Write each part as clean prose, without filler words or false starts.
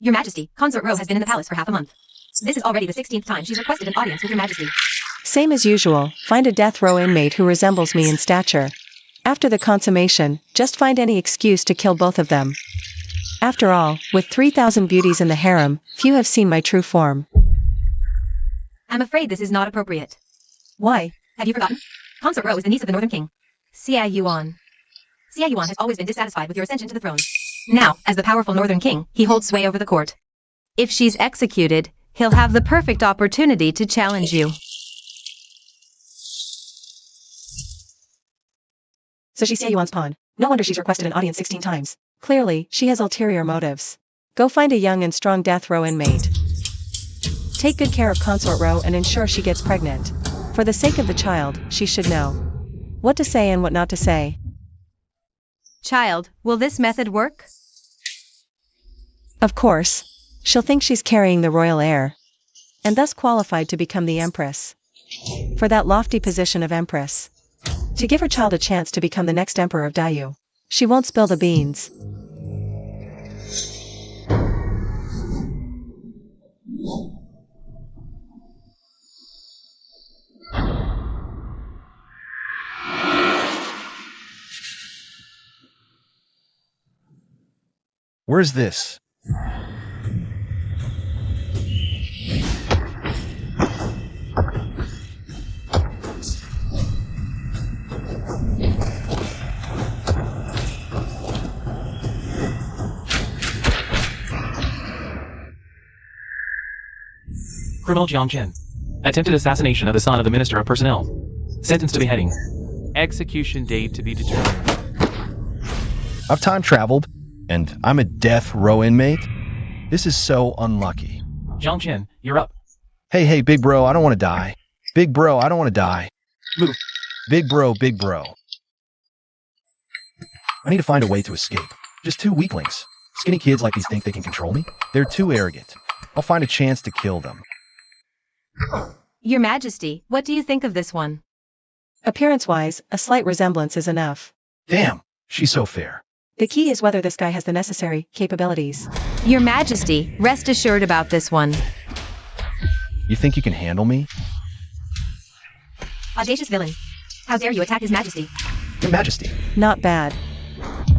Your Majesty, Consort Ro has been in the palace for half a month. This is already the 16th time she's requested an audience with your Majesty. Same as usual, find a death row inmate who resembles me in stature. After the consummation, just find any excuse to kill both of them. After all, with 3,000 beauties in the harem, few have seen my true form. I'm afraid this is not appropriate. Why? Have you forgotten? Consort Ro is the niece of the Northern King. Xia Yuan. Xia Yuan has always been dissatisfied with your ascension to the throne. Now, as the powerful Northern King, he holds sway over the court. If she's executed, he'll have the perfect opportunity to challenge you. So she's Xie Yuan's pawn. No wonder she's requested an audience 16 times. Clearly, she has ulterior motives. Go find a young and strong death row inmate. Take good care of Consort Ro and ensure she gets pregnant. For the sake of the child, she should know what to say and what not to say. Child, will this method work? Of course. She'll think she's carrying the royal heir, and thus qualified to become the Empress. For that lofty position of Empress. To give her child a chance to become the next emperor of Dayu. She won't spill the beans. Where's this? Criminal Jiang Chen. Attempted assassination of the son of the Minister of Personnel. Sentenced to beheading. Execution date to be determined. I've time traveled, and I'm a death row inmate? This is so unlucky. Jiang Chen, you're up. Hey, big bro, I don't want to die. Big bro, I don't want to die. Move. Big bro. I need to find a way to escape. Just two weaklings. Skinny kids like these think they can control me? They're too arrogant. I'll find a chance to kill them. Your Majesty, what do you think of this one? Appearance-wise, a slight resemblance is enough. Damn, she's so fair. The key is whether this guy has the necessary capabilities. Your Majesty, rest assured about this one. You think you can handle me? Audacious villain. How dare you attack His Majesty? Your Majesty. Not bad.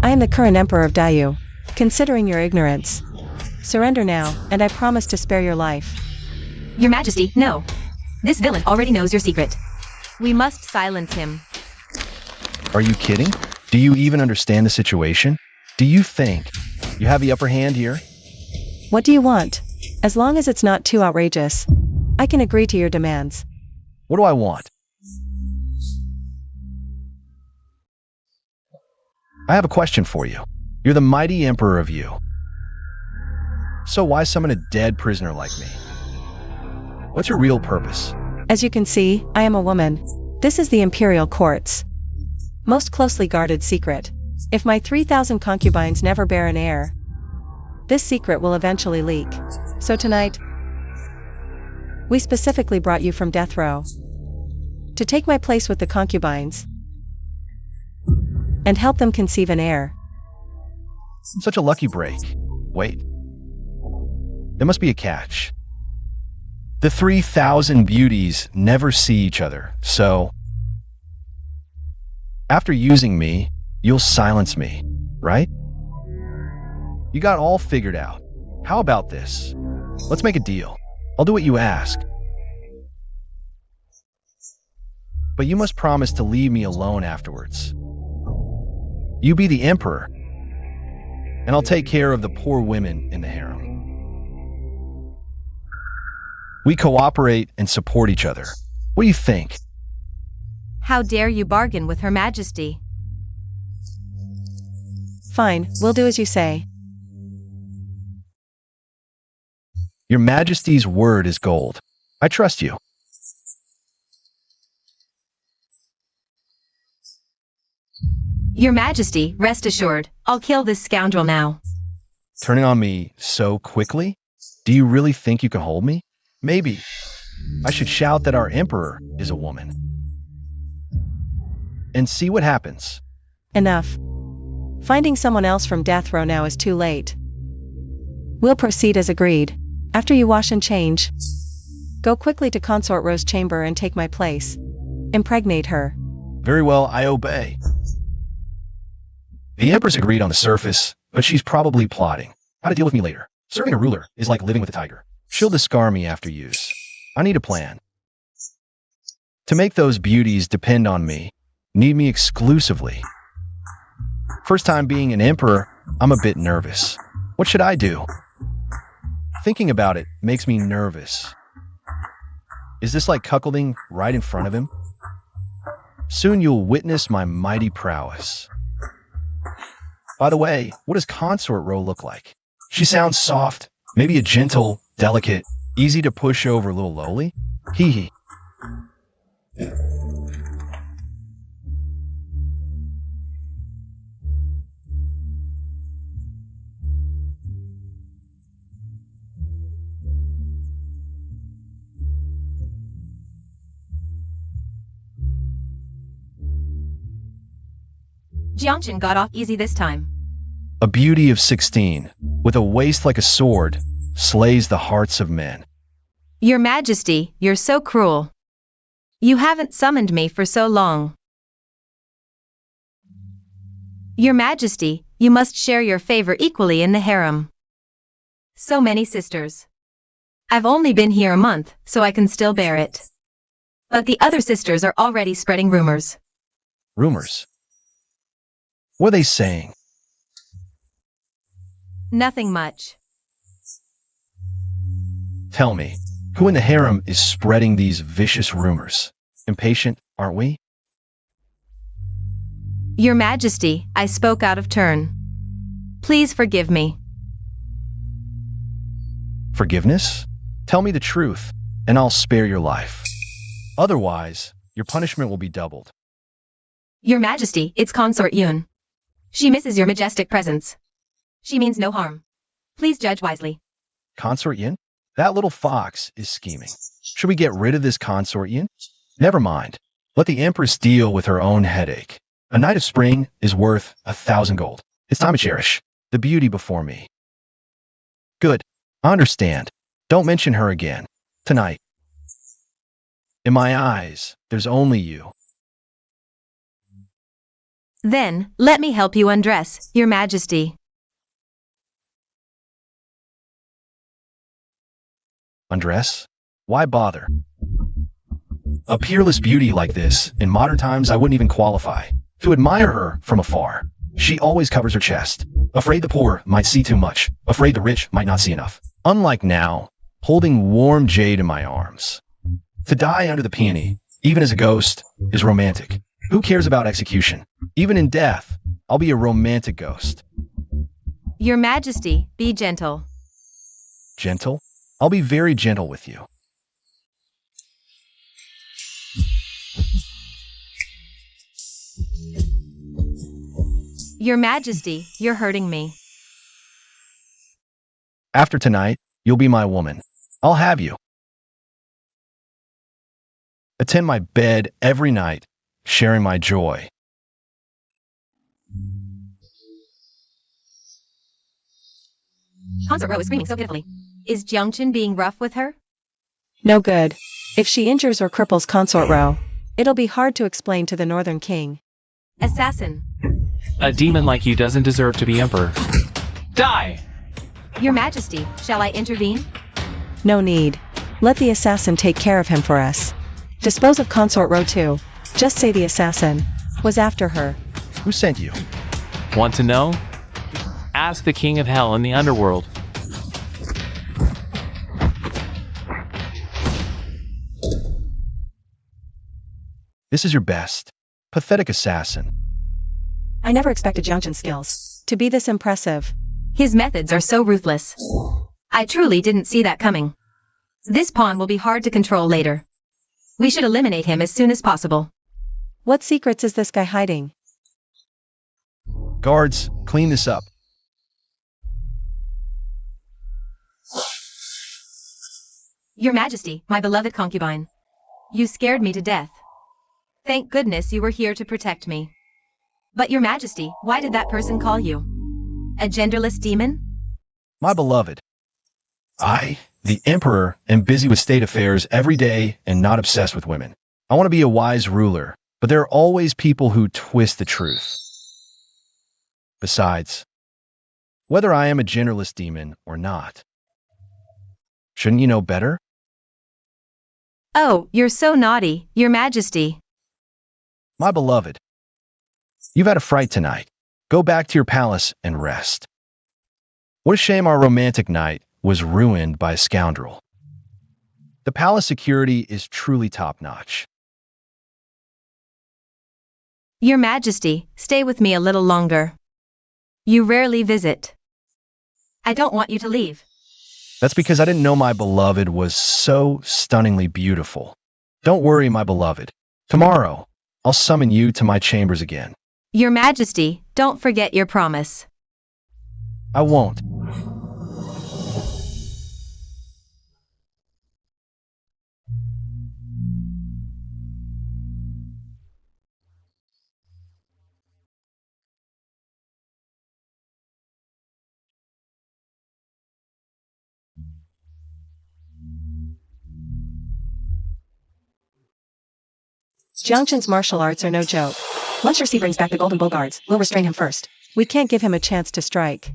I am the current emperor of Dayu. Considering your ignorance. Surrender now, and I promise to spare your life. Your Majesty, no. This villain already knows your secret. We must silence him. Are you kidding? Do you even understand the situation? Do you think you have the upper hand here? What do you want? As long as it's not too outrageous, I can agree to your demands. What do I want? I have a question for you. You're the mighty emperor of Yu. So why summon a dead prisoner like me? What's your real purpose? As you can see, I am a woman. This is the imperial court's most closely guarded secret. If my 3,000 concubines never bear an heir, this secret will eventually leak. So tonight, we specifically brought you from death row to take my place with the concubines and help them conceive an heir. Such a lucky break. Wait. There must be a catch. The 3,000 beauties never see each other, so after using me, you'll silence me, right? You got all figured out. How about this? Let's make a deal. I'll do what you ask. But you must promise to leave me alone afterwards. You be the emperor, and I'll take care of the poor women in the harem. We cooperate and support each other. What do you think? How dare you bargain with Her Majesty? Fine, we'll do as you say. Your Majesty's word is gold. I trust you. Your Majesty, rest assured, I'll kill this scoundrel now. Turning on me so quickly? Do you really think you can hold me? Maybe I should shout that our emperor is a woman. And see what happens. Enough. Finding someone else from death row now is too late. We'll proceed as agreed. After you wash and change, go quickly to Consort Ro's chamber and take my place. Impregnate her. Very well, I obey. The Empress agreed on the surface, but she's probably plotting how to deal with me later. Serving a ruler is like living with a tiger. She'll discard me after use. I need a plan. To make those beauties depend on me, need me exclusively. First time being an emperor, I'm a bit nervous. What should I do? Thinking about it makes me nervous. Is this like cuckolding right in front of him? Soon you'll witness my mighty prowess. By the way, what does Consort Ro look like? She sounds soft, maybe a gentle, delicate, easy to push over little lowly? Hee hee. Jiangchen got off easy this time. A beauty of 16, with a waist like a sword, slays the hearts of men. Your Majesty, you're so cruel. You haven't summoned me for so long. Your Majesty, you must share your favor equally in the harem. So many sisters. I've only been here a month, so I can still bear it. But the other sisters are already spreading rumors. Rumors? What are they saying? Nothing much. Tell me, who in the harem is spreading these vicious rumors? Impatient, aren't we? Your Majesty, I spoke out of turn. Please forgive me. Forgiveness? Tell me the truth, and I'll spare your life. Otherwise, your punishment will be doubled. Your Majesty, it's Consort Yun. She misses your majestic presence. She means no harm. Please judge wisely. Consort Yin? That little fox is scheming. Should we get rid of this Consort Yin? Never mind. Let the Empress deal with her own headache. A night of spring is worth 1,000 gold. It's time to cherish the beauty before me. Good. I understand. Don't mention her again. Tonight. In my eyes, there's only you. Then, let me help you undress, Your Majesty. Undress? Why bother? A peerless beauty like this, in modern times I wouldn't even qualify. To admire her from afar, she always covers her chest. Afraid the poor might see too much. Afraid the rich might not see enough. Unlike now, holding warm jade in my arms. To die under the peony, even as a ghost, is romantic. Who cares about execution? Even in death, I'll be a romantic ghost. Your Majesty, be gentle. Gentle? I'll be very gentle with you. Your Majesty, you're hurting me. After tonight, you'll be my woman. I'll have you. Attend my bed every night, sharing my joy. Consort Ro is screaming so pitifully. Is Jiangchen being rough with her? No good. If she injures or cripples Consort Ro, it'll be hard to explain to the Northern King. Assassin. A demon like you doesn't deserve to be emperor. Die! Your Majesty, shall I intervene? No need. Let the assassin take care of him for us. Dispose of Consort Ro too. Just say the assassin was after her. Who sent you? Want to know? Ask the king of hell in the underworld. This is your best. Pathetic assassin. I never expected Jiangchen's skills to be this impressive. His methods are so ruthless. I truly didn't see that coming. This pawn will be hard to control later. We should eliminate him as soon as possible. What secrets is this guy hiding? Guards, clean this up. Your Majesty, my beloved concubine. You scared me to death. Thank goodness you were here to protect me. But Your Majesty, why did that person call you? A genderless demon? My beloved, I, the emperor, am busy with state affairs every day and not obsessed with women. I want to be a wise ruler, but there are always people who twist the truth. Besides, whether I am a genderless demon or not, shouldn't you know better? Oh, you're so naughty, Your Majesty. My beloved, you've had a fright tonight. Go back to your palace and rest. What a shame our romantic night was ruined by a scoundrel. The palace security is truly top-notch. Your Majesty, stay with me a little longer. You rarely visit. I don't want you to leave. That's because I didn't know my beloved was so stunningly beautiful. Don't worry, my beloved. Tomorrow, I'll summon you to my chambers again. Your Majesty, don't forget your promise. I won't. Jiangchen's martial arts are no joke. Once Shirsi brings back the Golden Bull Guards, we'll restrain him first. We can't give him a chance to strike.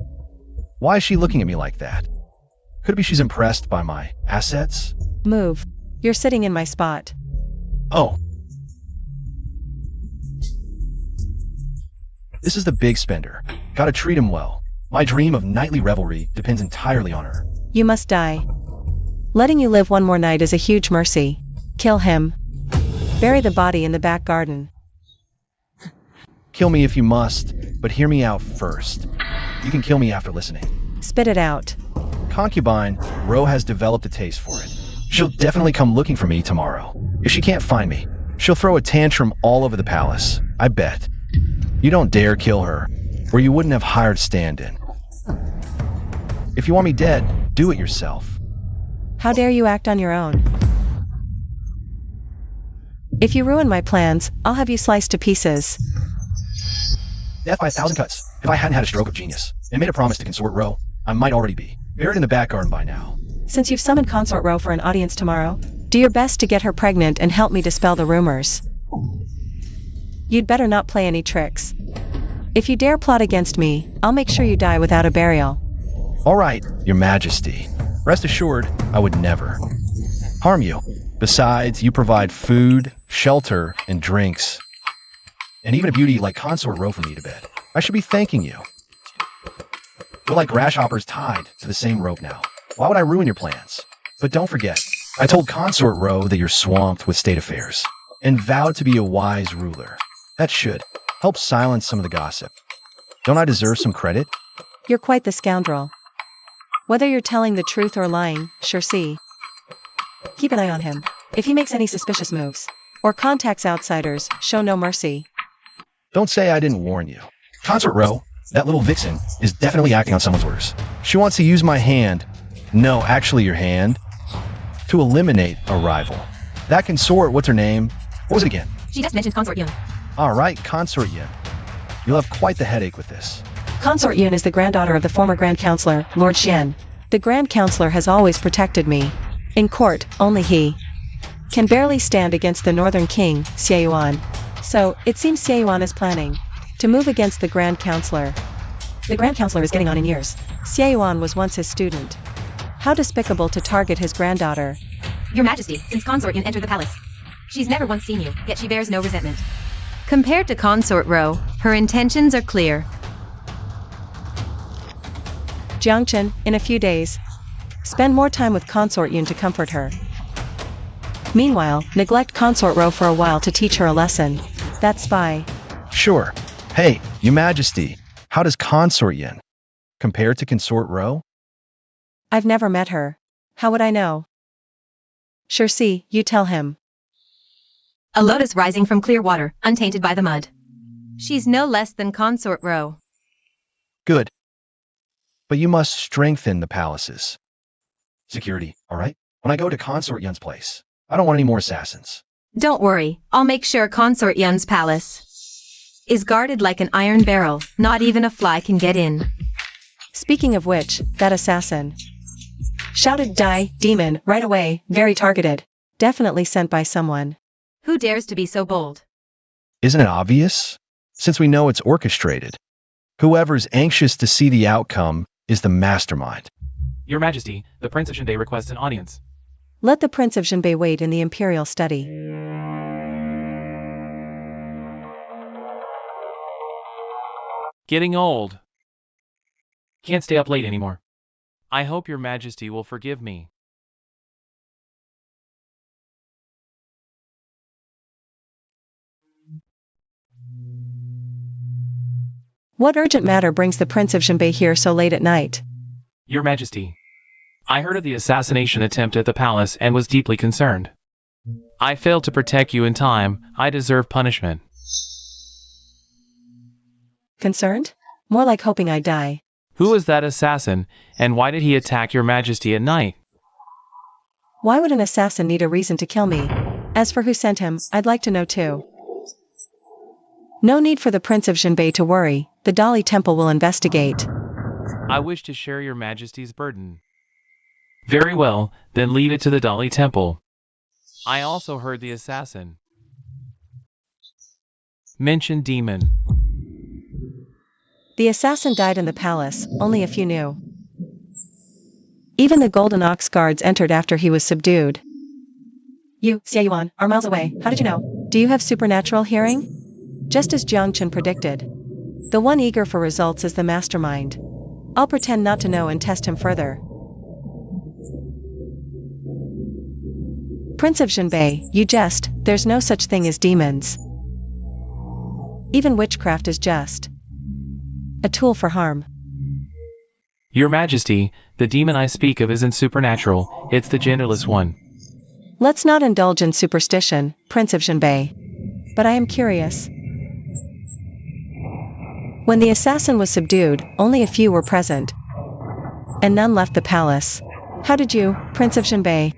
Why is she looking at me like that? Could it be she's impressed by my assets? Move. You're sitting in my spot. Oh. This is the big spender. Gotta treat him well. My dream of nightly revelry depends entirely on her. You must die. Letting you live one more night is a huge mercy. Kill him. Bury the body in the back garden. Kill me if you must, but hear me out first. You can kill me after listening. Spit it out. Concubine, Ro has developed a taste for it. She'll definitely come looking for me tomorrow. If she can't find me, she'll throw a tantrum all over the palace. I bet. You don't dare kill her, or you wouldn't have hired stand-in. If you want me dead, do it yourself. How dare you act on your own? If you ruin my plans, I'll have you sliced to pieces. Death by 1,000 cuts. If I hadn't had a stroke of genius and made a promise to consort Ro, I might already be buried in the back garden by now. Since you've summoned Consort Ro for an audience tomorrow, do your best to get her pregnant and help me dispel the rumors. You'd better not play any tricks. If you dare plot against me, I'll make sure you die without a burial. All right, Your Majesty. Rest assured, I would never harm you. Besides, you provide food, shelter, and drinks. And even a beauty like Consort Ro for me to bed. I should be thanking you. We're like grasshoppers tied to the same rope now. Why would I ruin your plans? But don't forget, I told Consort Ro that you're swamped with state affairs, and vowed to be a wise ruler. That should help silence some of the gossip. Don't I deserve some credit? You're quite the scoundrel. Whether you're telling the truth or lying, Shirsi. Keep an eye on him. If he makes any suspicious moves, or contacts outsiders, show no mercy. Don't say I didn't warn you. Consort Ro, that little vixen, is definitely acting on someone's orders. She wants to use my hand, no, actually your hand, to eliminate a rival. That consort, what's her name? What was it again? She just mentioned Consort Yun. All right, Consort Yun. You'll have quite the headache with this. Consort Yun is the granddaughter of the former Grand Counselor, Lord Xian. The Grand Counselor has always protected me. In court, only he can barely stand against the Northern King, Xie Yuan. So, it seems Xie Yuan is planning to move against the Grand Counselor. The Grand Counselor is getting on in years. Xie Yuan was once his student. How despicable to target his granddaughter. Your Majesty, since Consort Yun entered the palace, she's never once seen you, yet she bears no resentment. Compared to Consort Ro, her intentions are clear. Jiangchen, in a few days, spend more time with Consort Yun to comfort her. Meanwhile, neglect Consort Ro for a while to teach her a lesson. That spy. Sure. Hey, Your Majesty, how does Consort Yun compare to Consort Ro? I've never met her. How would I know? Shirsi, you tell him. A lotus rising from clear water, untainted by the mud. She's no less than Consort Ro. Good. But you must strengthen the palaces. Security, all right? When I go to Consort Yun's place, I don't want any more assassins. Don't worry, I'll make sure Consort Yun's palace is guarded like an iron barrel, not even a fly can get in. Speaking of which, that assassin. Shouted die, demon, right away, very targeted. Definitely sent by someone. Who dares to be so bold? Isn't it obvious? Since we know it's orchestrated. Whoever's anxious to see the outcome is the mastermind. Your Majesty, the Prince of Shinbei requests an audience. Let the Prince of Jinbei wait in the imperial study. Getting old. Can't stay up late anymore. I hope your Majesty will forgive me. What urgent matter brings the Prince of Jinbei here so late at night? Your Majesty, I heard of the assassination attempt at the palace and was deeply concerned. I failed to protect you in time. I deserve punishment. Concerned? More like hoping I die. Who was that assassin, and why did he attack your Majesty at night? Why would an assassin need a reason to kill me? As for who sent him, I'd like to know too. No need for the Prince of Jinbei to worry, the Dali Temple will investigate. I wish to share your Majesty's burden. Very well, then leave it to the Dali Temple. I also heard the assassin mention demon. The assassin died in the palace, only a few knew. Even the Golden Ox guards entered after he was subdued. You, Xie Yuan, are miles away, how did you know? Do you have supernatural hearing? Just as Jiang Chen predicted. The one eager for results is the mastermind. I'll pretend not to know and test him further. Prince of Jinbei, you jest, there's no such thing as demons. Even witchcraft is just a tool for harm. Your Majesty, the demon I speak of isn't supernatural, it's the genderless one. Let's not indulge in superstition, Prince of Jinbei. But I am curious. When the assassin was subdued, only a few were present, and none left the palace. How did you, Prince of Jinbei,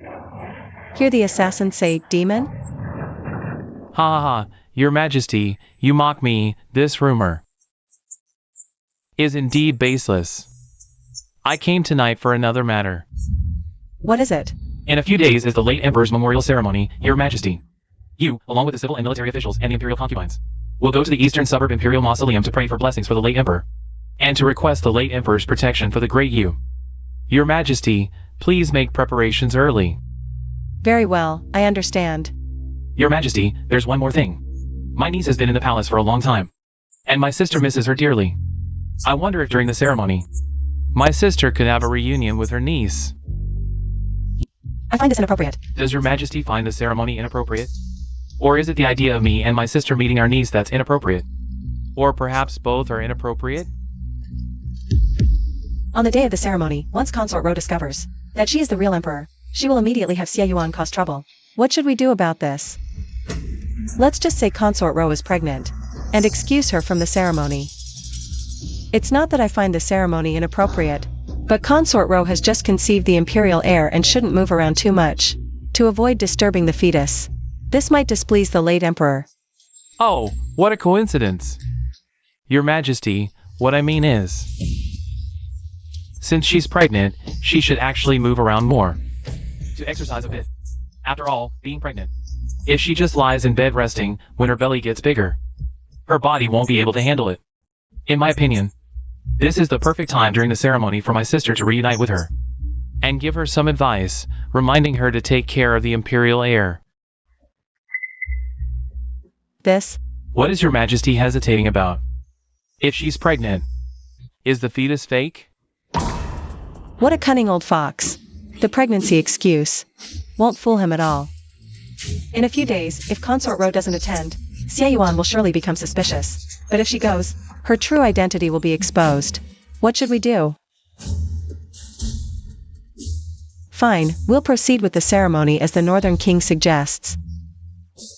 hear the assassin say, demon? Ha ha ha, Your Majesty, you mock me. This rumor is indeed baseless. I came tonight for another matter. What is it? In a few days is the late Emperor's memorial ceremony, Your Majesty. You, along with the civil and military officials and the imperial concubines, will go to the eastern suburb Imperial Mausoleum to pray for blessings for the late Emperor, and to request the late Emperor's protection for the great you. Your Majesty, please make preparations early. Very well, I understand. Your Majesty, there's one more thing. My niece has been in the palace for a long time, and my sister misses her dearly. I wonder if during the ceremony, my sister could have a reunion with her niece. I find this inappropriate. Does Your Majesty find the ceremony inappropriate? Or is it the idea of me and my sister meeting our niece that's inappropriate? Or perhaps both are inappropriate? On the day of the ceremony, once Consort Ro discovers that she is the real emperor, she will immediately have Xie Yuan cause trouble. What should we do about this? Let's just say Consort Ro is pregnant, and excuse her from the ceremony. It's not that I find the ceremony inappropriate, but Consort Ro has just conceived the imperial heir and shouldn't move around too much, to avoid disturbing the fetus. This might displease the late emperor. Oh, what a coincidence. Your Majesty, what I mean is, since she's pregnant, she should actually move around more. To exercise a bit. After all, being pregnant. If she just lies in bed resting, when her belly gets bigger, her body won't be able to handle it. In my opinion, this is the perfect time during the ceremony for my sister to reunite with her, and give her some advice, reminding her to take care of the imperial heir. This? What is Your Majesty hesitating about? If she's pregnant, is the fetus fake? What a cunning old fox. The pregnancy excuse won't fool him at all. In a few days, if Consort Ro doesn't attend, Xie Yuan will surely become suspicious. But if she goes, her true identity will be exposed. What should we do? Fine, we'll proceed with the ceremony as the Northern King suggests.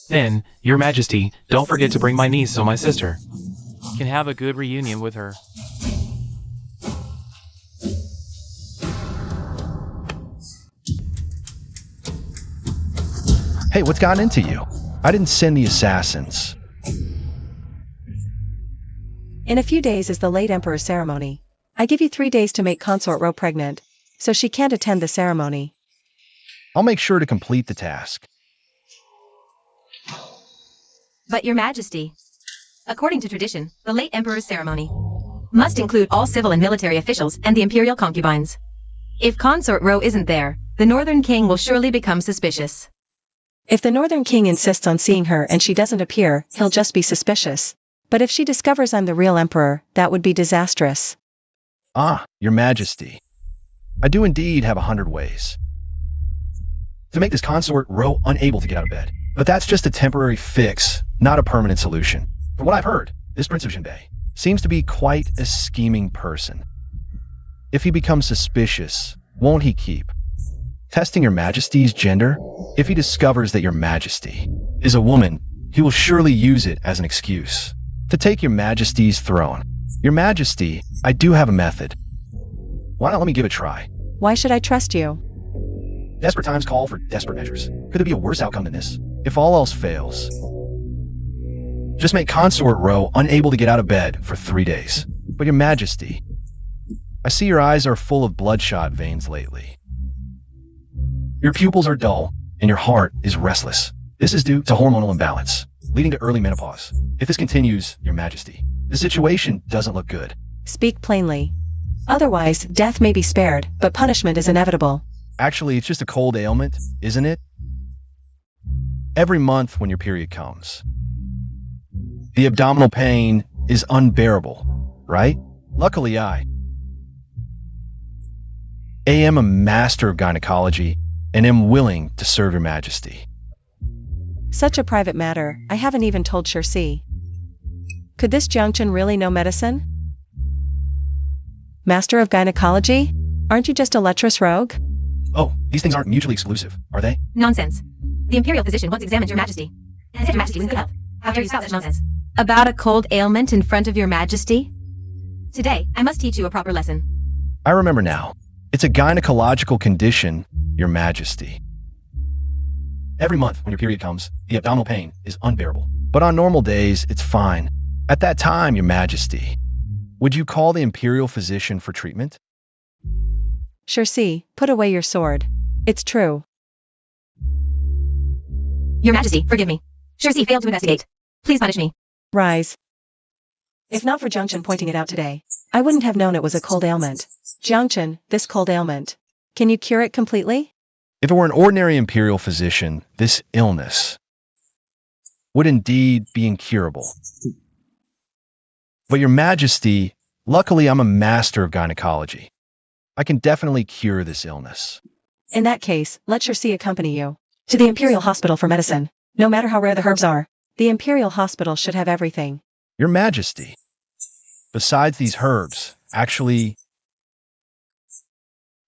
Then, Your Majesty, don't forget to bring my niece so my sister can have a good reunion with her. Hey, what's gotten into you? I didn't send the assassins. In a few days is the late Emperor's ceremony. I give you 3 days to make Consort Ro pregnant, so she can't attend the ceremony. I'll make sure to complete the task. But Your Majesty, according to tradition, the late Emperor's ceremony must include all civil and military officials and the imperial concubines. If Consort Row isn't there, the Northern King will surely become suspicious. If the Northern King insists on seeing her and she doesn't appear, he'll just be suspicious. But if she discovers I'm the real emperor, that would be disastrous. Ah, Your Majesty. I do indeed have 100 ways to make this Consort Row unable to get out of bed. But that's just a temporary fix, not a permanent solution. From what I've heard, this Prince of Jinbei seems to be quite a scheming person. If he becomes suspicious, won't he keep testing Your Majesty's gender? If he discovers that Your Majesty is a woman, he will surely use it as an excuse to take Your Majesty's throne. Your Majesty, I do have a method. Why not let me give it a try? Why should I trust you? Desperate times call for desperate measures. Could there be a worse outcome than this? If all else fails, just make Consort Row unable to get out of bed for 3 days. But Your Majesty, I see your eyes are full of bloodshot veins lately. Your pupils are dull, and your heart is restless. This is due to hormonal imbalance, leading to early menopause. If this continues, Your Majesty, the situation doesn't look good. Speak plainly. Otherwise, death may be spared, but punishment is inevitable. Actually, it's just a cold ailment, isn't it? Every month when your period comes, the abdominal pain is unbearable, right? Luckily, I am a master of gynecology and am willing to serve Your Majesty. Such a private matter, I haven't even told Shirsi. Could this Jiangchen really know medicine? Master of gynecology? Aren't you just a lecherous rogue? Oh, these things aren't mutually exclusive, are they? Nonsense. The imperial physician once examined Your Majesty and said Your Majesty was in good health. How dare you spout such nonsense? About a cold ailment in front of Your Majesty? Today, I must teach you a proper lesson. I remember now. It's a gynecological condition, Your Majesty. Every month when your period comes, the abdominal pain is unbearable. But on normal days, it's fine. At that time, Your Majesty, would you call the imperial physician for treatment? Shirsi, put away your sword. It's true. Your Majesty, forgive me. Shirsi failed to investigate. Please punish me. Rise. If not for Jiangchen pointing it out today, I wouldn't have known it was a cold ailment. Jiangchen, this cold ailment. Can you cure it completely? If it were an ordinary imperial physician, this illness would indeed be incurable. But Your Majesty, luckily I'm a master of gynecology. I can definitely cure this illness. In that case, let Shirsi accompany you to the Imperial Hospital for medicine. No matter how rare the herbs are, the Imperial Hospital should have everything. Your Majesty, besides these herbs, actually,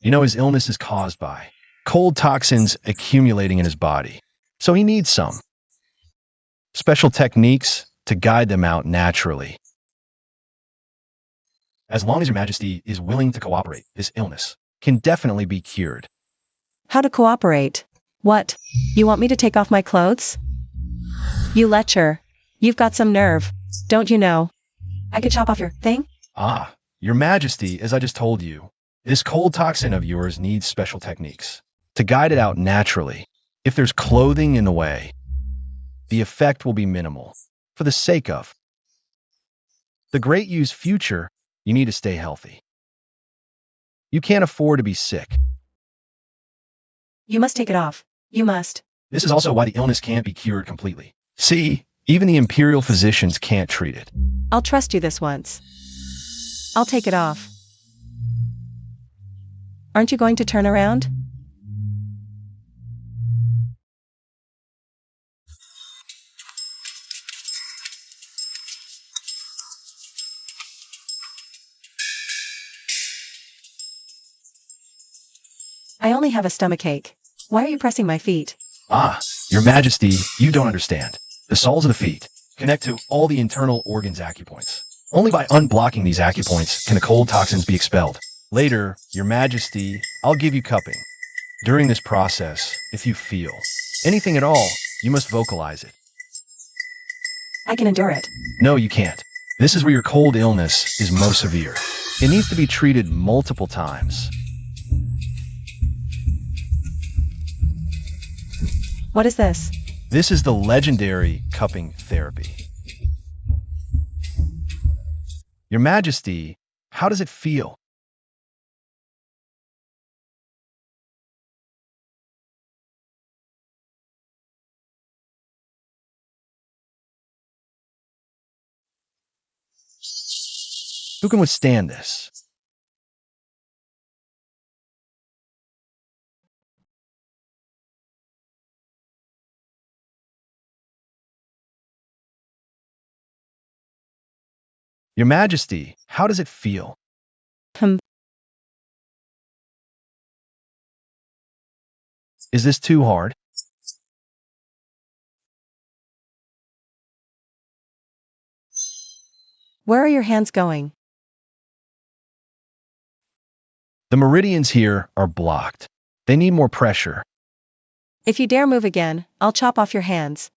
his illness is caused by cold toxins accumulating in his body. So he needs some special techniques to guide them out naturally. As long as Your Majesty is willing to cooperate, this illness can definitely be cured. How to cooperate? What? You want me to take off my clothes? You lecher. You've got some nerve. Don't you know? I could chop off your thing? Ah, Your Majesty, as I just told you, this cold toxin of yours needs special techniques to guide it out naturally. If there's clothing in the way, the effect will be minimal. For the sake of the great you's future, you need to stay healthy. You can't afford to be sick. You must take it off. You must. This is also why the illness can't be cured completely. See, even the imperial physicians can't treat it. I'll trust you this once. I'll take it off. Aren't you going to turn around? I only have a stomachache. Why are you pressing my feet? Ah, Your Majesty, you don't understand. The soles of the feet connect to all the internal organs' acupoints. Only by unblocking these acupoints can the cold toxins be expelled. Later, Your Majesty, I'll give you cupping. During this process, if you feel anything at all, you must vocalize it. I can endure it. No, you can't. This is where your cold illness is most severe. It needs to be treated multiple times. What is this? This is the legendary cupping therapy. Your Majesty, how does it feel? Who can withstand this? Your Majesty, how does it feel? Hmm. Is this too hard? Where are your hands going? The meridians here are blocked. They need more pressure. If you dare move again, I'll chop off your hands.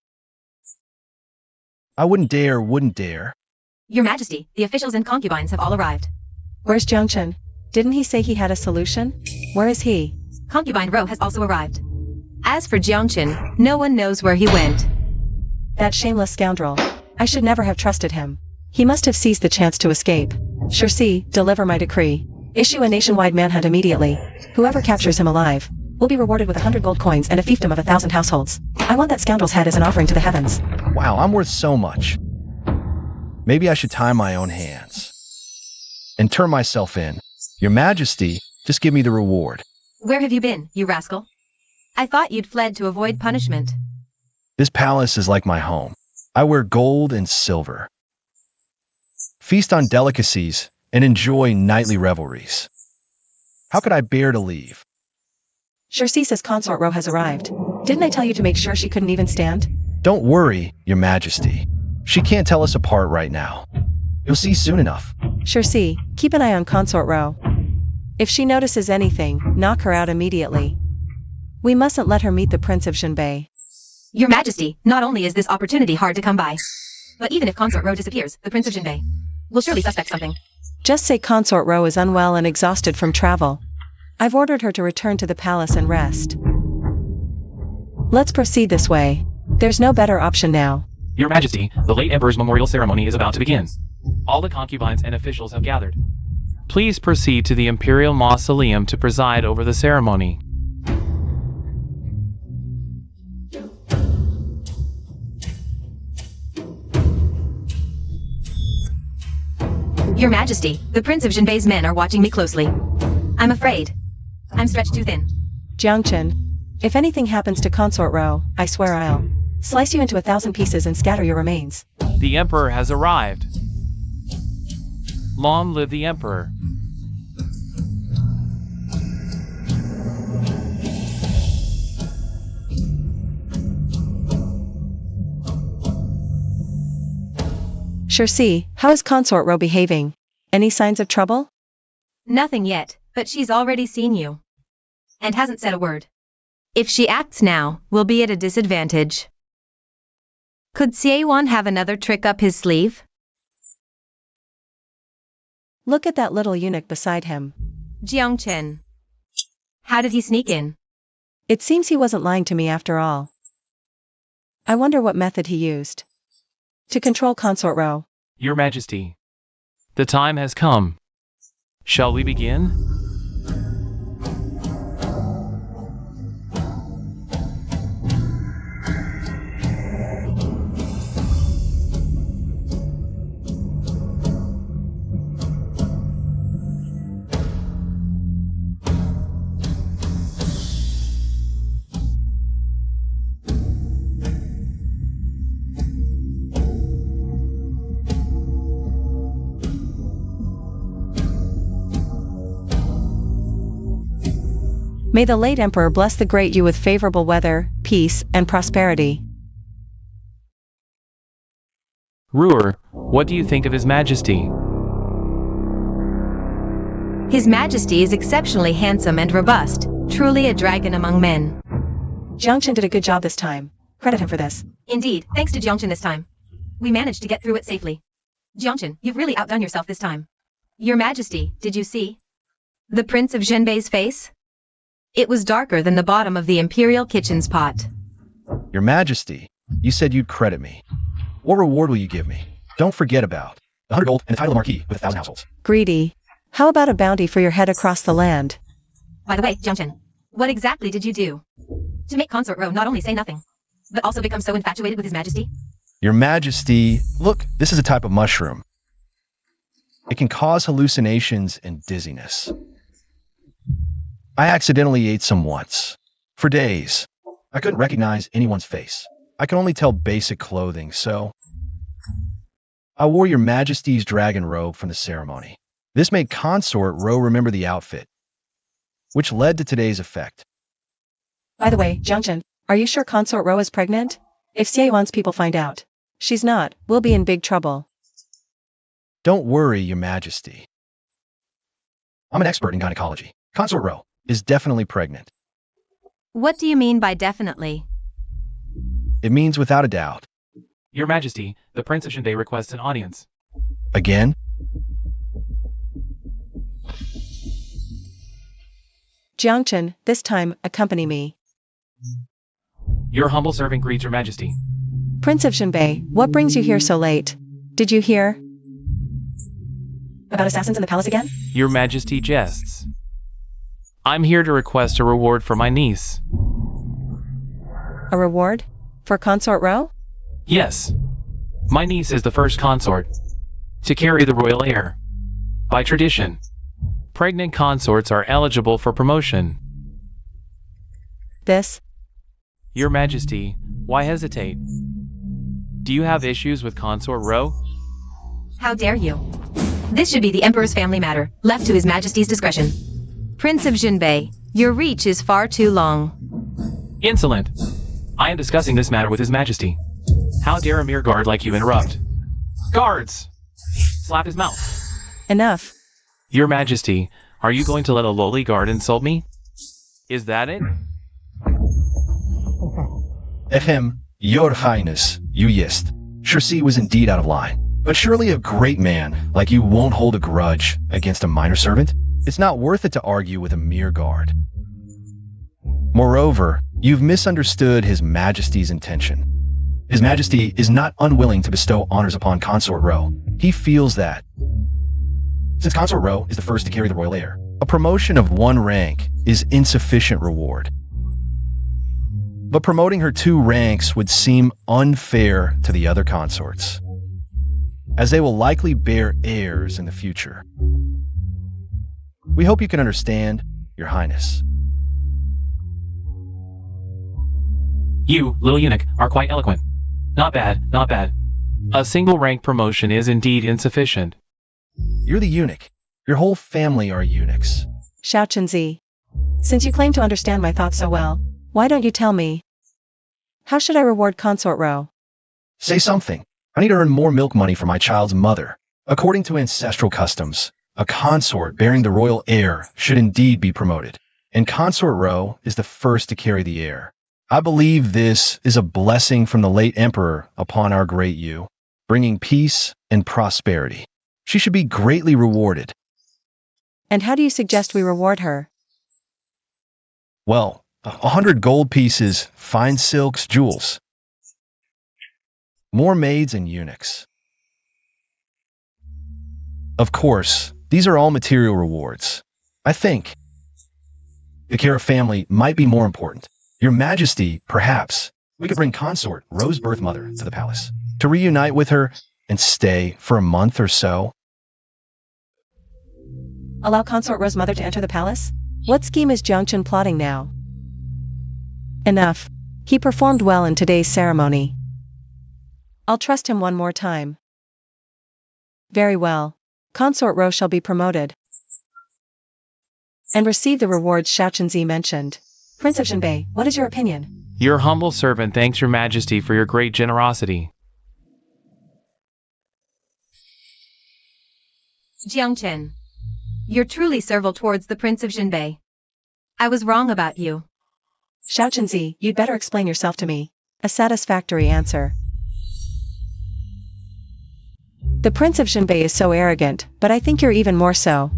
I wouldn't dare. Your Majesty, the officials and concubines have all arrived. Where's Jiangchen? Didn't he say he had a solution? Where is he? Concubine Ro has also arrived. As for Jiangchen, no one knows where he went. That shameless scoundrel. I should never have trusted him. He must have seized the chance to escape. Shirsi, deliver my decree. Issue a nationwide manhunt immediately. Whoever captures him alive will be rewarded with 100 gold coins and a fiefdom of 1,000 households. I want that scoundrel's head as an offering to the heavens. Wow, I'm worth so much. Maybe I should tie my own hands and turn myself in. Your Majesty, just give me the reward. Where have you been, you rascal? I thought you'd fled to avoid punishment. This palace is like my home. I wear gold and silver, feast on delicacies, and enjoy nightly revelries. How could I bear to leave? Shirsi says Consort Ro has arrived. Didn't I tell you to make sure she couldn't even stand? Don't worry, Your Majesty. She can't tell us apart right now. You'll see soon enough. Shirsi, keep an eye on Consort Ro. If she notices anything, knock her out immediately. We mustn't let her meet the Prince of Jinbei. Your Majesty, not only is this opportunity hard to come by, but even if Consort Ro disappears, the Prince of Jinbei will surely suspect something. Just say Consort Ro is unwell and exhausted from travel. I've ordered her to return to the palace and rest. Let's proceed this way. There's no better option now. Your Majesty, the late Emperor's memorial ceremony is about to begin. All the concubines and officials have gathered. Please proceed to the Imperial Mausoleum to preside over the ceremony. Your Majesty, the Prince of Jinbei's men are watching me closely. I'm afraid. I'm stretched too thin. Jiangchen, if anything happens to Consort Ro, I swear I'll slice you into 1,000 pieces and scatter your remains. The Emperor has arrived. Long live the Emperor. Shirsi, how is Consort Ro behaving? Any signs of trouble? Nothing yet, but she's already seen you. And hasn't said a word. If she acts now, we'll be at a disadvantage. Could Xie have another trick up his sleeve? Look at that little eunuch beside him. Jiangchen. How did he sneak in? It seems he wasn't lying to me after all. I wonder what method he used to control Consort Ro. Your Majesty, the time has come. Shall we begin? May the late Emperor bless the great you with favorable weather, peace, and prosperity. Ruer, what do you think of His Majesty? His Majesty is exceptionally handsome and robust, truly a dragon among men. Jiangchen did a good job this time. Credit him for this. Indeed, thanks to Jiangchen this time. We managed to get through it safely. Jiangchen, you've really outdone yourself this time. Your Majesty, did you see the Prince of Jinbei's face? It was darker than the bottom of the Imperial kitchen's pot. Your Majesty, you said you'd credit me. What reward will you give me? Don't forget about the 100 gold and the title of Marquis with 1,000 households. Greedy. How about a bounty for your head across the land? By the way, Jiangchen, what exactly did you do to make Consort Ro not only say nothing, but also become so infatuated with His Majesty? Your Majesty, look, this is a type of mushroom. It can cause hallucinations and dizziness. I accidentally ate some once. For days. I couldn't recognize anyone's face. I could only tell basic clothing, so I wore Your Majesty's dragon robe from the ceremony. This made Consort Ro remember the outfit, which led to today's effect. By the way, Jiangchen, are you sure Consort Ro is pregnant? If Xie people find out she's not, we'll be in big trouble. Don't worry, Your Majesty. I'm an expert in gynecology. Consort Ro is definitely pregnant. What do you mean by definitely? It means without a doubt. Your Majesty, the Prince of Shinbei requests an audience. Again? Jiangchen, this time, accompany me. Your humble servant greets Your Majesty. Prince of Shinbei, what brings you here so late? Did you hear about assassins in the palace again? Your Majesty jests. I'm here to request a reward for my niece. A reward? For Consort Ro? Yes. My niece is the first consort to carry the royal heir. By tradition, pregnant consorts are eligible for promotion. This? Your Majesty, why hesitate? Do you have issues with Consort Ro? How dare you? This should be the Emperor's family matter, left to His Majesty's discretion. Prince of Jinbei, your reach is far too long. Insolent! I am discussing this matter with His Majesty. How dare a mere guard like you interrupt? Guards! Slap his mouth. Enough. Your Majesty, are you going to let a lowly guard insult me? Is that it? Ahem, Your Highness, you yist. Shirsi was indeed out of line. But surely a great man like you won't hold a grudge against a minor servant? It's not worth it to argue with a mere guard. Moreover, you've misunderstood His Majesty's intention. His Majesty is not unwilling to bestow honors upon Consort Ro. He feels that, since Consort Ro is the first to carry the royal heir, a promotion of 1 rank is insufficient reward. But promoting her 2 ranks would seem unfair to the other consorts, as they will likely bear heirs in the future. We hope you can understand, Your Highness. You, little eunuch, are quite eloquent. Not bad, not bad. A single rank promotion is indeed insufficient. You're the eunuch. Your whole family are eunuchs. Xiaoqinzi. Since you claim to understand my thoughts so well, why don't you tell me? How should I reward Consort Ro? Say something. I need to earn more milk money for my child's mother. According to ancestral customs, a consort bearing the royal heir should indeed be promoted, and Consort Ro is the first to carry the heir. I believe this is a blessing from the late emperor upon our great Yu, bringing peace and prosperity. She should be greatly rewarded. And how do you suggest we reward her? Well, 100 gold pieces, fine silks, jewels. More maids and eunuchs. Of course, these are all material rewards. I think the care of family might be more important. Your Majesty, perhaps, we could bring Consort Ro's birth mother to the palace, to reunite with her and stay for a month or so. Allow Consort Ro's mother to enter the palace? What scheme is Jiangchen plotting now? Enough. He performed well in today's ceremony. I'll trust him one more time. Very well. Consort Ro shall be promoted and receive the rewards Xiaoqinzi mentioned. Prince of Shinbei, what is your opinion? Your humble servant thanks Your Majesty for your great generosity. Jiangchen, you're truly servile towards the Prince of Jinbei. I was wrong about you. Xiaoqinzi, you'd better explain yourself to me. A satisfactory answer. The Prince of Shinbei is so arrogant, but I think you're even more so.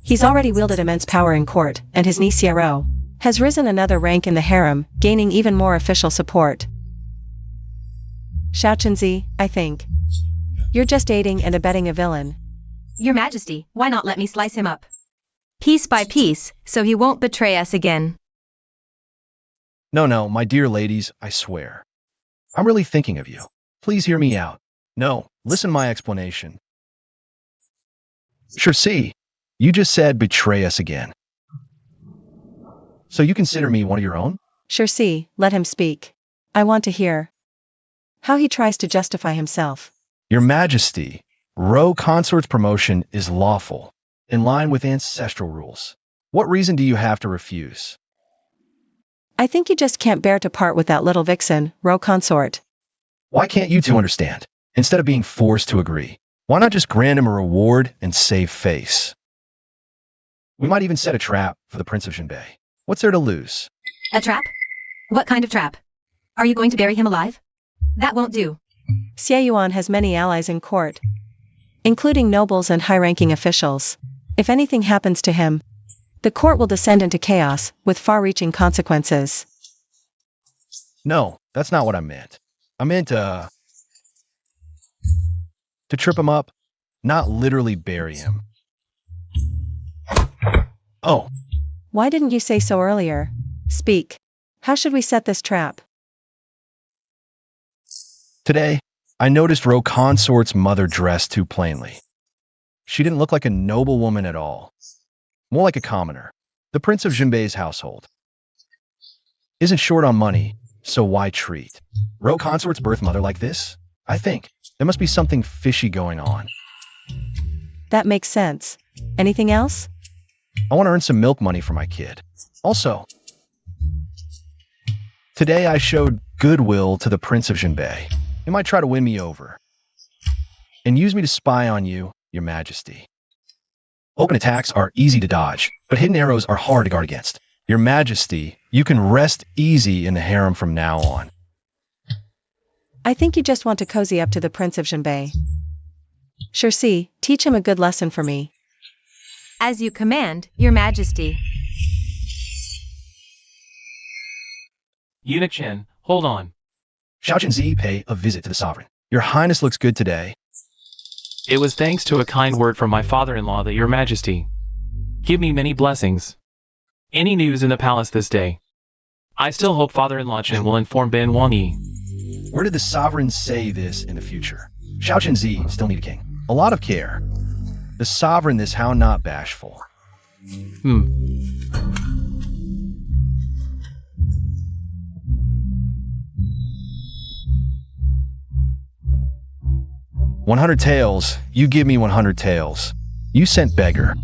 He's already wielded immense power in court, and his niece Xiero has risen another rank in the harem, gaining even more official support. Xiaoqinzi, I think. You're just aiding and abetting a villain. Your Majesty, why not let me slice him up? Piece by piece, so he won't betray us again. No, my dear ladies, I swear. I'm really thinking of you. Please hear me out. No, listen to my explanation. Sure, see, you just said betray us again. So you consider me one of your own? Sure, see, let him speak. I want to hear how he tries to justify himself. Your Majesty, row consort's promotion is lawful, in line with ancestral rules. What reason do you have to refuse? I think you just can't bear to part with that little vixen, row consort. Why can't you two understand? Instead of being forced to agree, why not just grant him a reward and save face? We might even set a trap for the Prince of Jinbei. What's there to lose? A trap? What kind of trap? Are you going to bury him alive? That won't do. Xie Yuan has many allies in court, including nobles and high-ranking officials. If anything happens to him, the court will descend into chaos, with far-reaching consequences. No, that's not what I meant. I meant, to trip him up, not literally bury him. Oh. Why didn't you say so earlier? Speak. How should we set this trap? Today, I noticed row consort's mother dressed too plainly. She didn't look like a noblewoman at all. More like a commoner. The Prince of Jinbei's household isn't short on money, so why treat row consort's birth mother like this? I think there must be something fishy going on. That makes sense. Anything else? I want to earn some milk money for my kid. Also, today I showed goodwill to the Prince of Jinbei. He might try to win me over and use me to spy on you, Your Majesty. Open attacks are easy to dodge, but hidden arrows are hard to guard against. Your Majesty, you can rest easy in the harem from now on. I think you just want to cozy up to the Prince of Jinbei. Sure, see, teach him a good lesson for me. As you command, Your Majesty. Eunuch Chen, hold on. Xiaoqinzi, pay a visit to the sovereign. Your Highness looks good today. It was thanks to a kind word from my father-in-law that Your Majesty give me many blessings. Any news in the palace this day? I still hope father-in-law Chen will inform Ben Wang Yi. Where did the sovereign say this in the future? Xiaoqinzi still need a king. A lot of care. The sovereign is how not bashful. 100 taels. You give me 100 taels. You sent beggar.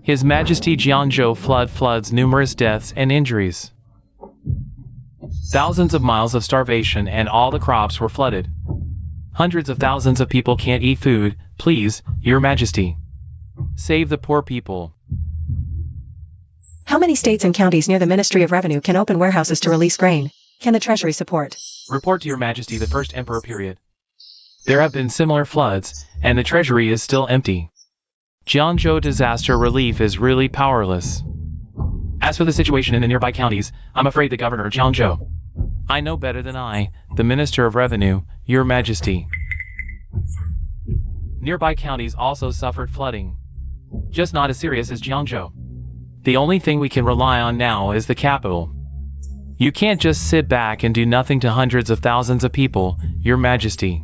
His Majesty Jianzhou floods numerous deaths and injuries. Thousands of miles of starvation and all the crops were flooded. Hundreds of thousands of people can't eat food. Please, Your Majesty, save the poor people. How many states and counties near the Ministry of Revenue can open warehouses to release grain? Can the Treasury support? Report to Your Majesty the First Emperor period. There have been similar floods, and the Treasury is still empty. Jianzhou disaster relief is really powerless. As for the situation in the nearby counties, I'm afraid the Governor Jianzhou. I know better than I, the Minister of Revenue, Your Majesty. Nearby counties also suffered flooding. Just not as serious as Jianzhou. The only thing we can rely on now is the capital. You can't just sit back and do nothing to hundreds of thousands of people, Your Majesty.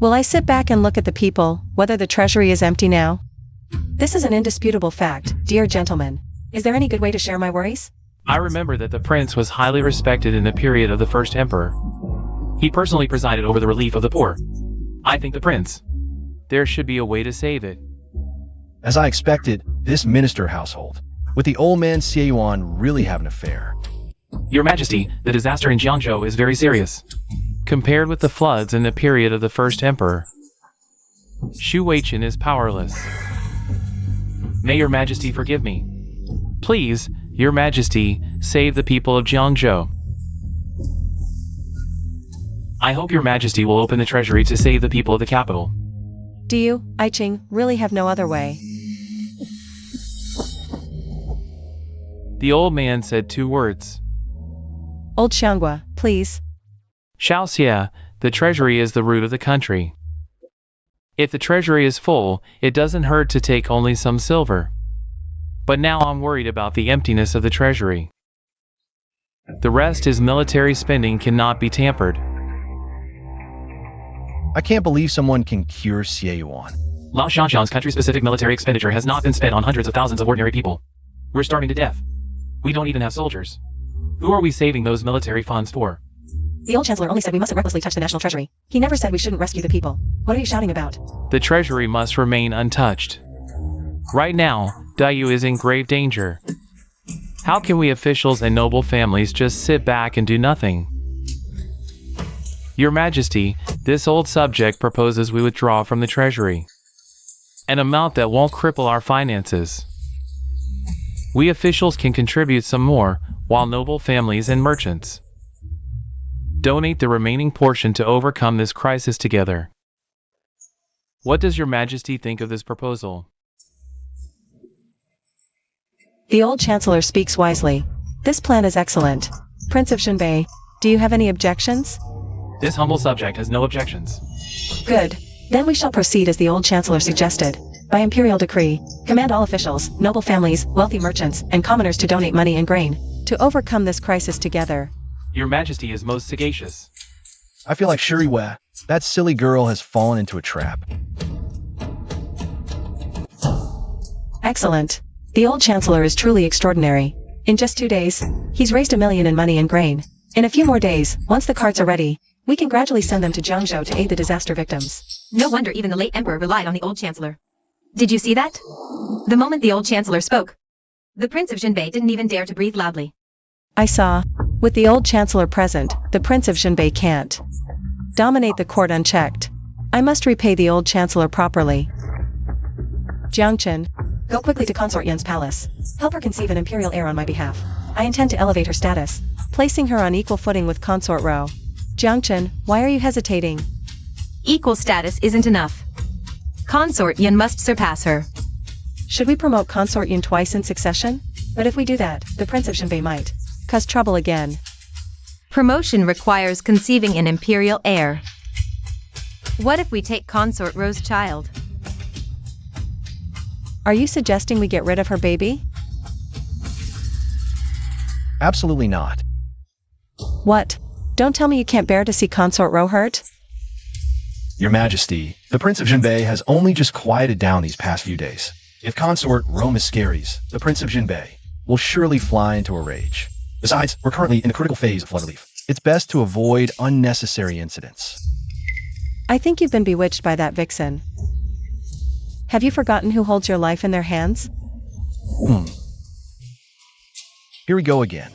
Will I sit back and look at the people, whether the treasury is empty now? This is an indisputable fact, dear gentlemen. Is there any good way to share my worries? I remember that the prince was highly respected in the period of the first emperor. He personally presided over the relief of the poor. I think the prince. There should be a way to save it. As I expected, this minister household, with the old man Xie Yuan, really have an affair. Your Majesty, the disaster in Jianzhou is very serious. Compared with the floods in the period of the first emperor, Xu Weichen is powerless. May Your Majesty forgive me. Please, Your Majesty, save the people of Jiangzhou. I hope Your Majesty will open the treasury to save the people of the capital. Do you, I Ching, really have no other way? The old man said 2 words. Old Xianghua, please. Xiaoxia, the treasury is the root of the country. If the treasury is full, it doesn't hurt to take only some silver. But now I'm worried about the emptiness of the treasury. The rest is military spending cannot be tampered. I can't believe someone can cure Xie Lao Shanxiang's country-specific military expenditure has not been spent on hundreds of thousands of ordinary people. We're starving to death. We don't even have soldiers. Who are we saving those military funds for? The old chancellor only said we mustn't recklessly touch the national treasury. He never said we shouldn't rescue the people. What are you shouting about? The treasury must remain untouched. Right now, Dayu is in grave danger. How can we officials and noble families just sit back and do nothing? Your Majesty, this old subject proposes we withdraw from the treasury. An amount that won't cripple our finances. We officials can contribute some more, while noble families and merchants donate the remaining portion to overcome this crisis together. What does your Majesty think of this proposal? The old chancellor speaks wisely. This plan is excellent. Prince of Xunbei, do you have any objections? This humble subject has no objections. Good. Then we shall proceed as the old chancellor suggested. By imperial decree, command all officials, noble families, wealthy merchants, and commoners to donate money and grain, to overcome this crisis together. Your Majesty is most sagacious. I feel like Shuri Wei, that silly girl has fallen into a trap. Excellent. The old chancellor is truly extraordinary. In just 2 days, he's raised $1 million in money and grain. In a few more days, once the carts are ready, we can gradually send them to Jiangzhou to aid the disaster victims. No wonder even the late emperor relied on the old chancellor. Did you see that? The moment the old chancellor spoke, the Prince of Xunbei didn't even dare to breathe loudly. I saw. With the old chancellor present, the Prince of Xunbei can't dominate the court unchecked. I must repay the old chancellor properly. Jiangchen, go quickly to Consort Yan's palace. Help her conceive an imperial heir on my behalf. I intend to elevate her status, placing her on equal footing with Consort Ro. Jiangchen, why are you hesitating? Equal status isn't enough. Consort Yan must surpass her. Should we promote Consort Yan twice in succession? But if we do that, the Prince of Xunbei might cause trouble again. Promotion requires conceiving an imperial heir. What if we take Consort Ro's child? Are you suggesting we get rid of her baby? Absolutely not. What? Don't tell me you can't bear to see Consort Ro hurt? Your Majesty, the Prince of Xunbei has only just quieted down these past few days. If Consort Ro miscarries, the Prince of Xunbei will surely fly into a rage. Besides, we're currently in the critical phase of flood relief. It's best to avoid unnecessary incidents. I think you've been bewitched by that vixen. Have you forgotten who holds your life in their hands? Here we go again.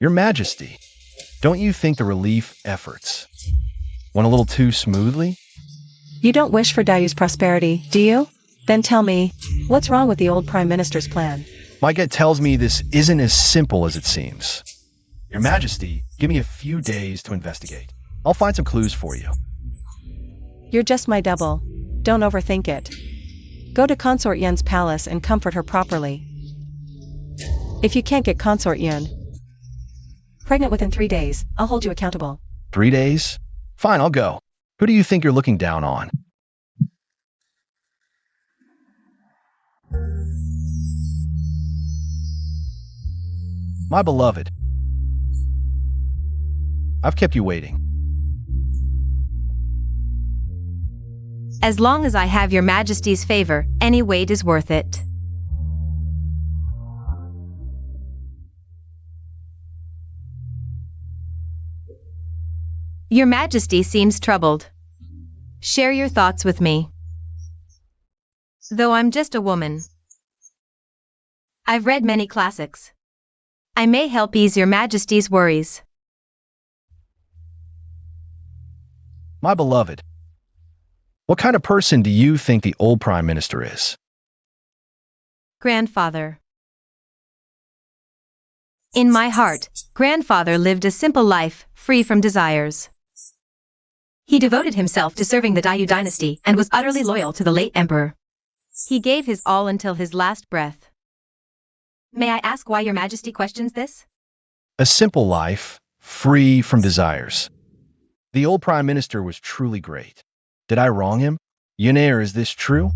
Your Majesty, don't you think the relief efforts went a little too smoothly? You don't wish for Dayu's prosperity, do you? Then tell me, what's wrong with the old Prime Minister's plan? My gut tells me this isn't as simple as it seems. Your Majesty, give me a few days to investigate. I'll find some clues for you. You're just my double. Don't overthink it. Go to Consort Yan's palace and comfort her properly. If you can't get Consort Yan pregnant within 3 days, I'll hold you accountable. 3 days? Fine, I'll go. Who do you think you're looking down on? My beloved, I've kept you waiting. As long as I have your Majesty's favor, any wait is worth it. Your Majesty seems troubled. Share your thoughts with me. Though I'm just a woman, I've read many classics. I may help ease your Majesty's worries. My beloved, what kind of person do you think the old Prime Minister is? Grandfather. In my heart, Grandfather lived a simple life, free from desires. He devoted himself to serving the Dayu dynasty and was utterly loyal to the late emperor. He gave his all until his last breath. May I ask why your majesty questions this? A simple life, free from desires. The old prime minister was truly great. Did I wrong him? Yenair, is this true?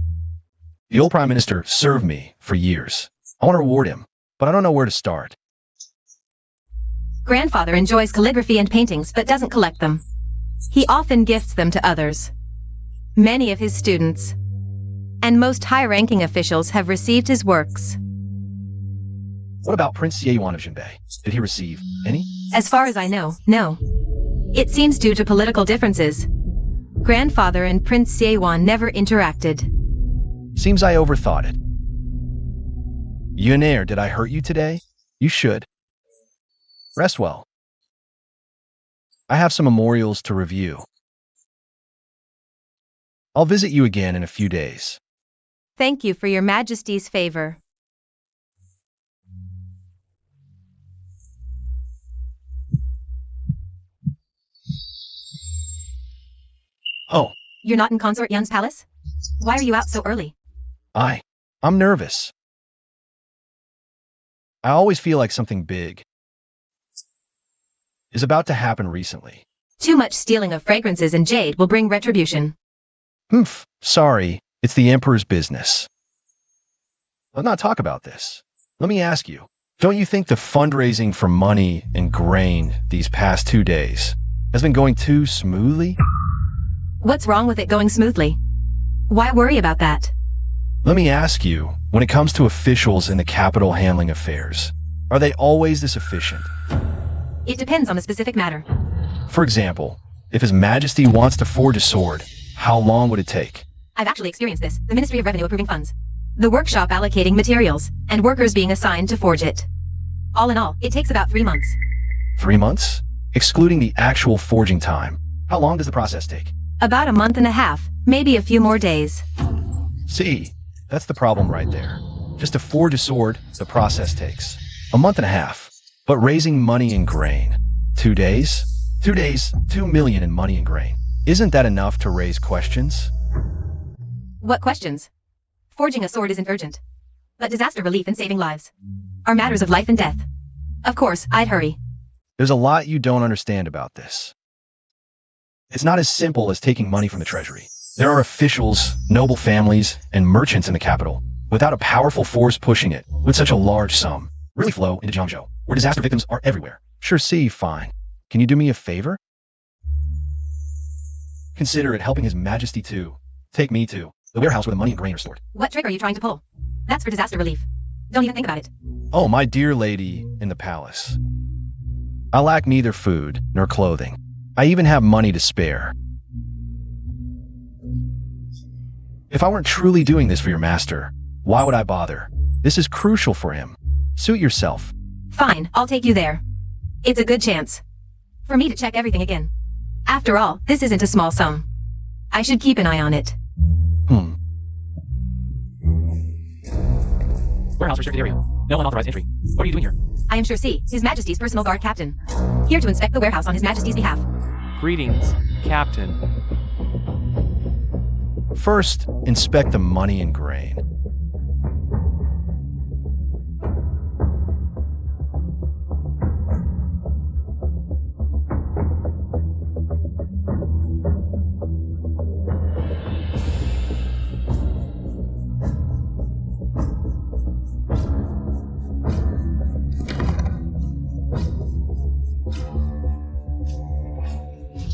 The old prime minister served me for years. I want to reward him, but I don't know where to start. Grandfather enjoys calligraphy and paintings but doesn't collect them. He often gifts them to others. Many of his students and most high-ranking officials have received his works. What about Prince Yewan of Jinbei? Did he receive any? As far as I know, no. It seems due to political differences. Grandfather and Prince Yewan never interacted. Seems I overthought it. Yenair, did I hurt you today? You should. Rest well. I have some memorials to review. I'll visit you again in a few days. Thank you for your majesty's favor. Oh, You're not in Consort Yun's palace? Why are you out so early? I'm nervous. I always feel like something big is about to happen recently. Too much stealing of fragrances and jade will bring retribution. Sorry, it's the Emperor's business. Let's not talk about this. Let me ask you, don't you think the fundraising for money and grain these past 2 days has been going too smoothly? What's wrong with it going smoothly? Why worry about that? Let me ask you, when it comes to officials in the capital handling affairs, are they always this efficient? It depends on the specific matter. For example, if His Majesty wants to forge a sword, how long would it take? I've actually experienced this, the Ministry of Revenue approving funds, the workshop allocating materials, and workers being assigned to forge it. All in all, it takes about 3 months. 3 months? Excluding the actual forging time. How long does the process take? About a month and a half, maybe a few more days. See, that's the problem right there. Just to forge a sword, the process takes a month and a half. But raising money in grain, 2 days? 2 days, 2 million in money and grain. Isn't that enough to raise questions? What questions? Forging a sword isn't urgent. But disaster relief and saving lives are matters of life and death. Of course, I'd hurry. There's a lot you don't understand about this. It's not as simple as taking money from the treasury. There are officials, noble families, and merchants in the capital. Without a powerful force pushing it, would such a large sum really flow into Jiangzhou, where disaster victims are everywhere? Sure, see, fine. Can you do me a favor? Consider it helping His Majesty to take me to the warehouse where the money and grain are stored. What trick are you trying to pull? That's for disaster relief. Don't even think about it. Oh, my dear lady in the palace. I lack neither food nor clothing. I even have money to spare. If I weren't truly doing this for your master, why would I bother? This is crucial for him. Suit yourself. Fine, I'll take you there. It's a good chance for me to check everything again. After all, this isn't a small sum. I should keep an eye on it. Warehouse restricted area. No unauthorized entry. What are you doing here? I am sure C, His Majesty's personal guard captain. Here to inspect the warehouse on His Majesty's behalf. Greetings, Captain. First, inspect the money and grain.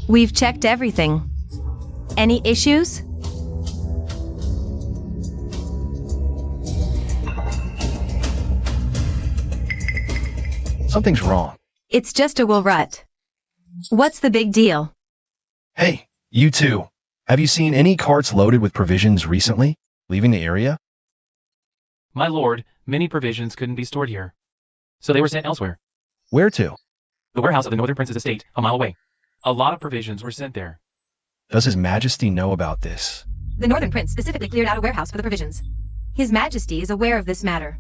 We've checked everything. Any issues? Something's wrong. It's just a wool rut. What's the big deal? Hey, you two. Have you seen any carts loaded with provisions recently, leaving the area? My lord, many provisions couldn't be stored here, so they were sent elsewhere. Where to? The warehouse of the Northern Prince's estate, a mile away. A lot of provisions were sent there. Does His Majesty know about this? The Northern Prince specifically cleared out a warehouse for the provisions. His Majesty is aware of this matter.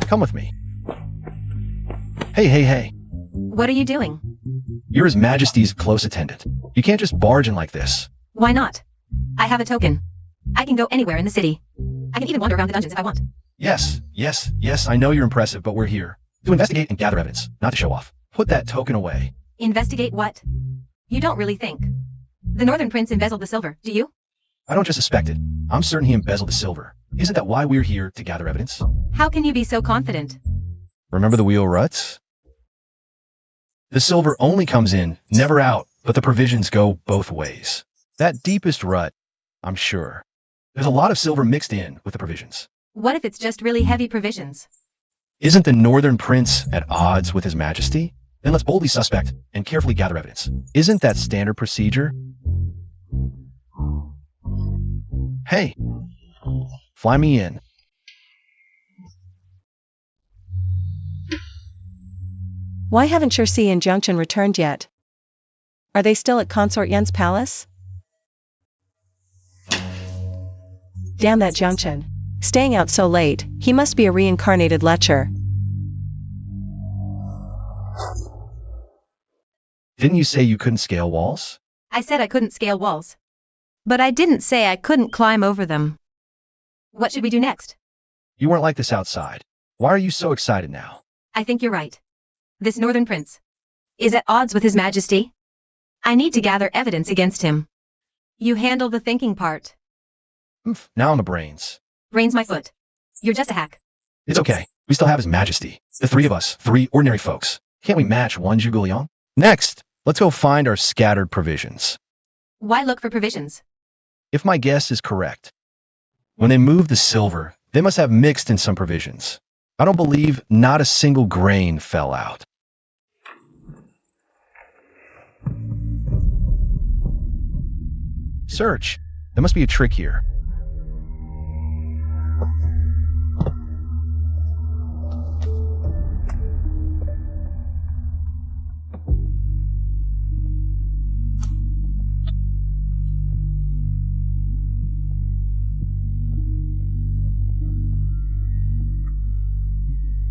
Come with me. Hey. What are you doing? You're His Majesty's close attendant. You can't just barge in like this. Why not? I have a token. I can go anywhere in the city. I can even wander around the dungeons if I want. Yes, I know you're impressive, but we're here to investigate and gather evidence, not to show off. Put that token away. Investigate what? You don't really think. The Northern Prince embezzled the silver, do you? I don't just suspect it. I'm certain he embezzled the silver. Isn't that why we're here to gather evidence? How can you be so confident? Remember the wheel ruts? The silver only comes in, never out, but the provisions go both ways. That deepest rut, I'm sure. There's a lot of silver mixed in with the provisions. What if it's just really heavy provisions? Isn't the Northern Prince at odds with His Majesty? Then let's boldly suspect and carefully gather evidence. Isn't that standard procedure? Hey, fly me in. Why haven't Shirsi and Junction returned yet? Are they still at Consort Yen's palace? Damn that Junction. Staying out so late, he must be a reincarnated lecher. Didn't you say you couldn't scale walls? I said I couldn't scale walls. But I didn't say I couldn't climb over them. What should we do next? You weren't like this outside. Why are you so excited now? I think you're right. This Northern Prince is at odds with His Majesty. I need to gather evidence against him. You handle the thinking part. Now I'm the brains. Brains my foot. You're just a hack. It's okay. We still have His Majesty. The three of us, three ordinary folks. Can't we match one Zhuge Liang? Next, let's go find our scattered provisions. Why look for provisions? If my guess is correct, when they moved the silver, they must have mixed in some provisions. I don't believe not a single grain fell out. Search. There must be a trick here.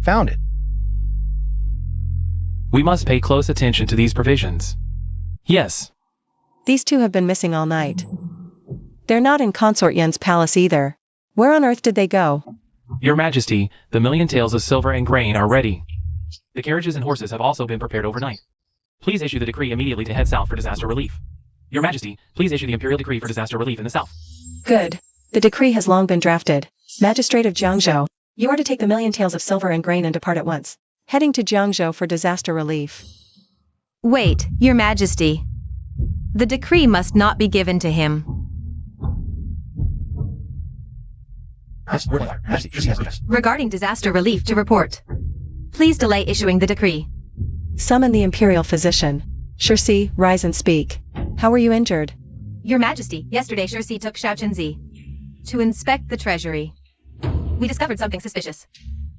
Found it. We must pay close attention to these provisions. Yes. These two have been missing all night. They're not in Consort Yen's palace either. Where on earth did they go? Your Majesty, the million taels of silver and grain are ready. The carriages and horses have also been prepared overnight. Please issue the decree immediately to head south for disaster relief. Your Majesty, please issue the imperial decree for disaster relief in the south. Good. The decree has long been drafted. Magistrate of Jiangzhou, you are to take the million taels of silver and grain and depart at once. Heading to Jiangzhou for disaster relief. Wait, Your Majesty. The decree must not be given to him. Regarding disaster relief to report. Please delay issuing the decree. Summon the imperial physician. Shirsi, rise and speak. How were you injured? Your Majesty, yesterday Shirsi took Xiao Chenzi To inspect the treasury. We discovered something suspicious.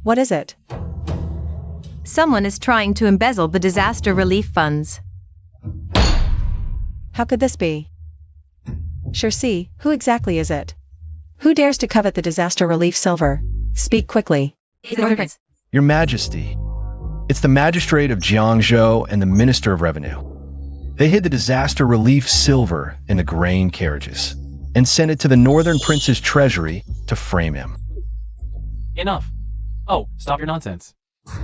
What is it? Someone is trying to embezzle the disaster relief funds. How could this be? Shirsi, who exactly is it? Who dares to covet the disaster relief silver? Speak quickly. It's the Northern Prince. Your Majesty, it's the Magistrate of Jiangzhou and the Minister of Revenue. They hid the disaster relief silver in the grain carriages and sent it to the Northern Prince's treasury to frame him. Enough. Oh, stop your nonsense.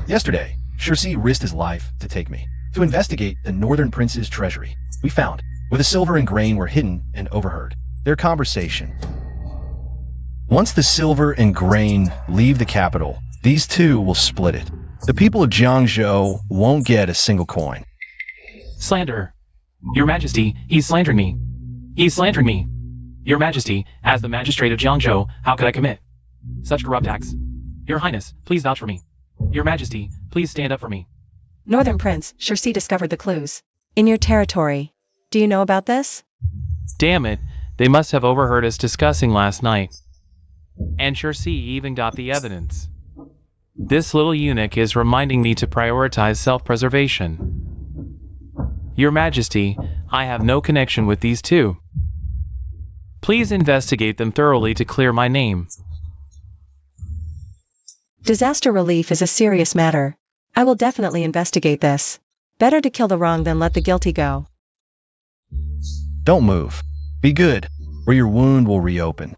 Yesterday, Shirsi risked his life to take me to investigate the Northern Prince's treasury. We found where the silver and grain were hidden and overheard their conversation. Once the silver and grain leave the capital, these two will split it. The people of Jiangzhou won't get a single coin. Slander. Your Majesty, he's slandering me. He's slandering me. Your Majesty, as the Magistrate of Jiangzhou, how could I commit such corrupt acts? Your Highness, please vouch for me. Your Majesty, please stand up for me. Northern Prince, Shirsi discovered the clues. In your territory. Do you know about this? Damn it, they must have overheard us discussing last night. And Shirsi even got the evidence. This little eunuch is reminding me to prioritize self-preservation. Your Majesty, I have no connection with these two. Please investigate them thoroughly to clear my name. Disaster relief is a serious matter. I will definitely investigate this. Better to kill the wrong than let the guilty go. Don't move. Be good, or your wound will reopen.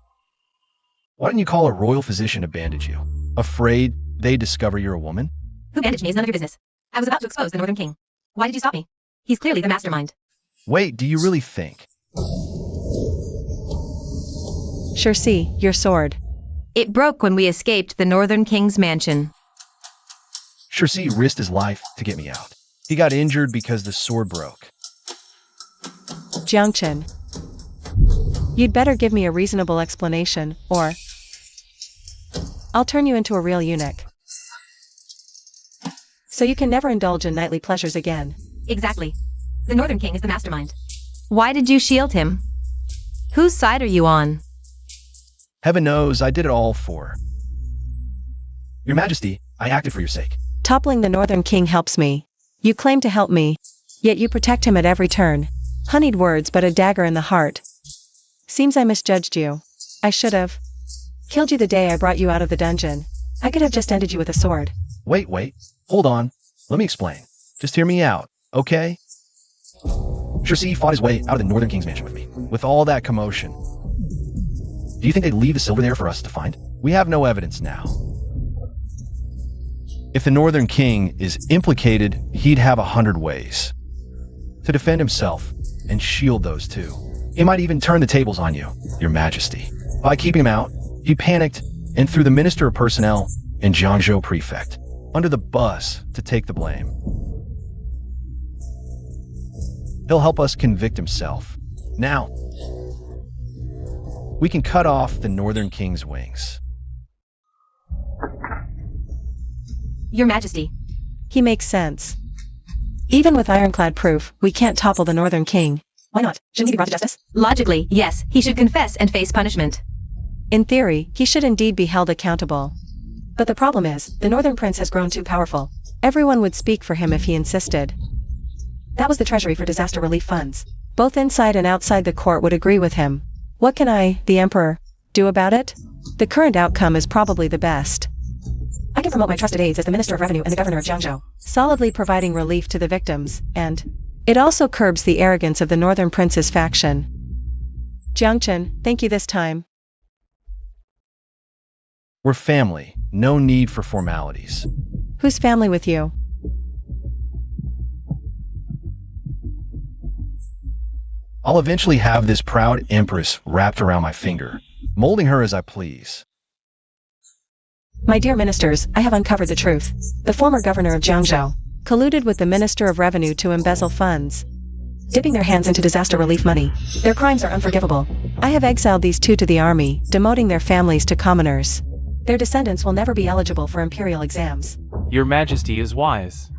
Why didn't you call a royal physician to bandage you? Afraid they'd discover you're a woman? Who bandaged me is none of your business. I was about to expose the Northern King. Why did you stop me? He's clearly the mastermind. Wait, do you really think? Sure, see, your sword. It broke when we escaped the Northern King's mansion. Shirsi risked his life to get me out. He got injured because the sword broke. Jiangchen. You'd better give me a reasonable explanation, or I'll turn you into a real eunuch. So you can never indulge in knightly pleasures again. Exactly. The Northern King is the mastermind. Why did you shield him? Whose side are you on? Heaven knows I did it all for Your Majesty, I acted for your sake. Toppling the Northern King helps me. You claim to help me, yet you protect him at every turn. Honeyed words but a dagger in the heart. Seems I misjudged you. I should have killed you the day I brought you out of the dungeon. I could have just ended you with a sword. Wait, hold on. Let me explain. Just hear me out, okay? Shirsi fought his way out of the Northern King's mansion with me, with all that commotion. Do you think they'd leave the silver there for us to find? We have no evidence now. If the Northern King is implicated, he'd have 100 ways to defend himself and shield those too. He might even turn the tables on you, Your Majesty. By keeping him out, he panicked and threw the Minister of Personnel and Jiangzhou Prefect under the bus to take the blame. He'll help us convict himself. Now, we can cut off the Northern King's wings. Your Majesty. He makes sense. Even with ironclad proof, we can't topple the Northern King. Why not? Shouldn't he be brought to justice? Logically, yes, he should confess and face punishment. In theory, he should indeed be held accountable. But the problem is, the Northern Prince has grown too powerful. Everyone would speak for him if he insisted. That was the treasury for disaster relief funds. Both inside and outside the court would agree with him. What can I, the Emperor, do about it? The current outcome is probably the best. I can promote my trusted aides as the Minister of Revenue and the Governor of Jiangzhou, solidly providing relief to the victims, and it also curbs the arrogance of the Northern Prince's faction. Jiangchen, thank you this time. We're family. No need for formalities. Who's family with you? I'll eventually have this proud Empress wrapped around my finger, molding her as I please. My dear ministers, I have uncovered the truth. The former governor of Jiangzhou colluded with the Minister of Revenue to embezzle funds, dipping their hands into disaster relief money. Their crimes are unforgivable. I have exiled these two to the army, demoting their families to commoners. Their descendants will never be eligible for imperial exams. Your Majesty is wise.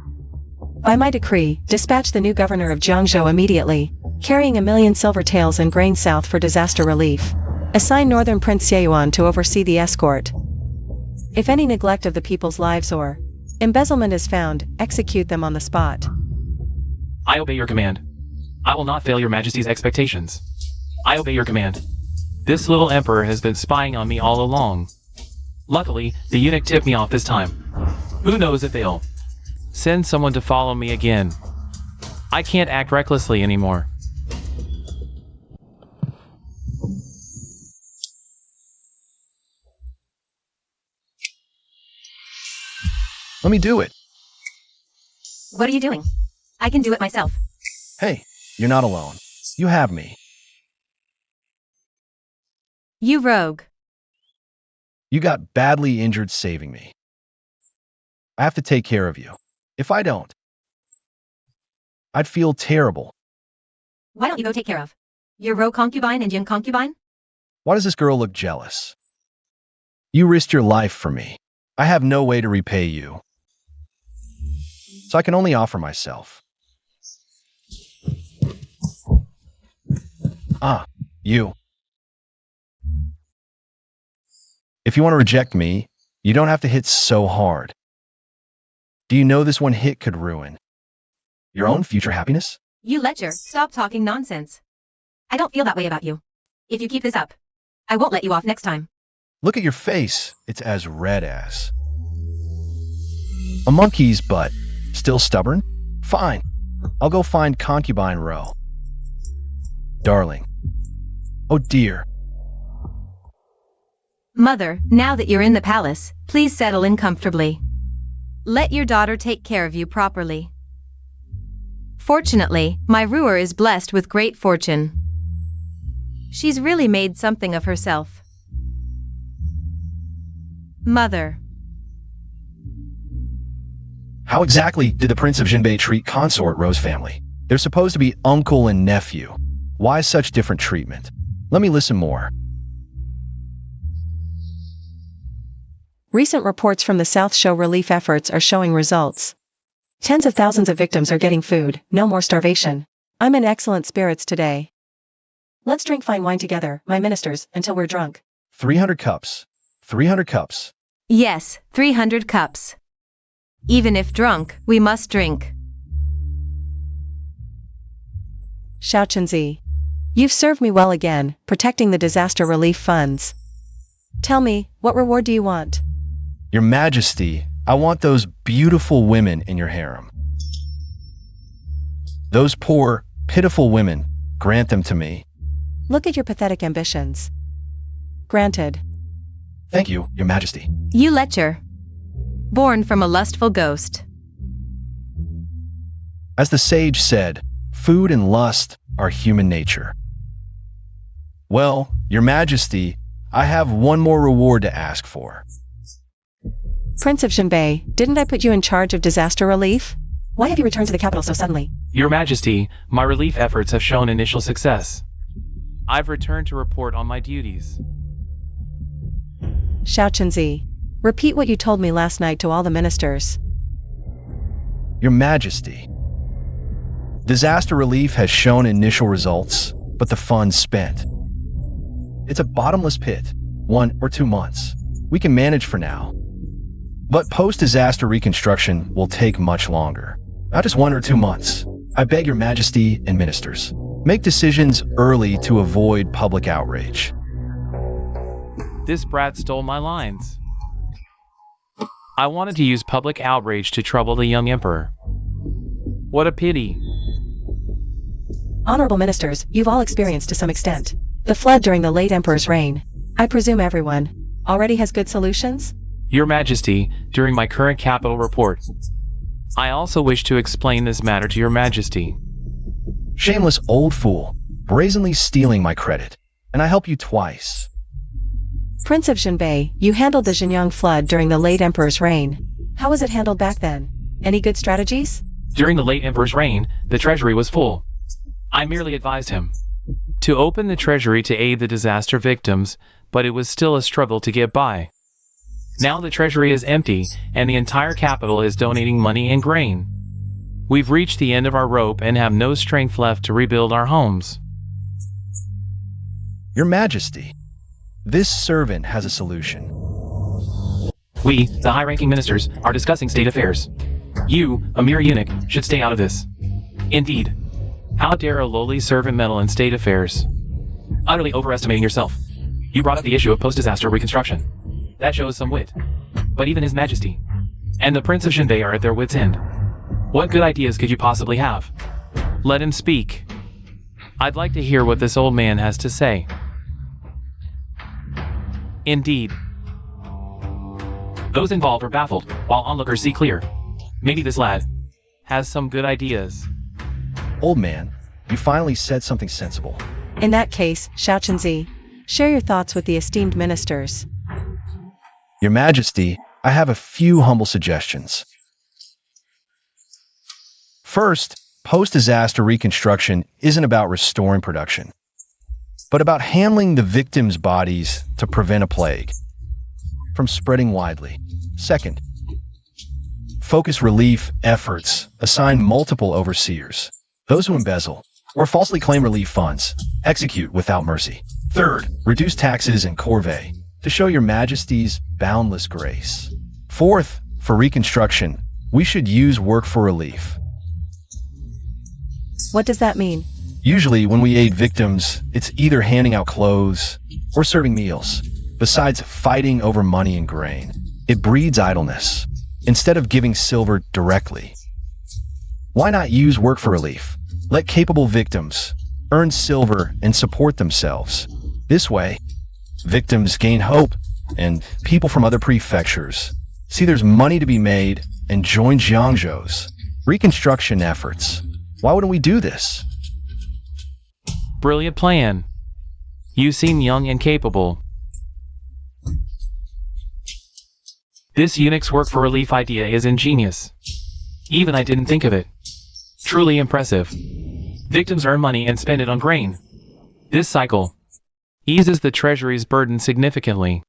By my decree, dispatch the new governor of Jiangzhou immediately, carrying 1,000,000 silver taels and grain south for disaster relief. Assign Northern Prince Xeyuan to oversee the escort. If any neglect of the people's lives or embezzlement is found, execute them on the spot. I obey your command. I will not fail your Majesty's expectations. I obey your command. This little emperor has been spying on me all along. Luckily, the eunuch tipped me off this time. Who knows if they'll send someone to follow me again. I can't act recklessly anymore. Let me do it. What are you doing? I can do it myself. Hey, you're not alone. You have me. You rogue. You got badly injured saving me. I have to take care of you. If I don't, I'd feel terrible. Why don't you go take care of your rogue concubine and young concubine? Why does this girl look jealous? You risked your life for me. I have no way to repay you. So I can only offer myself. You. If you want to reject me, you don't have to hit so hard. Do you know this one hit could ruin your own future happiness? You ledger, stop talking nonsense. I don't feel that way about you. If you keep this up, I won't let you off next time. Look at your face. It's as red as a monkey's butt. Still stubborn? Fine. I'll go find concubine row. Darling. Oh dear. Mother, now that you're in the palace, please settle in comfortably. Let your daughter take care of you properly. Fortunately, my ruler is blessed with great fortune. She's really made something of herself. Mother. How exactly did the Prince of Jinbei treat consort Rose family? They're supposed to be uncle and nephew. Why such different treatment? Let me listen more. Recent reports from the South show relief efforts are showing results. Tens of thousands of victims are getting food, no more starvation. I'm in excellent spirits today. Let's drink fine wine together, my ministers, until we're drunk. 300 cups. 300 cups. Yes, 300 cups. Even if drunk, we must drink. Xiaoqunzi. You've served me well again, protecting the disaster relief funds. Tell me, what reward do you want? Your Majesty, I want those beautiful women in your harem. Those poor, pitiful women, grant them to me. Look at your pathetic ambitions. Granted. Thank you, Your Majesty. You lecher. Born from a lustful ghost. As the sage said, food and lust are human nature. Well, Your Majesty, I have one more reward to ask for. Prince of Jinbei, didn't I put you in charge of disaster relief? Why have you returned to the capital so suddenly? Your Majesty, my relief efforts have shown initial success. I've returned to report on my duties. Xiaoqunzi, repeat what you told me last night to all the ministers. Your Majesty, disaster relief has shown initial results, but the funds spent. It's a bottomless pit, 1 or 2 months. We can manage for now. But post-disaster reconstruction will take much longer. Not just 1 or 2 months. I beg Your Majesty and ministers, make decisions early to avoid public outrage. This brat stole my lines. I wanted to use public outrage to trouble the young emperor. What a pity. Honorable ministers, you've all experienced to some extent the flood during the late emperor's reign. I presume everyone already has good solutions? Your Majesty, during my current capital report, I also wish to explain this matter to Your Majesty. Shameless old fool, brazenly stealing my credit, and I help you twice. Prince of Jinbei, you handled the Xinjiang flood during the late emperor's reign. How was it handled back then? Any good strategies? During the late emperor's reign, the treasury was full. I merely advised him to open the treasury to aid the disaster victims, but it was still a struggle to get by. Now the treasury is empty, and the entire capital is donating money and grain. We've reached the end of our rope and have no strength left to rebuild our homes. Your Majesty, this servant has a solution. We, the high-ranking ministers, are discussing state affairs. You, a mere eunuch, should stay out of this. Indeed. How dare a lowly servant meddle in state affairs? Utterly overestimating yourself. You brought up the issue of post-disaster reconstruction. That shows some wit. But even His Majesty and the Prince of Jinbei are at their wits' end. What good ideas could you possibly have? Let him speak. I'd like to hear what this old man has to say. Indeed. Those involved are baffled, while onlookers see clear. Maybe this lad has some good ideas. Old man, you finally said something sensible. In that case, Xiaoqunzi, share your thoughts with the esteemed ministers. Your Majesty, I have a few humble suggestions. First, post-disaster reconstruction isn't about restoring production, but about handling the victims' bodies to prevent a plague from spreading widely. Second, focus relief efforts, assign multiple overseers. Those who embezzle or falsely claim relief funds, execute without mercy. Third, reduce taxes and corvée to show Your Majesty's boundless grace. Fourth, for reconstruction, we should use work for relief. What does that mean? Usually when we aid victims, it's either handing out clothes or serving meals. Besides fighting over money and grain, it breeds idleness. Instead of giving silver directly, Why not use work for relief? Let capable victims earn silver and support themselves. This way, victims gain hope, and people from other prefectures see there's money to be made and join Jiangzhou's reconstruction efforts. Why wouldn't we do this? Brilliant plan. You seem young and capable. This eunuch's work for relief idea is ingenious. Even I didn't think of it. Truly impressive. Victims earn money and spend it on grain. This cycle eases the treasury's burden significantly.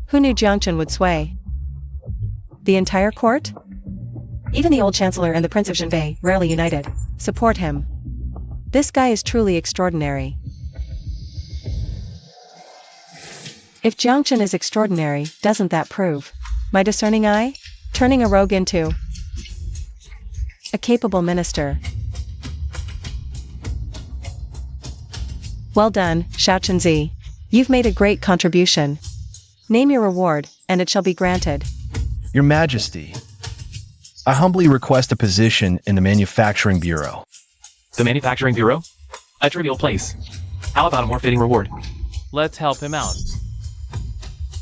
Who knew Jiangchen would sway the entire court? Even the old chancellor and the Prince of Zhenbei, rarely united, support him. This guy is truly extraordinary. If Jiangchen is extraordinary, doesn't that prove my discerning eye? Turning a rogue into a capable minister. Well done, Xiao Chenzi. You've made a great contribution. Name your reward, and it shall be granted. Your Majesty, I humbly request a position in the Manufacturing Bureau. The Manufacturing Bureau? A trivial place. How about a more fitting reward? Let's help him out.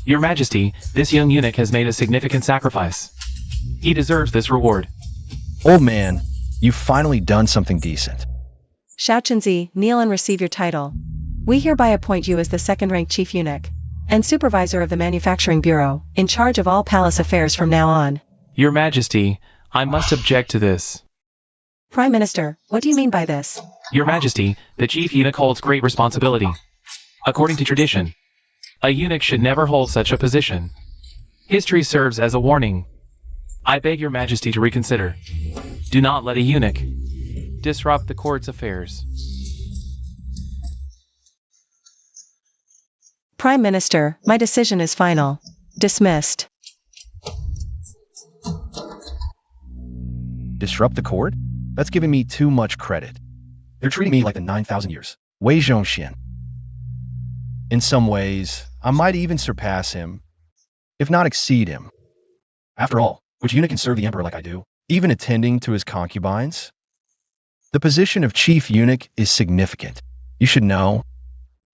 Your Majesty, this young eunuch has made a significant sacrifice. He deserves this reward. Old man, you've finally done something decent. Xiao Chenzi, kneel and receive your title. We hereby appoint you as the second-rank chief eunuch and supervisor of the Manufacturing Bureau, in charge of all palace affairs from now on. Your Majesty, I must object to this. Prime Minister, what do you mean by this? Your Majesty, the chief eunuch holds great responsibility. According to tradition, a eunuch should never hold such a position. History serves as a warning. I beg your Majesty to reconsider. Do not let a eunuch disrupt the court's affairs. Prime Minister, my decision is final. Dismissed. Disrupt the court? That's giving me too much credit. They're treating me like the 9,000 years. Wei Zhongxian. In some ways, I might even surpass him, if not exceed him. After all, which eunuch can serve the emperor like I do, even attending to his concubines? The position of chief eunuch is significant. You should know.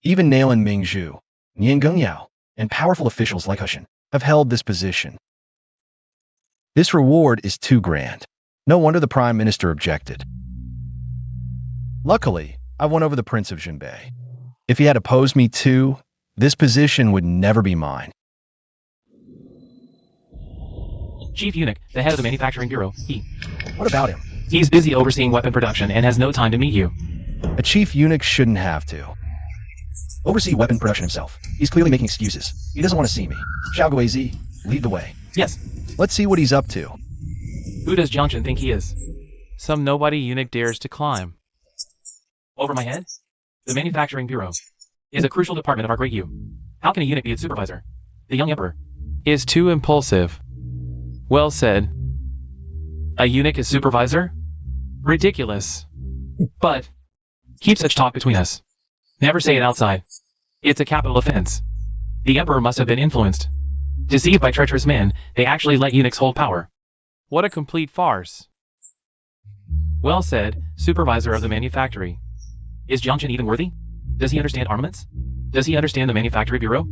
Even Nailan Mingzhu, Nian Gengyao, and powerful officials like Hushan have held this position. This reward is too grand. No wonder the Prime Minister objected. Luckily, I won over the Prince of Zhenbei. If he had opposed me too, this position would never be mine. Chief eunuch, the head of the Manufacturing Bureau, What about him? he's busy overseeing weapon production and has no time to meet you. A chief eunuch shouldn't have to oversee weapon production himself. He's clearly making excuses. He doesn't want to see me. Xiao Guizi, lead the way. Yes. Let's see what he's up to. Who does Jiangchen think he is? Some nobody eunuch dares to climb over my head? The Manufacturing Bureau is a crucial department of our great U. How can a eunuch be its supervisor? The young emperor is too impulsive. Well said. A eunuch is supervisor? Ridiculous. But keep such talk between us. Never say it outside. It's a capital offense. The emperor must have been influenced. Deceived by treacherous men, they actually let eunuchs hold power. What a complete farce. Well said, supervisor of the manufactory. Is Jiangchen even worthy? Does he understand armaments? Does he understand the Manufactory Bureau?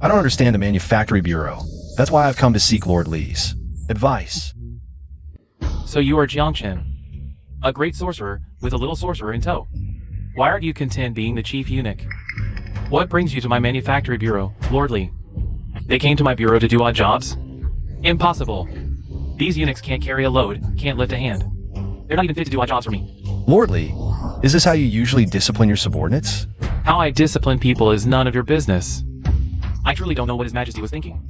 I don't understand the Manufactory Bureau. That's why I've come to seek Lord Li's advice. So you are Jiangchen, a great sorcerer with a little sorcerer in tow. Why aren't you content being the chief eunuch? What brings you to my Manufactory Bureau, Lord Li? They came to my bureau to do odd jobs? Impossible. These eunuchs can't carry a load, can't lift a hand. They're not even fit to do odd jobs for me. Lord Li, is this how you usually discipline your subordinates? How I discipline people is none of your business. I truly don't know what His Majesty was thinking.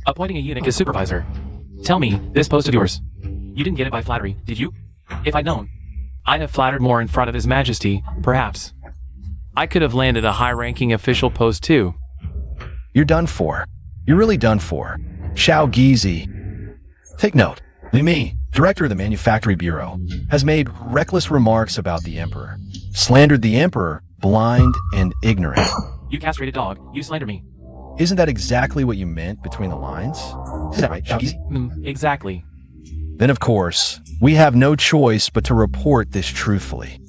Appointing a eunuch as supervisor. Tell me, this post of yours. You didn't get it by flattery, did you? If I'd known, I'd have flattered more in front of His Majesty, perhaps. I could have landed a high-ranking official post too. You're done for. You're really done for. Xiao Guizi. Take note. Li Mi, director of the Manufactory Bureau, has made reckless remarks about the emperor. Slandered the emperor, blind and ignorant. You castrated dog, you slander me. Isn't that exactly what you meant between the lines? Is that right, Xiao Guizi? Exactly. Then of course, we have no choice but to report this truthfully.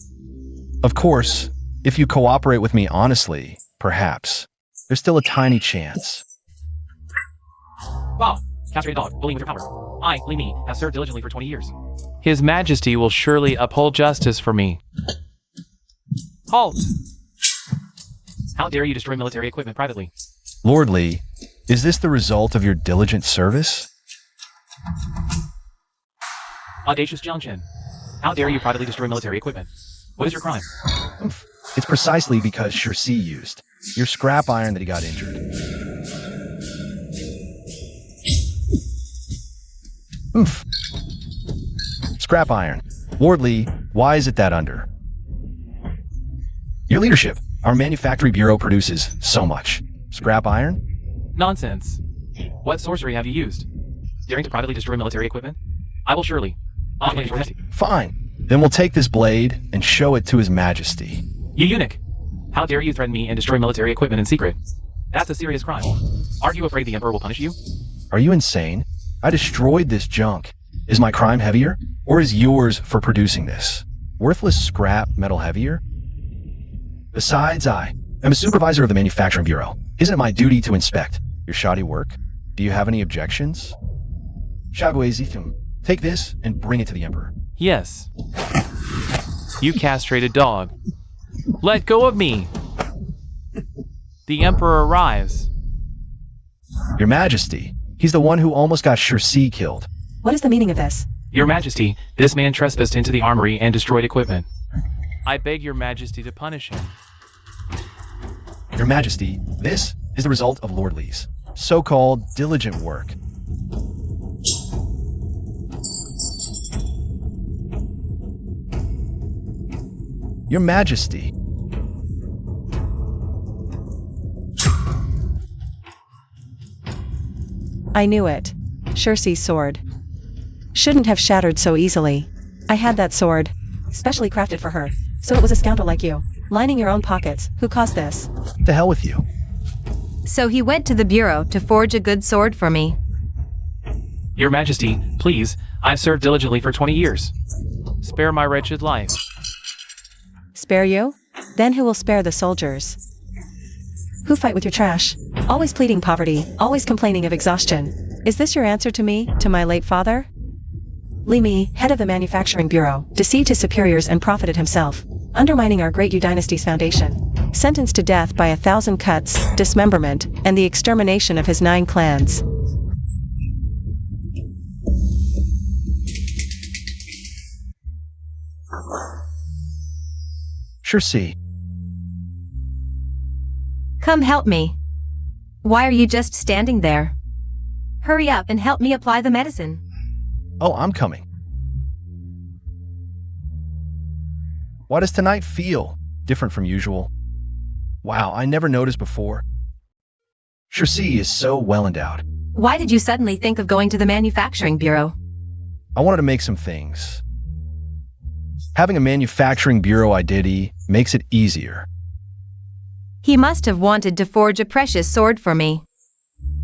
Of course, if you cooperate with me honestly, perhaps, there's still a tiny chance. Bob, castrated dog, bullying with your power. I, Li Mi, have served diligently for 20 years. His Majesty will surely uphold justice for me. Halt! How dare you destroy military equipment privately? Lord Li, is this the result of your diligent service? Audacious Jiangchen. How dare you privately destroy military equipment? What is your crime? It's precisely because Shirsi used your scrap iron that he got injured. Scrap iron. Lord Li, why is it that under? Your leadership. Our manufacturing bureau produces so much. Scrap iron? Nonsense. What sorcery have you used? Daring to privately destroy military equipment? I will surely. Fine. Then we'll take this blade and show it to His Majesty. You eunuch! How dare you threaten me and destroy military equipment in secret? That's a serious crime. Aren't you afraid the Emperor will punish you? Are you insane? I destroyed this junk. Is my crime heavier? Or is yours for producing this? Worthless scrap metal heavier? Besides, I am a supervisor of the Manufacturing Bureau. Isn't it my duty to inspect your shoddy work? Do you have any objections? Shaguezitum, take this and bring it to the Emperor. Yes. You castrated dog. Let go of me! The Emperor arrives. Your Majesty, he's the one who almost got Shirsi killed. What is the meaning of this? Your Majesty, this man trespassed into the armory and destroyed equipment. I beg your Majesty to punish him. Your Majesty, this is the result of Lord Li's so-called diligent work. Your Majesty. I knew it. Shirsi's sword. Shouldn't have shattered so easily. I had that sword, specially crafted for her. So it was a scoundrel like you, lining your own pockets, who caused this. The hell with you. So he went to the bureau to forge a good sword for me. Your Majesty, please, I've served diligently for 20 years. Spare my wretched life. Spare you? Then who will spare the soldiers? Who fight with your trash? Always pleading poverty, always complaining of exhaustion. Is this your answer to me, to my late father? Li Mi, head of the Manufacturing Bureau, deceived his superiors and profited himself, undermining our great Yu dynasty's foundation. Sentenced to death by 1,000 cuts, dismemberment, and the extermination of his 9 clans. Shirsi. Come help me. Why are you just standing there? Hurry up and help me apply the medicine. Oh, I'm coming. Why does tonight feel different from usual? Wow, I never noticed before. Shirsi is so well endowed. Why did you suddenly think of going to the Manufacturing Bureau? I wanted to make some things. Having a Manufacturing Bureau identity makes it easier. He must have wanted to forge a precious sword for me.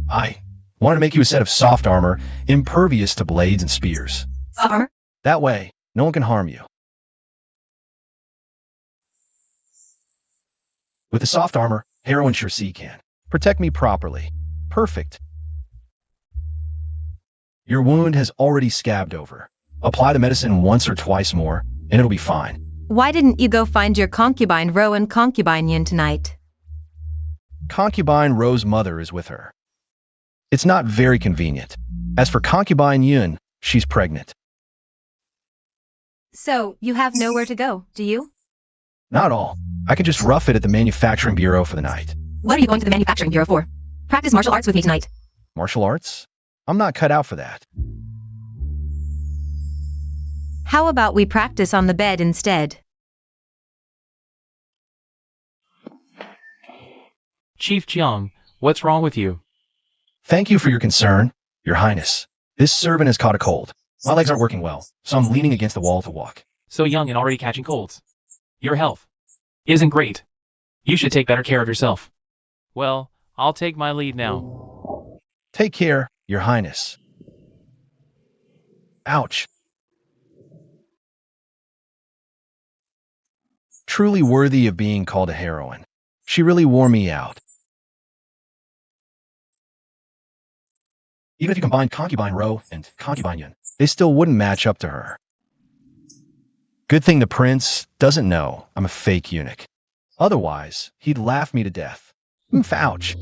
I wanted to make you a set of soft armor, impervious to blades and spears. Armor? That way, no one can harm you. With the soft armor, Harem and Shirsi can protect me properly. Perfect. Your wound has already scabbed over. Apply the medicine once or twice more, and it'll be fine. Why didn't you go find your concubine Ro and concubine Yin tonight? Concubine Ro's mother is with her. It's not very convenient. As for concubine Yun, she's pregnant. So, you have nowhere to go, do you? Not all. I can just rough it at the Manufacturing Bureau for the night. What are you going to the Manufacturing Bureau for? Practice martial arts with me tonight. Martial arts? I'm not cut out for that. How about we practice on the bed instead? Chief Jiang, what's wrong with you? Thank you for your concern, Your Highness. This servant has caught a cold. My legs aren't working well, so I'm leaning against the wall to walk. So young and already catching colds. Your health isn't great. You should take better care of yourself. Well, I'll take my lead now. Take care, Your Highness. Ouch. Truly worthy of being called a heroine. She really wore me out. Even if you combine concubine Ro and concubine Yun, they still wouldn't match up to her. Good thing the prince doesn't know I'm a fake eunuch. Otherwise, he'd laugh me to death. Ouch.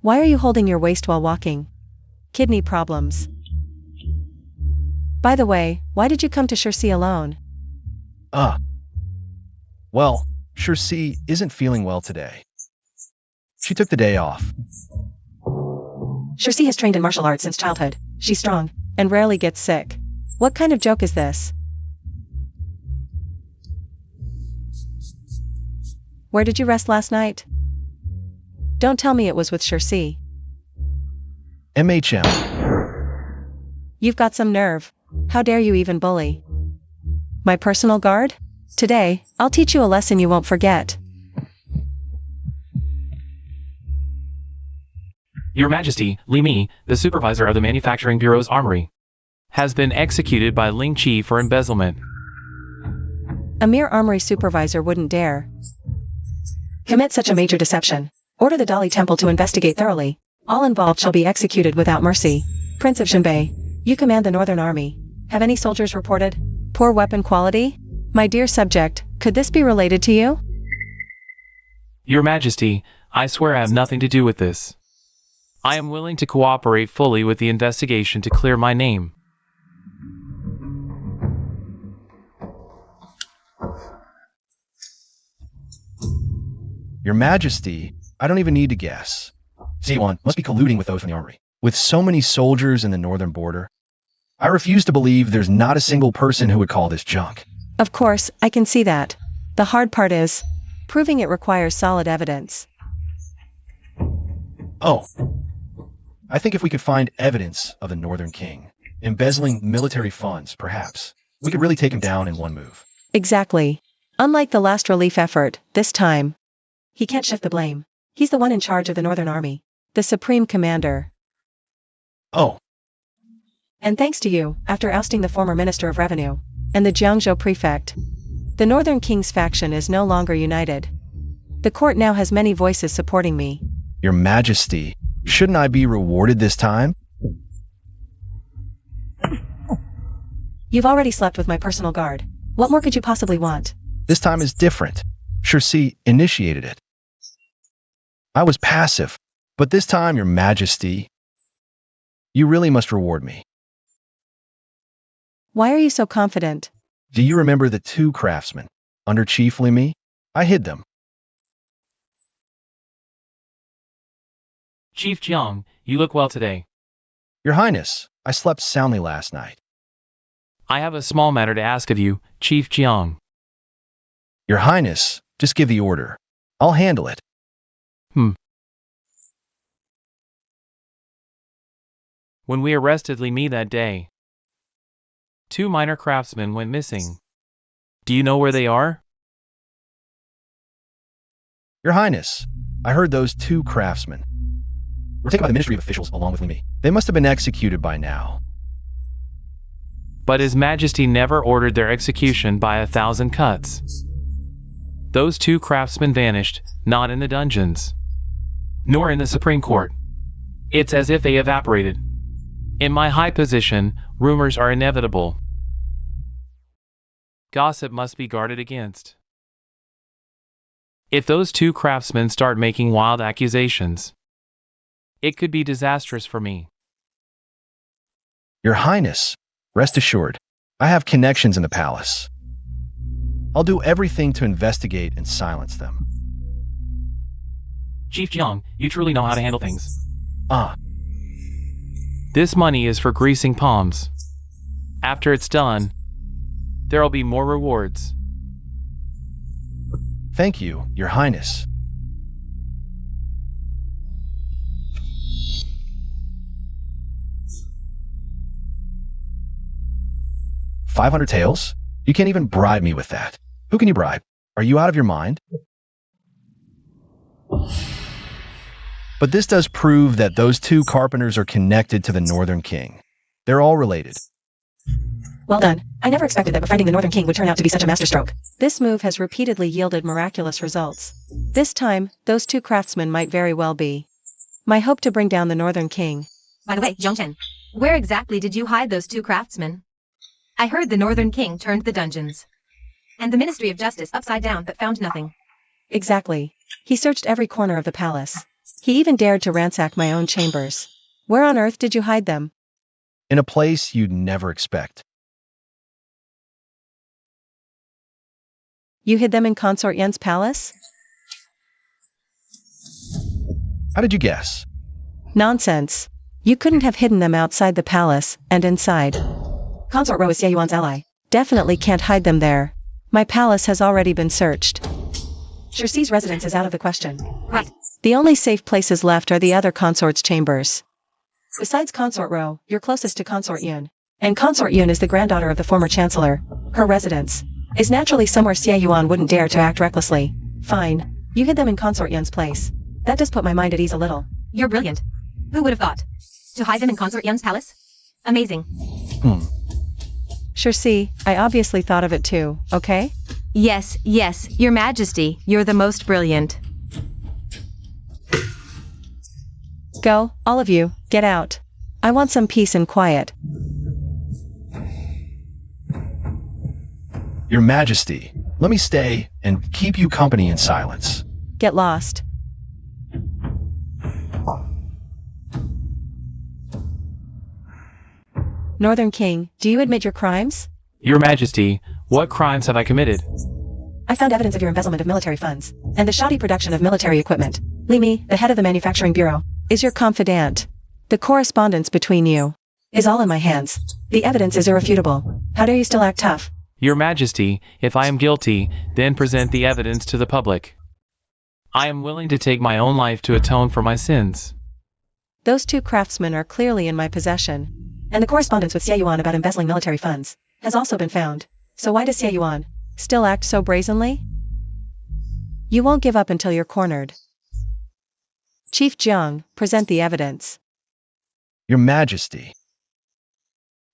Why are you holding your waist while walking? Kidney problems. By the way, why did you come to Shirsi alone? Well, Shirsi isn't feeling well today. She took the day off. Shirsi has trained in martial arts since childhood. She's strong and rarely gets sick. What kind of joke is this? Where did you rest last night? Don't tell me it was with Shirsi. MHM. You've got some nerve. How dare you even bully my personal guard? Today, I'll teach you a lesson you won't forget. Your Majesty, Li Mi, the supervisor of the Manufacturing Bureau's armory, has been executed by Ling Qi for embezzlement. A mere armory supervisor wouldn't dare commit such a major deception. Order the Dali Temple to investigate thoroughly. All involved shall be executed without mercy. Prince of Xinbei, you command the Northern Army. Have any soldiers reported poor weapon quality? My dear subject, could this be related to you? Your Majesty, I swear I have nothing to do with this. I am willing to cooperate fully with the investigation to clear my name. Your Majesty, I don't even need to guess. Z1 must be colluding with those from the armory. With so many soldiers in the northern border, I refuse to believe there's not a single person who would call this junk. Of course, I can see that. The hard part is proving it requires solid evidence. Oh. I think if we could find evidence of the Northern King embezzling military funds, perhaps, we could really take him down in one move. Exactly. Unlike the last relief effort, this time, he can't shift the blame. He's the one in charge of the Northern Army, the Supreme Commander. Oh. And thanks to you, after ousting the former Minister of Revenue and the Jiangzhou Prefect, the Northern King's faction is no longer united. The court now has many voices supporting me. Your Majesty, shouldn't I be rewarded this time? You've already slept with my personal guard. What more could you possibly want? This time is different. Shirsi initiated it. I was passive, but this time, Your Majesty, you really must reward me. Why are you so confident? Do you remember the 2 craftsmen under Chief Li Mi? I hid them. Chief Jiang, you look well today. Your Highness, I slept soundly last night. I have a small matter to ask of you, Chief Jiang. Your Highness, just give the order. I'll handle it. When we arrested Li Mi that day, 2 minor craftsmen went missing. Do you know where they are? Your Highness, I heard those 2 craftsmen were taken by the Ministry of Officials along with Li Mi. They must have been executed by now. But His Majesty never ordered their execution by 1,000 cuts. Those 2 craftsmen vanished, not in the dungeons, nor in the Supreme Court. It's as if they evaporated. In my high position, rumors are inevitable. Gossip must be guarded against. If those 2 craftsmen start making wild accusations, it could be disastrous for me. Your Highness, rest assured, I have connections in the palace. I'll do everything to investigate and silence them. Chief Jiang, you truly know how to handle things. This money is for greasing palms. After it's done, there'll be more rewards. Thank you, Your Highness. $500 taels? You can't even bribe me with that. Who can you bribe? Are you out of your mind? But this does prove that those two carpenters are connected to the Northern King. They're all related. Well done. I never expected that befriending the Northern King would turn out to be such a masterstroke. This move has repeatedly yielded miraculous results. This time, those two craftsmen might very well be my hope to bring down the Northern King. By the way, Zhongchen, where exactly did you hide those two craftsmen? I heard the Northern King turned the dungeons and the Ministry of Justice upside down but found nothing. Exactly. He searched every corner of the palace. He even dared to ransack my own chambers. Where on earth did you hide them? In a place you'd never expect. You hid them in Consort Yen's palace? How did you guess? Nonsense. You couldn't have hidden them outside the palace, and inside. Consort Ro is Xie Yuan's ally. Definitely can't hide them there. My palace has already been searched. Shirsi's residence is out of the question. Right. The only safe places left are the other consort's chambers. Besides Consort Ro, you're closest to Consort Yun. And Consort Yun is the granddaughter of the former chancellor. Her residence is naturally somewhere Xie Yuan wouldn't dare to act recklessly. Fine. You hid them in Consort Yun's place. That does put my mind at ease a little. You're brilliant. Who would have thought? To hide them in Consort Yun's palace? Amazing. Shirsi, I obviously thought of it too, okay? Yes, yes, Your Majesty, you're the most brilliant. Go, all of you, get out. I want some peace and quiet. Your Majesty, let me stay and keep you company in silence. Get lost. Northern King, do you admit your crimes? Your Majesty, what crimes have I committed? I found evidence of your embezzlement of military funds, and the shoddy production of military equipment. Li Mi, the head of the Manufacturing Bureau, is your confidant. The correspondence between you is all in my hands. The evidence is irrefutable. How dare you still act tough? Your Majesty, if I am guilty, then present the evidence to the public. I am willing to take my own life to atone for my sins. Those two craftsmen are clearly in my possession. And the correspondence with Xie Yuan about embezzling military funds has also been found. So why does Xie Yuan still act so brazenly? You won't give up until you're cornered. Chief Jiang, present the evidence. Your Majesty.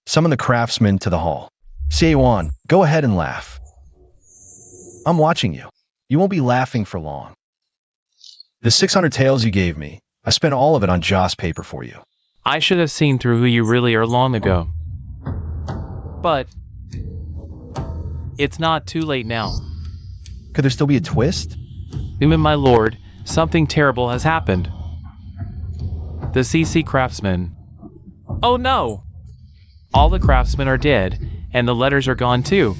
Summon the craftsmen to the hall. Xie Yuan, go ahead and laugh. I'm watching you. You won't be laughing for long. The 600 taels you gave me, I spent all of it on Joss paper for you. I should have seen through who you really are long ago. But it's not too late now. Could there still be a twist? My lord, something terrible has happened. The CC craftsmen. Oh no! All the craftsmen are dead, and the letters are gone too.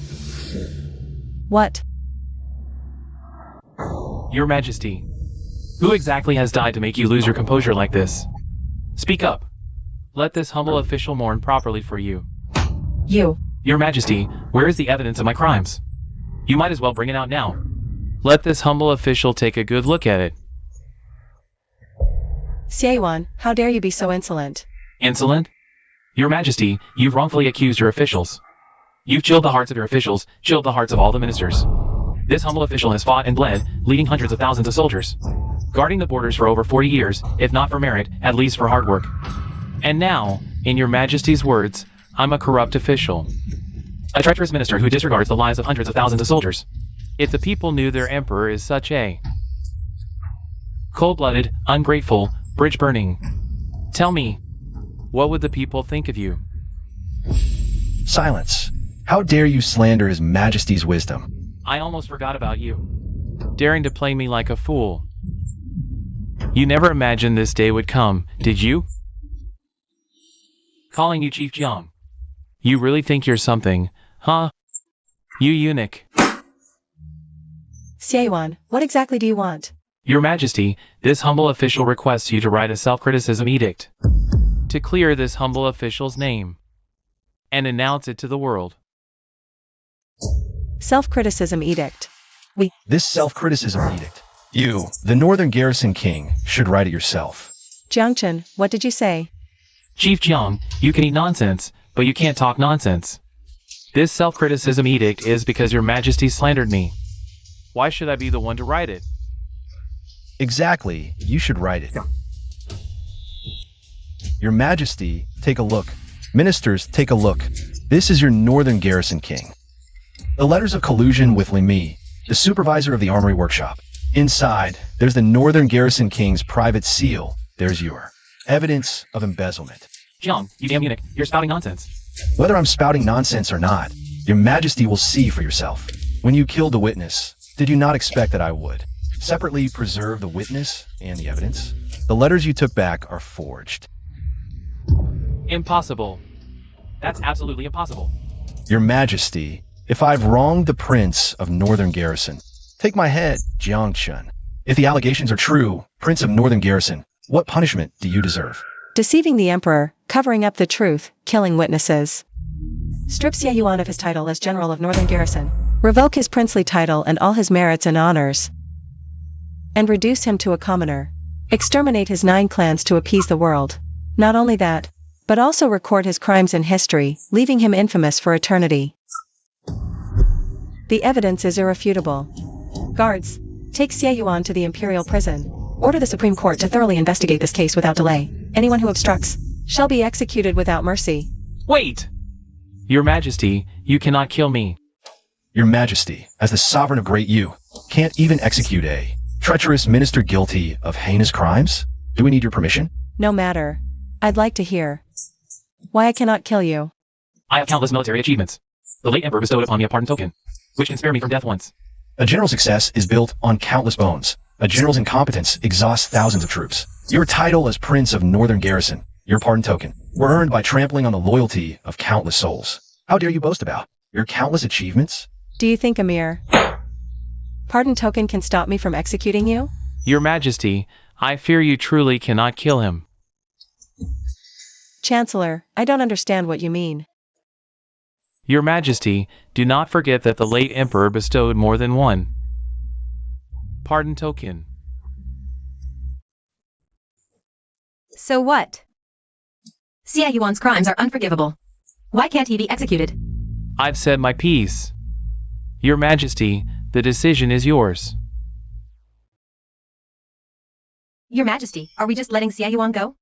What? Your Majesty, who exactly has died to make you lose your composure like this? Speak up. Let this humble official mourn properly for you. You. Your Majesty, where is the evidence of my crimes? You might as well bring it out now. Let this humble official take a good look at it. Xie Yuan, how dare you be so insolent? Insolent? Your Majesty, you've wrongfully accused your officials. You've chilled the hearts of your officials, chilled the hearts of all the ministers. This humble official has fought and bled, leading hundreds of thousands of soldiers, guarding the borders for over 40 years, if not for merit, at least for hard work. And now, in your Majesty's words, I'm a corrupt official. A treacherous minister who disregards the lives of hundreds of thousands of soldiers. If the people knew their emperor is such a cold-blooded, ungrateful, bridge-burning, tell me, what would the people think of you? Silence. How dare you slander His Majesty's wisdom? I almost forgot about you. Daring to play me like a fool. You never imagined this day would come, did you? Calling you Chief Jiang. You really think you're something, huh? You eunuch. Xie Yuan, what exactly do you want? Your Majesty, this humble official requests you to write a self-criticism edict. To clear this humble official's name. And announce it to the world. Self-criticism edict. This self-criticism edict. You, the Northern Garrison King, should write it yourself. Jiangchen, what did you say? Chief Jiang, you can eat nonsense, but you can't talk nonsense. This self-criticism edict is because your Majesty slandered me. Why should I be the one to write it? Exactly, you should write it. Your Majesty, take a look. Ministers, take a look. This is your Northern Garrison King. The letters of collusion with Limi, the supervisor of the armory workshop. Inside, there's the Northern Garrison King's private seal. There's your evidence of embezzlement. Jiang, you damn eunuch, you're spouting nonsense. Whether I'm spouting nonsense or not, your Majesty will see for yourself. When you killed the witness, did you not expect that I would separately preserve the witness and the evidence? The letters you took back are forged. Impossible. That's absolutely impossible. Your Majesty, if I've wronged the Prince of Northern Garrison, take my head, Jiang Chun. If the allegations are true, Prince of Northern Garrison, what punishment do you deserve? Deceiving the emperor, covering up the truth, killing witnesses. Strip Xie Yuan of his title as General of Northern Garrison. Revoke his princely title and all his merits and honors. And reduce him to a commoner. Exterminate his 9 clans to appease the world. Not only that, but also record his crimes in history, leaving him infamous for eternity. The evidence is irrefutable. Guards, take Xie Yuan to the imperial prison. Order the Supreme Court to thoroughly investigate this case without delay. Anyone who obstructs shall be executed without mercy. Wait! Your Majesty, you cannot kill me. Your Majesty, as the sovereign of Great Yu, can't even execute a treacherous minister guilty of heinous crimes? Do we need your permission? No matter. I'd like to hear why I cannot kill you. I have countless military achievements. The late Emperor bestowed upon me a pardon token, which can spare me from death once. A general's success is built on countless bones. A general's incompetence exhausts thousands of troops. Your title as Prince of Northern Garrison, your pardon token, were earned by trampling on the loyalty of countless souls. How dare you boast about your countless achievements? Do you think a mere pardon token can stop me from executing you? Your Majesty, I fear you truly cannot kill him. Chancellor, I don't understand what you mean. Your Majesty, do not forget that the late Emperor bestowed more than one pardon token. So what? Xie Yuan's crimes are unforgivable. Why can't he be executed? I've said my piece. Your Majesty, the decision is yours. Your Majesty, are we just letting Xie Yuan go?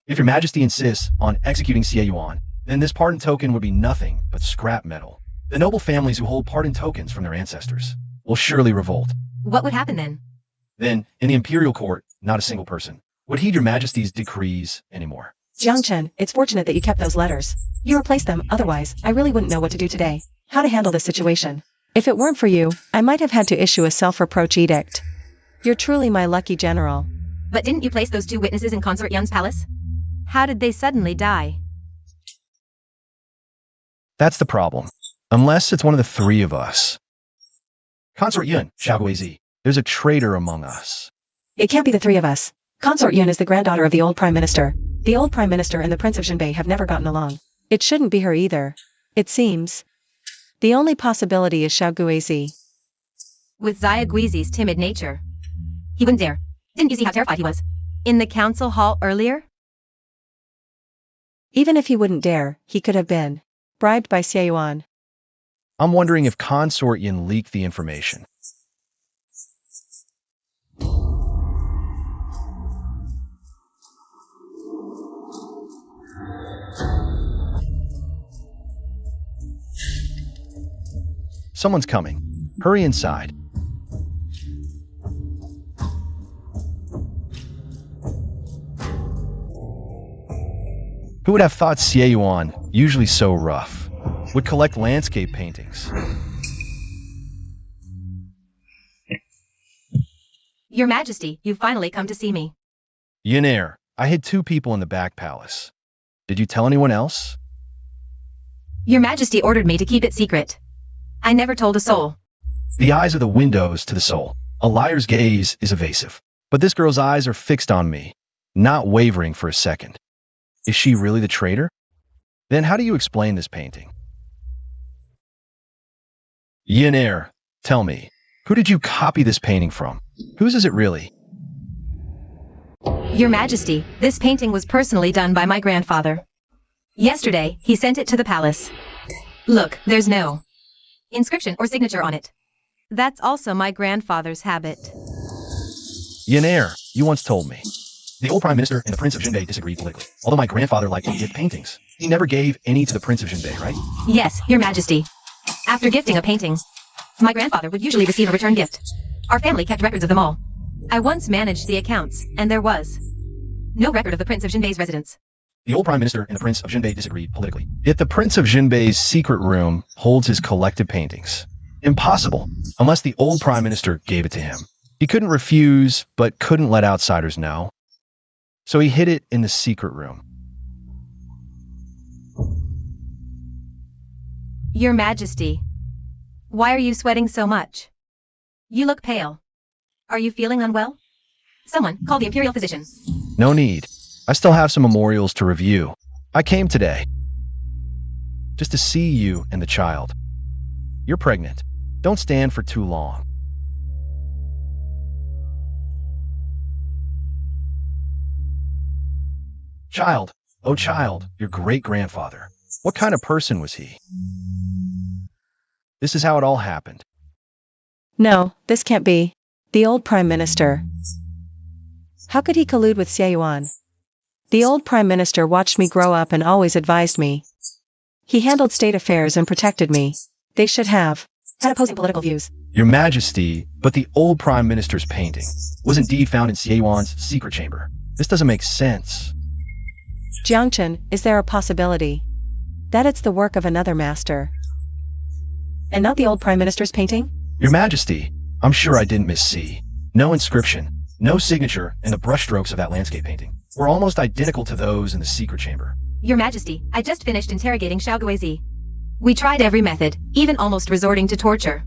If your Majesty insists on executing Xie Yuan, then this pardon token would be nothing but scrap metal. The noble families who hold pardon tokens from their ancestors will surely revolt. What would happen then? Then, in the imperial court, not a single person would heed your Majesty's decrees anymore. Jiang Chen, it's fortunate that you kept those letters. You replaced them, otherwise, I really wouldn't know what to do today. How to handle this situation. If it weren't for you, I might have had to issue a self-reproach edict. You're truly my lucky general. But didn't you place those 2 witnesses in Consort Yun's palace? How did they suddenly die? That's the problem. Unless it's one of the 3 of us. Consort Yun, Xiaoguizi, there's a traitor among us. It can't be the 3 of us. Consort Yun is the granddaughter of the old prime minister. The old prime minister and the Prince of Jinbei have never gotten along. It shouldn't be her either. It seems. The only possibility is Xiaoguizi. With Xia Guizi's timid nature. He wouldn't dare. Didn't you see how terrified he was? In the council hall earlier? Even if he wouldn't dare, he could have been bribed by Xie Yuan. I'm wondering if Consort Yin leaked the information. Someone's coming. Hurry inside. Who would have thought Xie Yuan, usually so rough, would collect landscape paintings? Your Majesty, you've finally come to see me. Yin Air, I hid 2 people in the back palace. Did you tell anyone else? Your Majesty ordered me to keep it secret. I never told a soul. The eyes are the windows to the soul. A liar's gaze is evasive. But this girl's eyes are fixed on me, not wavering for a second. Is she really the traitor? Then how do you explain this painting? Yin Air, tell me, who did you copy this painting from? Whose is it really? Your Majesty, this painting was personally done by my grandfather. Yesterday, he sent it to the palace. Look, there's no inscription or signature on it. That's also my grandfather's habit. Yin Air, you once told me. The old Prime Minister and the Prince of Jinbei disagreed politically. Although my grandfather liked to gift paintings, he never gave any to the Prince of Jinbei, right? Yes, Your Majesty. After gifting a painting, my grandfather would usually receive a return gift. Our family kept records of them all. I once managed the accounts, and there was no record of the Prince of Jinbei's residence. The old Prime Minister and the Prince of Jinbei disagreed politically. Yet the Prince of Jinbei's secret room holds his collected paintings. Impossible, unless the old Prime Minister gave it to him. He couldn't refuse, but couldn't let outsiders know. So he hid it in the secret room. Your Majesty, why are you sweating so much? You look pale. Are you feeling unwell? Someone call the imperial physician. No need. I still have some memorials to review. I came today just to see you and the child. You're pregnant. Don't stand for too long. Child, oh child, your great-grandfather. What kind of person was he? This is how it all happened. No, this can't be. The old Prime Minister. How could he collude with Xie Yuan? The old Prime Minister watched me grow up and always advised me. He handled state affairs and protected me. They should have had opposing political views. Your Majesty, but the old Prime Minister's painting was indeed found in Xie Yuan's secret chamber. This doesn't make sense. Jiangchen, is there a possibility that it's the work of another master? And not the old Prime Minister's painting? Your Majesty, I'm sure I didn't missee. No inscription, no signature, and the brushstrokes of that landscape painting were almost identical to those in the secret chamber. Your Majesty, I just finished interrogating Xiao Guizi. We tried every method, even almost resorting to torture.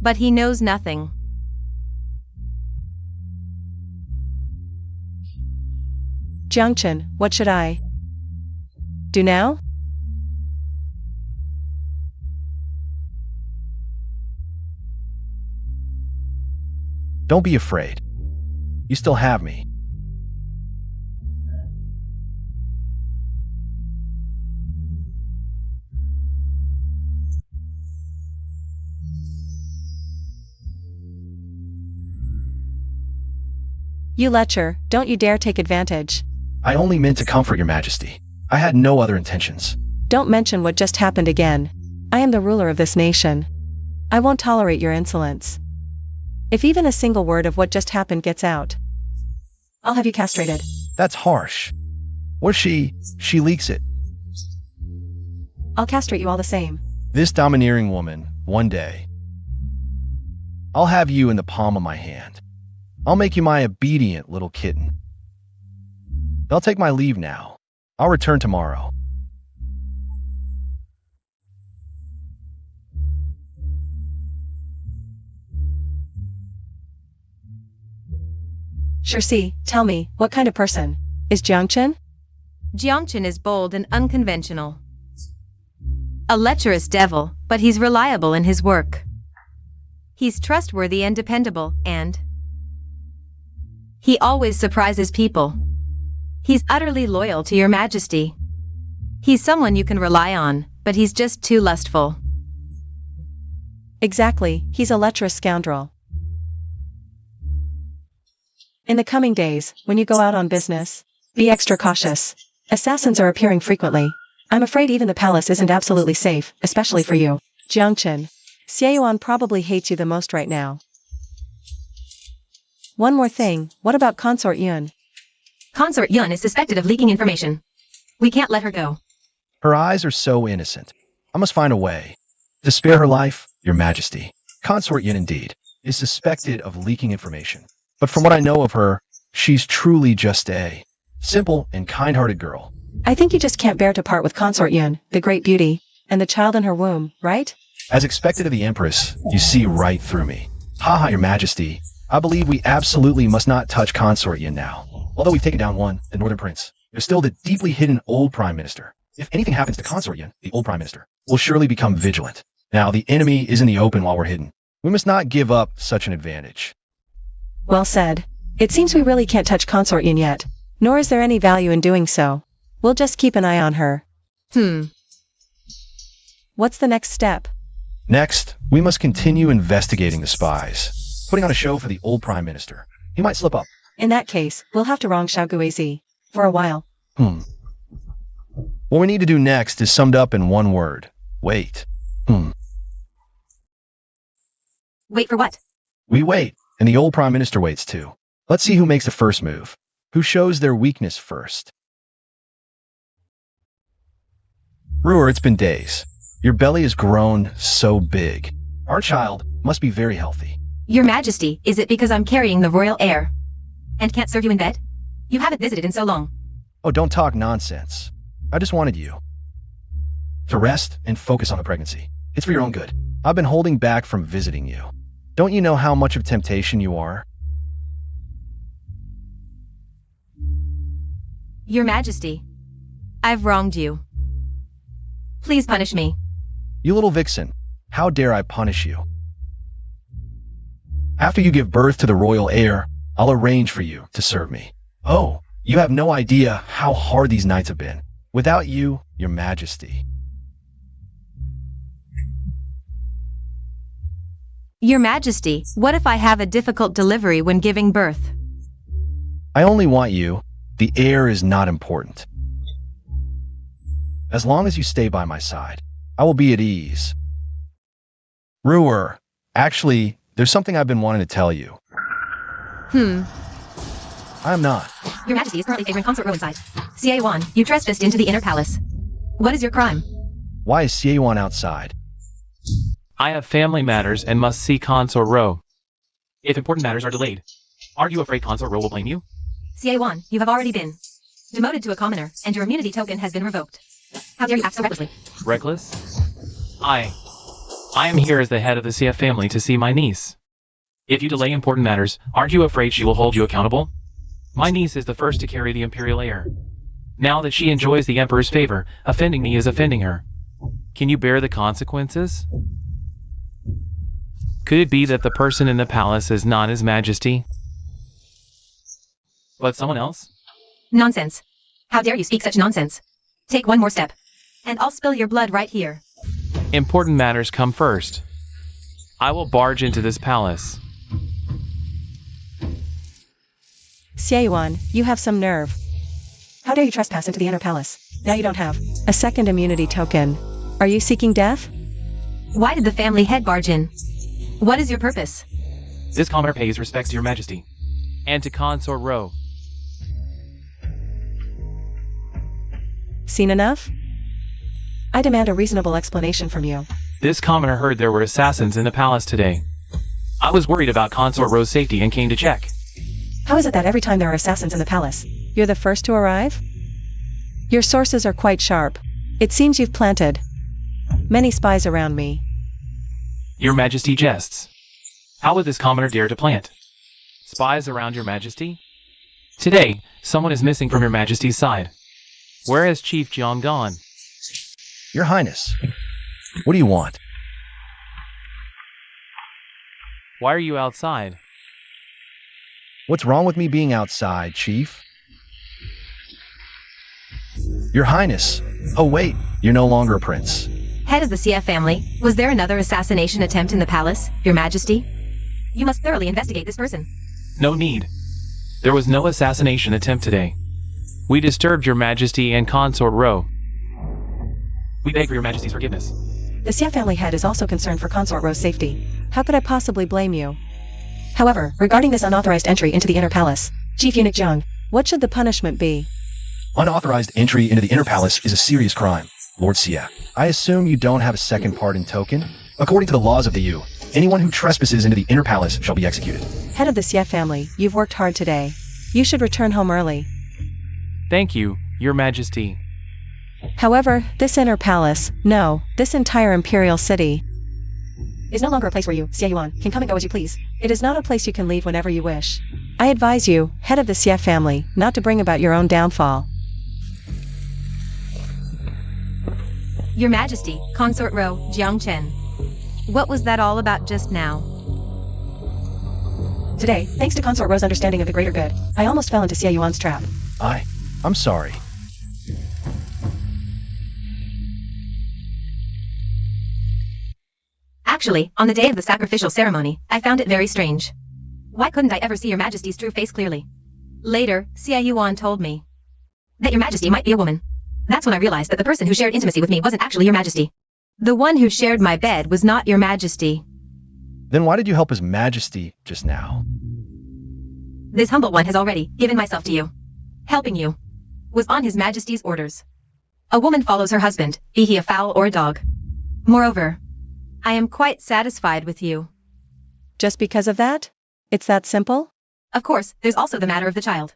But he knows nothing. Jiangchen, what should I do now? Don't be afraid. You still have me. You lecher, don't you dare take advantage. I only meant to comfort your Majesty. I had no other intentions. Don't mention what just happened again. I am the ruler of this nation. I won't tolerate your insolence. If even a single word of what just happened gets out, I'll have you castrated. That's harsh. Or she leaks it. I'll castrate you all the same. This domineering woman, one day, I'll have you in the palm of my hand. I'll make you my obedient little kitten. I'll take my leave now. I'll return tomorrow. Shirsi, tell me, what kind of person is Jiangchen? Jiangchen is bold and unconventional. A lecherous devil, but he's reliable in his work. He's trustworthy and dependable, and he always surprises people. He's utterly loyal to your Majesty. He's someone you can rely on, but he's just too lustful. Exactly, he's a lecherous scoundrel. In the coming days, when you go out on business, be extra cautious. Assassins are appearing frequently. I'm afraid even the palace isn't absolutely safe, especially for you. Jiangchen, Xie Yuan probably hates you the most right now. One more thing, what about Consort Yun? Consort Yun is suspected of leaking information. We can't let her go. Her eyes are so innocent. I must find a way to spare her life, your Majesty. Consort Yin, indeed, is suspected of leaking information. But from what I know of her, she's truly just a simple and kind-hearted girl. I think you just can't bear to part with Consort Yun, the great beauty, and the child in her womb, right? As expected of the Empress, you see right through me. Haha, your Majesty. I believe we absolutely must not touch Consort Yin now. Although we've taken down one, the Northern Prince, there's still the deeply hidden old Prime Minister. If anything happens to Consort Yin, the old Prime Minister will surely become vigilant. Now, the enemy is in the open while we're hidden. We must not give up such an advantage. Well said. It seems we really can't touch Consort Yin yet, nor is there any value in doing so. We'll just keep an eye on her. What's the next step? Next, we must continue investigating the spies, putting on a show for the old Prime Minister. He might slip up. In that case, we'll have to wrong Xiaoguizi. For a while. What we need to do next is summed up in one word. Wait. Wait for what? We wait, and the old Prime Minister waits too. Let's see who makes the first move. Who shows their weakness first. Ruer, it's been days. Your belly has grown so big. Our child must be very healthy. Your Majesty, is it because I'm carrying the royal heir? And can't serve you in bed? You haven't visited in so long. Oh, don't talk nonsense. I just wanted you to rest and focus on the pregnancy. It's for your own good. I've been holding back from visiting you. Don't you know how much of temptation you are? Your Majesty, I've wronged you. Please punish me. You little vixen, how dare I punish you? After you give birth to the royal heir, I'll arrange for you to serve me. Oh, you have no idea how hard these nights have been. Without you, Your Majesty. Your Majesty, what if I have a difficult delivery when giving birth? I only want you. The heir is not important. As long as you stay by my side, I will be at ease. Ruer, actually, there's something I've been wanting to tell you. I'm not. Your Majesty is currently favoring consort row inside. CA1, you trespassed into the inner palace. What is your crime? Why is CA1 outside? I have family matters and must see Consort Row. If important matters are delayed, aren't you afraid Consort Row will blame you? CA1, you have already been demoted to a commoner, and your immunity token has been revoked. How dare you act so recklessly? Reckless? I am here as the head of the CF family to see my niece. If you delay important matters, aren't you afraid she will hold you accountable? My niece is the first to carry the imperial heir. Now that she enjoys the Emperor's favor, offending me is offending her. Can you bear the consequences? Could it be that the person in the palace is not His Majesty, but someone else? Nonsense. How dare you speak such nonsense? Take one more step, and I'll spill your blood right here. Important matters come first. I will barge into this palace. Xie you have some nerve. How dare you trespass into the inner palace? Now you don't have a second immunity token. Are you seeking death? Why did the family head barge in? What is your purpose? This commoner pays respects to Your Majesty, and to Consort Row. Seen enough? I demand a reasonable explanation from you. This commoner heard there were assassins in the palace today. I was worried about Consort Row's safety and came to check. How is it that every time there are assassins in the palace, you're the first to arrive? Your sources are quite sharp. It seems you've planted many spies around me. Your Majesty jests. How would this commoner dare to plant spies around Your Majesty? Today, someone is missing from Your Majesty's side. Where has Chief Jiang gone? Your Highness, what do you want? Why are you outside? What's wrong with me being outside, Chief? Your Highness. Oh wait, you're no longer a prince. Head of the CF family, was there another assassination attempt in the palace, Your Majesty? You must thoroughly investigate this person. No need. There was no assassination attempt today. We disturbed Your Majesty and Consort Row. We beg for Your Majesty's forgiveness. The Xie family head is also concerned for Consort Row's safety. How could I possibly blame you? However, regarding this unauthorized entry into the inner palace, Chief Eunuch Jiang, what should the punishment be? Unauthorized entry into the inner palace is a serious crime, Lord Xie. I assume you don't have a second pardon token? According to the laws of the EU, anyone who trespasses into the inner palace shall be executed. Head of the Xie family, you've worked hard today. You should return home early. Thank you, Your Majesty. However, this inner palace, no, this entire imperial city, is no longer a place where you, Xie Yuan, can come and go as you please. It is not a place you can leave whenever you wish. I advise you, head of the Xie family, not to bring about your own downfall. Your Majesty, Consort Row, Jiang Chen. What was that all about just now? Today, thanks to Consort Row's understanding of the greater good, I almost fell into Xie Yuan's trap. I'm sorry. Actually, on the day of the sacrificial ceremony, I found it very strange. Why couldn't I ever see Your Majesty's true face clearly? Later, Xia Yuan told me that your majesty might be a woman. That's when I realized that the person who shared intimacy with me wasn't actually your majesty. The one who shared my bed was not your majesty. Then why did you help His Majesty just now? This humble one has already given myself to you. Helping you was on His Majesty's orders. A woman follows her husband, be he a fowl or a dog. Moreover, I am quite satisfied with you. Just because of that? It's that simple? Of course, there's also the matter of the child.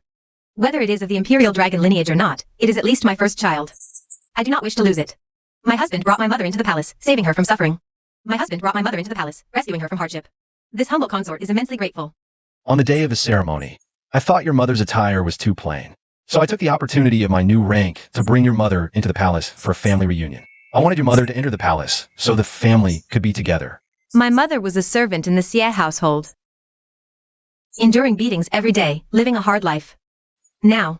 Whether it is of the imperial dragon lineage or not, it is at least my first child. I do not wish to lose it. My husband brought my mother into the palace, saving her from suffering. My husband brought my mother into the palace, rescuing her from hardship. This humble consort is immensely grateful. On the day of the ceremony, I thought your mother's attire was too plain. So I took the opportunity of my new rank to bring your mother into the palace for a family reunion. I wanted your mother to enter the palace so the family could be together. My mother was a servant in the Xie household, enduring beatings every day, living a hard life. Now,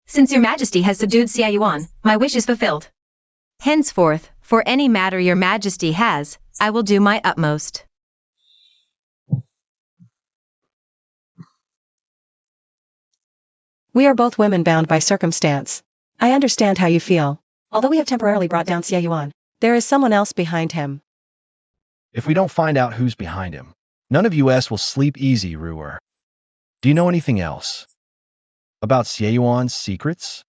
since your majesty has subdued Xia Yuan, my wish is fulfilled. Henceforth, for any matter your majesty has, I will do my utmost. We are both women bound by circumstance. I understand how you feel. Although we have temporarily brought down Xie Yuan, there is someone else behind him. If we don't find out who's behind him, none of us will sleep easy, Ruer. Do you know anything else about Xie Yuan's secrets?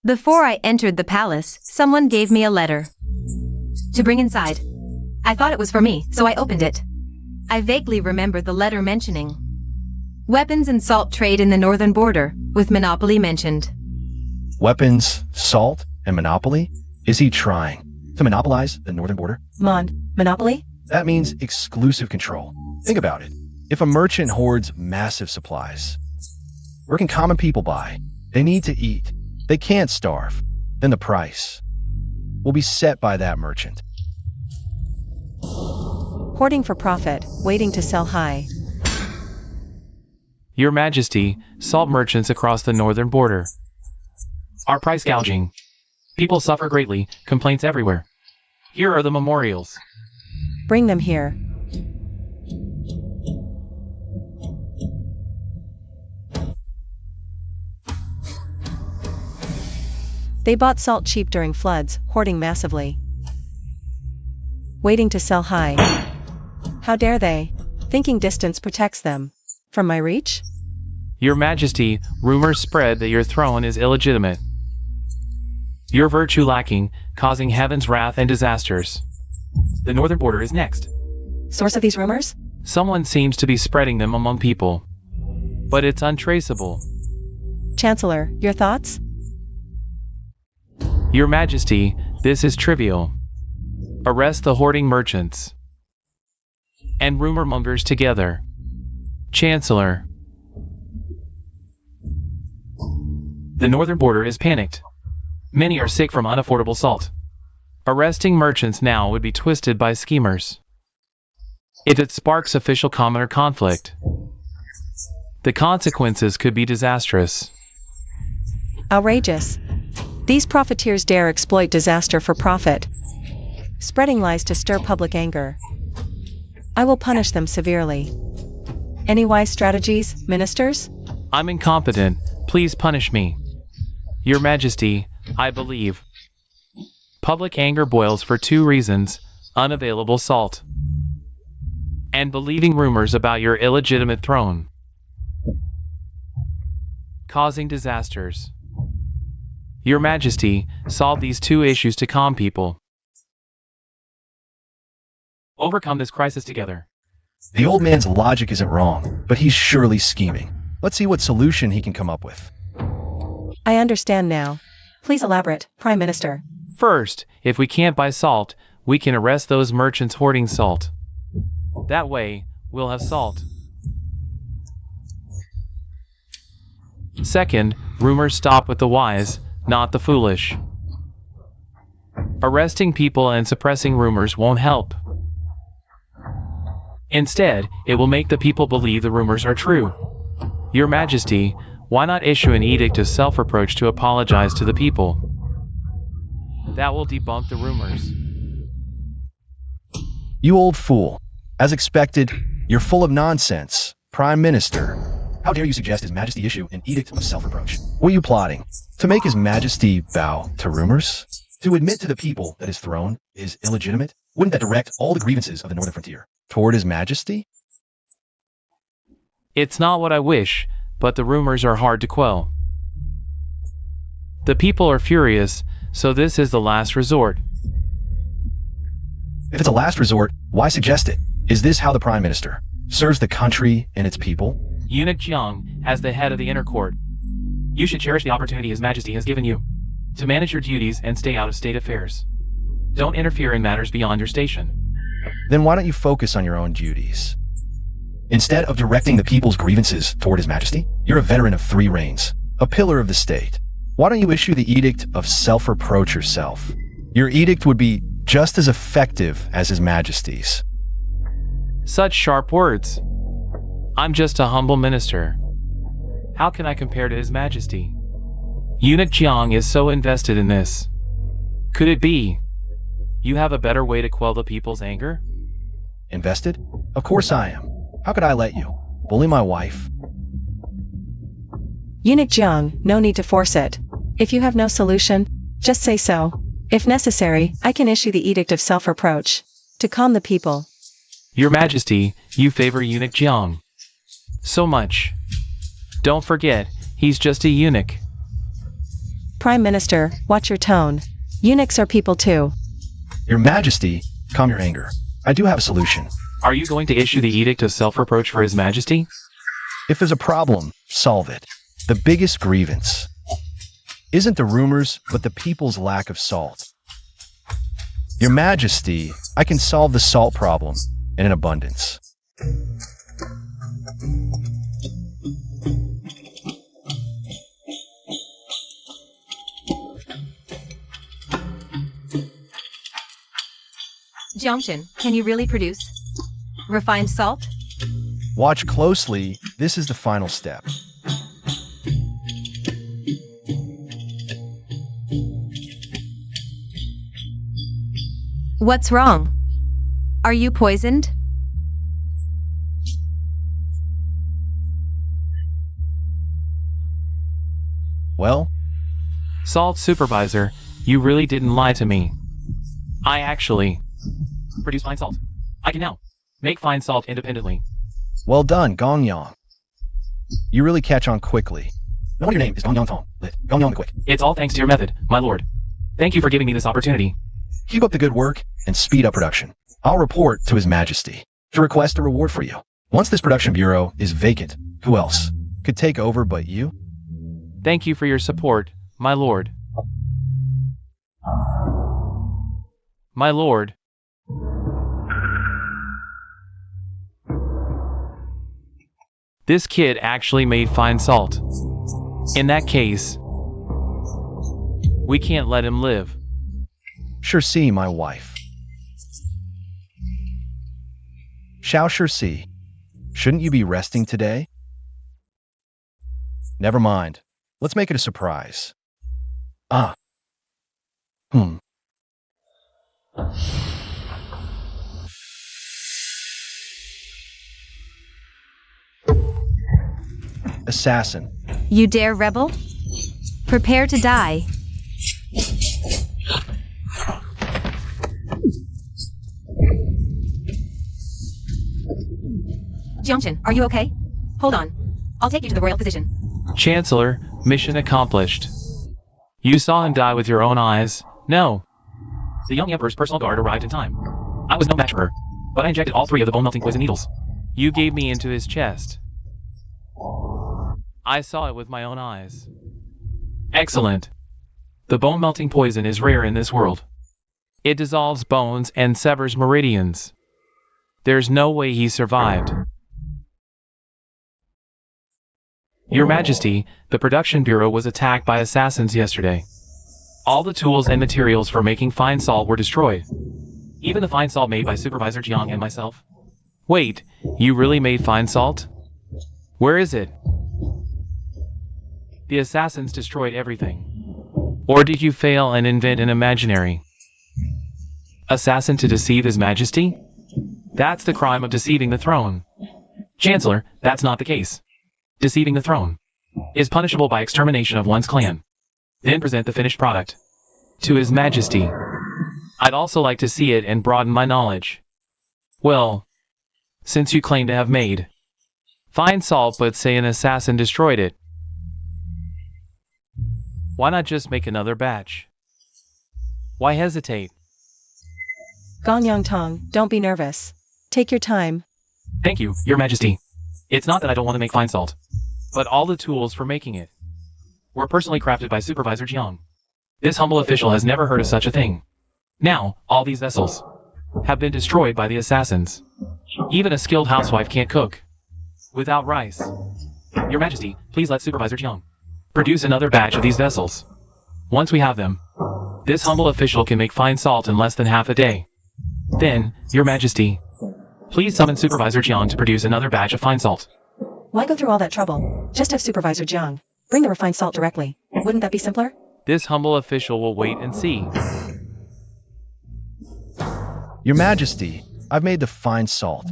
Before I entered the palace, someone gave me a letter to bring inside. I thought it was for me, so I opened it. I vaguely remember the letter mentioning weapons and salt trade in the northern border, with monopoly mentioned. Weapons, salt, and monopoly? Is he trying to monopolize the northern border? Monopoly? That means exclusive control. Think about it. If a merchant hoards massive supplies, where can common people buy? They need to eat. They can't starve. Then the price will be set by that merchant. Hoarding for profit, waiting to sell high. Your Majesty, salt merchants across the northern border are price gouging. People suffer greatly, complaints everywhere. Here are the memorials. Bring them here. They bought salt cheap during floods, hoarding massively. Waiting to sell high. How dare they? Thinking distance protects them from my reach? Your Majesty, rumors spread that your throne is illegitimate. Your virtue lacking, causing heaven's wrath and disasters. The northern border is next. Source of these rumors? Someone seems to be spreading them among people. But it's untraceable. Chancellor, your thoughts? Your Majesty, this is trivial. Arrest the hoarding merchants and rumor mongers together. Chancellor. The northern border is panicked. Many are sick from unaffordable salt. Arresting merchants now would be twisted by schemers. If it sparks official commoner conflict, the consequences could be disastrous. Outrageous. These profiteers dare exploit disaster for profit, spreading lies to stir public anger. I will punish them severely. Any wise strategies, ministers? I'm incompetent. Please punish me. Your Majesty, I believe. Public anger boils for two reasons: unavailable salt and believing rumors about your illegitimate throne, causing disasters. Your Majesty, solve these two issues to calm people. Overcome this crisis together. The old man's logic isn't wrong, but he's surely scheming. Let's see what solution he can come up with. I understand now. Please elaborate, Prime Minister. First, if we can't buy salt, we can arrest those merchants hoarding salt. That way, we'll have salt. Second, rumors stop with the wise, not the foolish. Arresting people and suppressing rumors won't help. Instead, it will make the people believe the rumors are true. Your Majesty, why not issue an edict of self-reproach to apologize to the people? That will debunk the rumors. You old fool. As expected, you're full of nonsense, Prime Minister. How dare you suggest His Majesty issue an edict of self-reproach? Were you plotting to make His Majesty bow to rumors? To admit to the people that his throne is illegitimate? Wouldn't that direct all the grievances of the northern frontier toward His Majesty? It's not what I wish, but the rumors are hard to quell. The people are furious, so this is the last resort. If it's a last resort, why suggest it? Is this how the Prime Minister serves the country and its people? Eunuch Jiang, as the head of the inner court, you should cherish the opportunity His Majesty has given you to manage your duties and stay out of state affairs. Don't interfere in matters beyond your station. Then why don't you focus on your own duties? Instead of directing the people's grievances toward His Majesty, you're a veteran of 3 reigns, a pillar of the state. Why don't you issue the edict of self-reproach yourself? Your edict would be just as effective as His Majesty's. Such sharp words. I'm just a humble minister. How can I compare to His Majesty? Eunuch Jiang is so invested in this. Could it be you have a better way to quell the people's anger? Invested? Of course I am. How could I let you bully my wife? Eunuch Jiang, no need to force it. If you have no solution, just say so. If necessary, I can issue the edict of self-reproach to calm the people. Your Majesty, you favor Eunuch Jiang so much. Don't forget, he's just a eunuch. Prime Minister, watch your tone. Eunuchs are people too. Your Majesty, calm your anger. I do have a solution. Are you going to issue the edict of self-reproach for His Majesty? If there's a problem, solve it. The biggest grievance isn't the rumors, but the people's lack of salt. Your Majesty, I can solve the salt problem in an abundance. Jiangshan, can you really produce refined salt? Watch closely. This is the final step. What's wrong? Are you poisoned? Well, Salt Supervisor, you really didn't lie to me. I actually produce fine salt. I can now make fine salt independently. well done, Gong Yang. You really catch on quickly. No wonder your name is Gong Yang Tong, lit Gong Yang the Quick. It's all thanks to your method, my lord. Thank you for giving me this opportunity. Keep up the good work and speed up production. I'll report to His Majesty to request a reward for you. Once this production bureau is vacant, who else could take over but you? Thank you for your support, my lord. My lord. This kid actually made fine salt. In that case, we can't let him live. Sure see, my wife. Shall sure see. Shouldn't you be resting today? Never mind. Let's make it a surprise. Ah. Assassin. You dare rebel? Prepare to die. Jiangshan, are you okay? Hold on. I'll take you to the royal physician. Chancellor, mission accomplished. You saw him die with your own eyes. No. The young emperor's personal guard arrived in time. I was no match for her, but I injected all 3 of the bone-melting poison needles. You gave me into his chest. I saw it with my own eyes. Excellent. The bone-melting poison is rare in this world. It dissolves bones and severs meridians. There's no way he survived. Your Majesty, the production bureau was attacked by assassins yesterday. All the tools and materials for making fine salt were destroyed. Even the fine salt made by Supervisor Jiang and myself. Wait, you really made fine salt? Where is it? The assassins destroyed everything. Or did you fail and invent an imaginary assassin to deceive His Majesty? That's the crime of deceiving the throne. Chancellor, that's not the case. deceiving the throne, is punishable by extermination of one's clan. Then present the finished product to His Majesty. I'd also like to see it and broaden my knowledge. Well, since you claim to have made fine salt but say an assassin destroyed it, why not just make another batch? Why hesitate? Gong Tong, don't be nervous. Take your time. Thank you, Your Majesty. It's not that I don't want to make fine salt, but all the tools for making it were personally crafted by Supervisor Jiang. This humble official has never heard of such a thing. Now, all these vessels have been destroyed by the assassins. Even a skilled housewife can't cook without rice. Your Majesty, please let Supervisor Jiang produce another batch of these vessels. Once we have them, this humble official can make fine salt in less than half a day. Then, Your Majesty, please summon Supervisor Jiang to produce another batch of fine salt. Why go through all that trouble? Just have Supervisor Jiang bring the refined salt directly. Wouldn't that be simpler? This humble official will wait and see. Your Majesty, I've made the fine salt.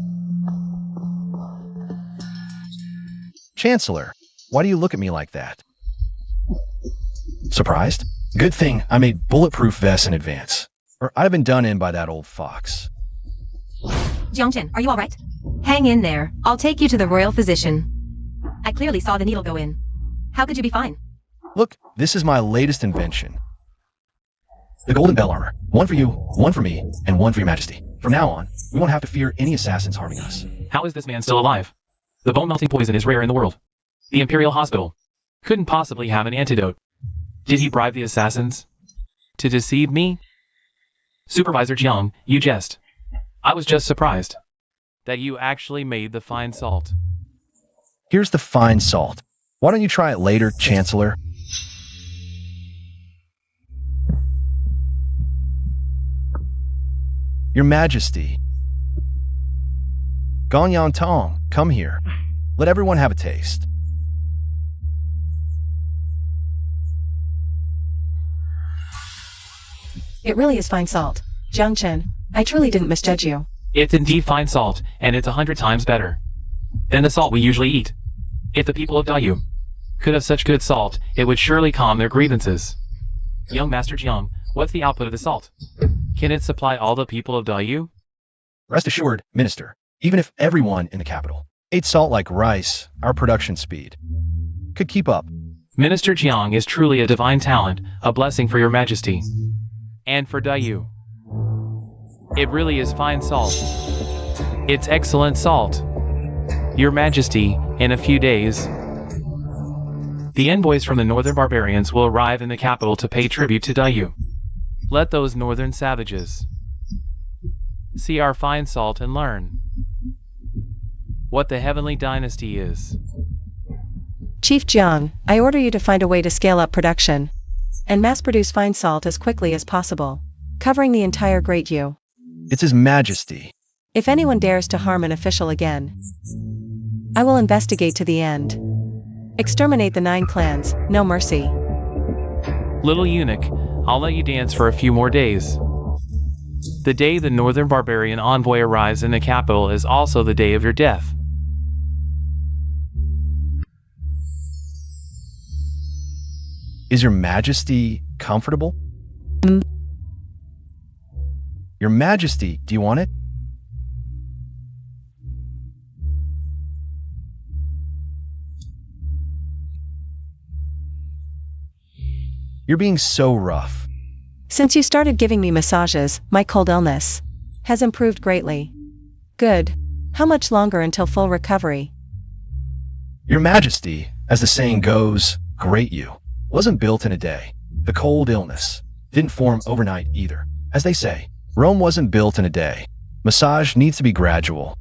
Chancellor, why do you look at me like that? Surprised? Good thing I made bulletproof vests in advance, or I'd have been done in by that old fox. Jiangchen, are you all right? Hang in there. I'll take you to the royal physician. I clearly saw the needle go in. How could you be fine? Look, this is my latest invention. The golden bell armor. One for you, one for me, and one for Your Majesty. From now on, we won't have to fear any assassins harming us. How is this man still alive? The bone-melting poison is rare in the world. The Imperial Hospital couldn't possibly have an antidote. Did he bribe the assassins to deceive me? Supervisor Jiang, you jest. I was just surprised that you actually made the fine salt. Here's the fine salt. Why don't you try it later, Chancellor? Your Majesty. Gong Tong, come here. Let everyone have a taste. It really is fine salt. Jiang Chen, I truly didn't misjudge you. It's indeed fine salt, and it's 100 times better than the salt we usually eat. If the people of Dayu could have such good salt, it would surely calm their grievances. Young Master Jiang, what's the output of the salt? Can it supply all the people of Dayu? Rest assured, Minister, even if everyone in the capital ate salt like rice, our production speed could keep up. Minister Jiang is truly a divine talent, a blessing for Your Majesty. And for Dayu. It really is fine salt. It's excellent salt. Your Majesty, in a few days, the envoys from the northern barbarians will arrive in the capital to pay tribute to Dayu. Let those northern savages see our fine salt and learn what the heavenly dynasty is. Chief Jiang, I order you to find a way to scale up production and mass-produce fine salt as quickly as possible, covering the entire Great Yu. It's His Majesty. If anyone dares to harm an official again, I will investigate to the end. Exterminate the 9 clans, no mercy. Little eunuch, I'll let you dance for a few more days. The day the northern barbarian envoy arrives in the capital is also the day of your death. Is Your Majesty comfortable? Your Majesty, do you want it? You're being so rough. Since you started giving me massages, my cold illness has improved greatly. Good. How much longer until full recovery? Your Majesty, as the saying goes, Great Yu wasn't built in a day. The cold illness didn't form overnight either. As they say, Rome wasn't built in a day. Massage needs to be gradual.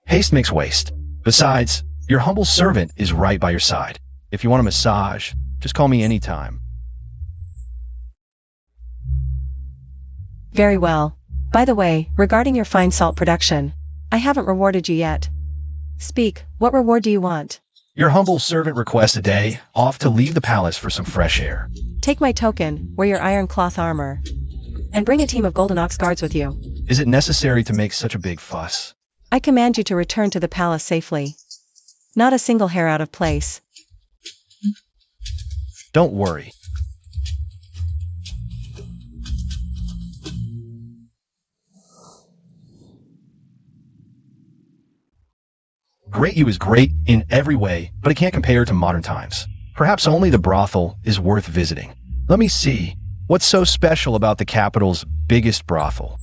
Haste makes waste. Besides, your humble servant is right by your side. If you want a massage, just call me anytime. Very well. By the way, regarding your fine salt production, I haven't rewarded you yet. Speak, what reward do you want? Your humble servant requests a day off to leave the palace for some fresh air. Take my token, wear your iron cloth armor, and bring a team of golden ox guards with you. Is it necessary to make such a big fuss? I command you to return to the palace safely. Not a single hair out of place. Don't worry. Great U is great in every way, but it can't compare to modern times. Perhaps only the brothel is worth visiting. Let me see. What's so special about the capital's biggest brothel?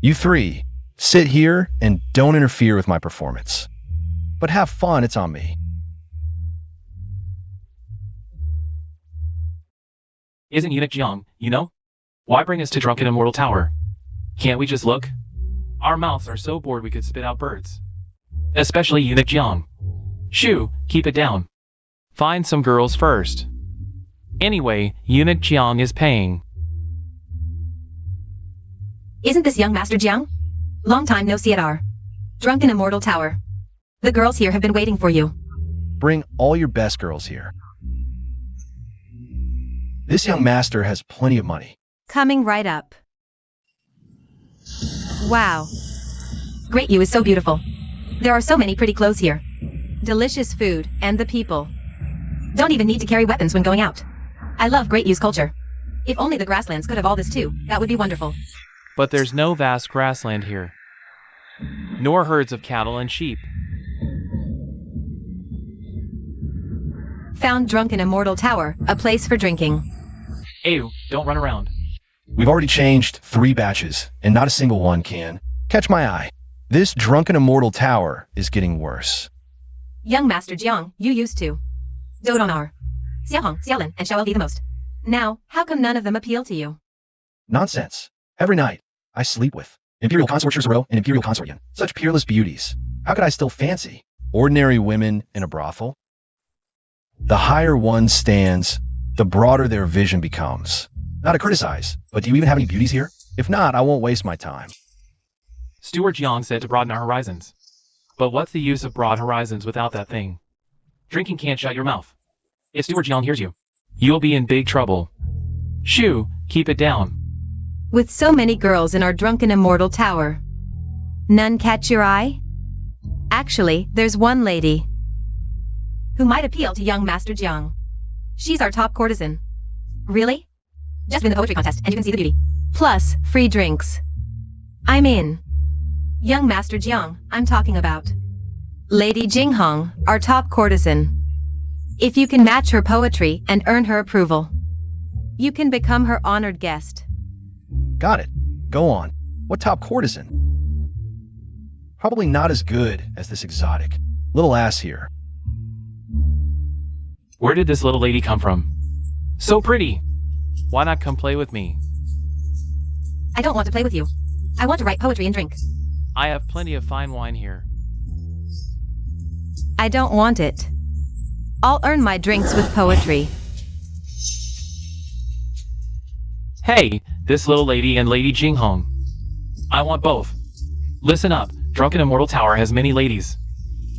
You three, sit here and don't interfere with my performance. But have fun, it's on me. Isn't eunuch Jiang, you know? Why bring us to Drunken Immortal Tower? Can't we just look? Our mouths are so bored we could spit out birds. Especially eunuch Jiang. Shoo, keep it down. Find some girls first. Anyway, eunuch Jiang is paying. Isn't this young Master Jiang? Long time no see at our Drunken Immortal Tower. The girls here have been waiting for you. Bring all your best girls here. This young master has plenty of money. Coming right up. Wow. Great U is so beautiful. There are so many pretty clothes here. Delicious food, and the people. Don't even need to carry weapons when going out. I love Great U's culture. If only the grasslands could have all this too, that would be wonderful. But there's no vast grassland here. Nor herds of cattle and sheep. Found Drunken Immortal Tower, a place for drinking. Ew, don't run around. We've already changed 3 batches, and not a single one can catch my eye. This Drunken Immortal Tower is getting worse. Young Master Jiang, you used to dote on our Xiaohong, Xiaolin, and XiaoLV the most. Now, how come none of them appeal to you? Nonsense. Every night, I sleep with Imperial Consort Shirzero and Imperial Consort Yin. Such peerless beauties. How could I still fancy ordinary women in a brothel? The higher one stands, the broader their vision becomes. Not to criticize, but do you even have any beauties here? If not, I won't waste my time. Steward Jiang said to broaden our horizons. But what's the use of broad horizons without that thing? Drinking can't shut your mouth. If Steward Jiang hears you, you'll be in big trouble. Shoo, keep it down. With so many girls in our Drunken Immortal Tower. None catch your eye? Actually, there's one lady who might appeal to young Master Jiang. She's our top courtesan. Really? Just win the poetry contest and you can see the beauty. Plus, free drinks. I'm in. Young Master Jiang, I'm talking about Lady Jinghong, our top courtesan. If you can match her poetry and earn her approval, you can become her honored guest. Got it. Go on. What top courtesan? Probably not as good as this exotic little ass here. Where did this little lady come from? So pretty. Why not come play with me? I don't want to play with you. I want to write poetry and drink. I have plenty of fine wine here. I don't want it. I'll earn my drinks with poetry. Hey, this little lady and Lady Jinghong. I want both. Listen up, Drunken Immortal Tower has many ladies.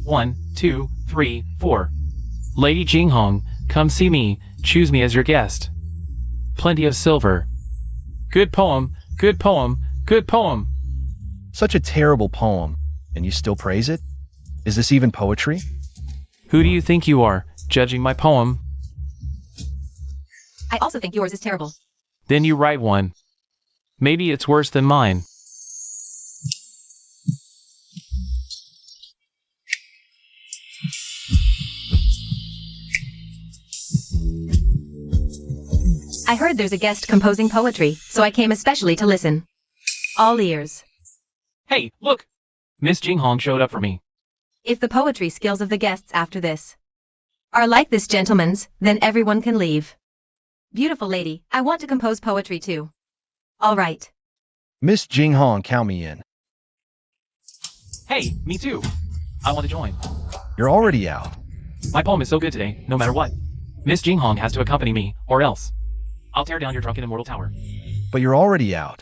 1, 2, 3, 4. Lady Jinghong, come see me, choose me as your guest. Plenty of silver. Good poem, good poem, good poem. Such a terrible poem, and you still praise it? Is this even poetry? Who do you think you are, judging my poem? I also think yours is terrible. Then you write one. Maybe it's worse than mine. I heard there's a guest composing poetry, so I came especially to listen. All ears. Hey, look! Miss Jinghong showed up for me. If the poetry skills of the guests after this are like this gentleman's, then everyone can leave. Beautiful lady, I want to compose poetry too. All right. Miss Jinghong, count me in. Hey, me too. I want to join. You're already out. My poem is so good today, no matter what. Miss Jinghong has to accompany me, or else I'll tear down your Drunken Immortal Tower. But you're already out.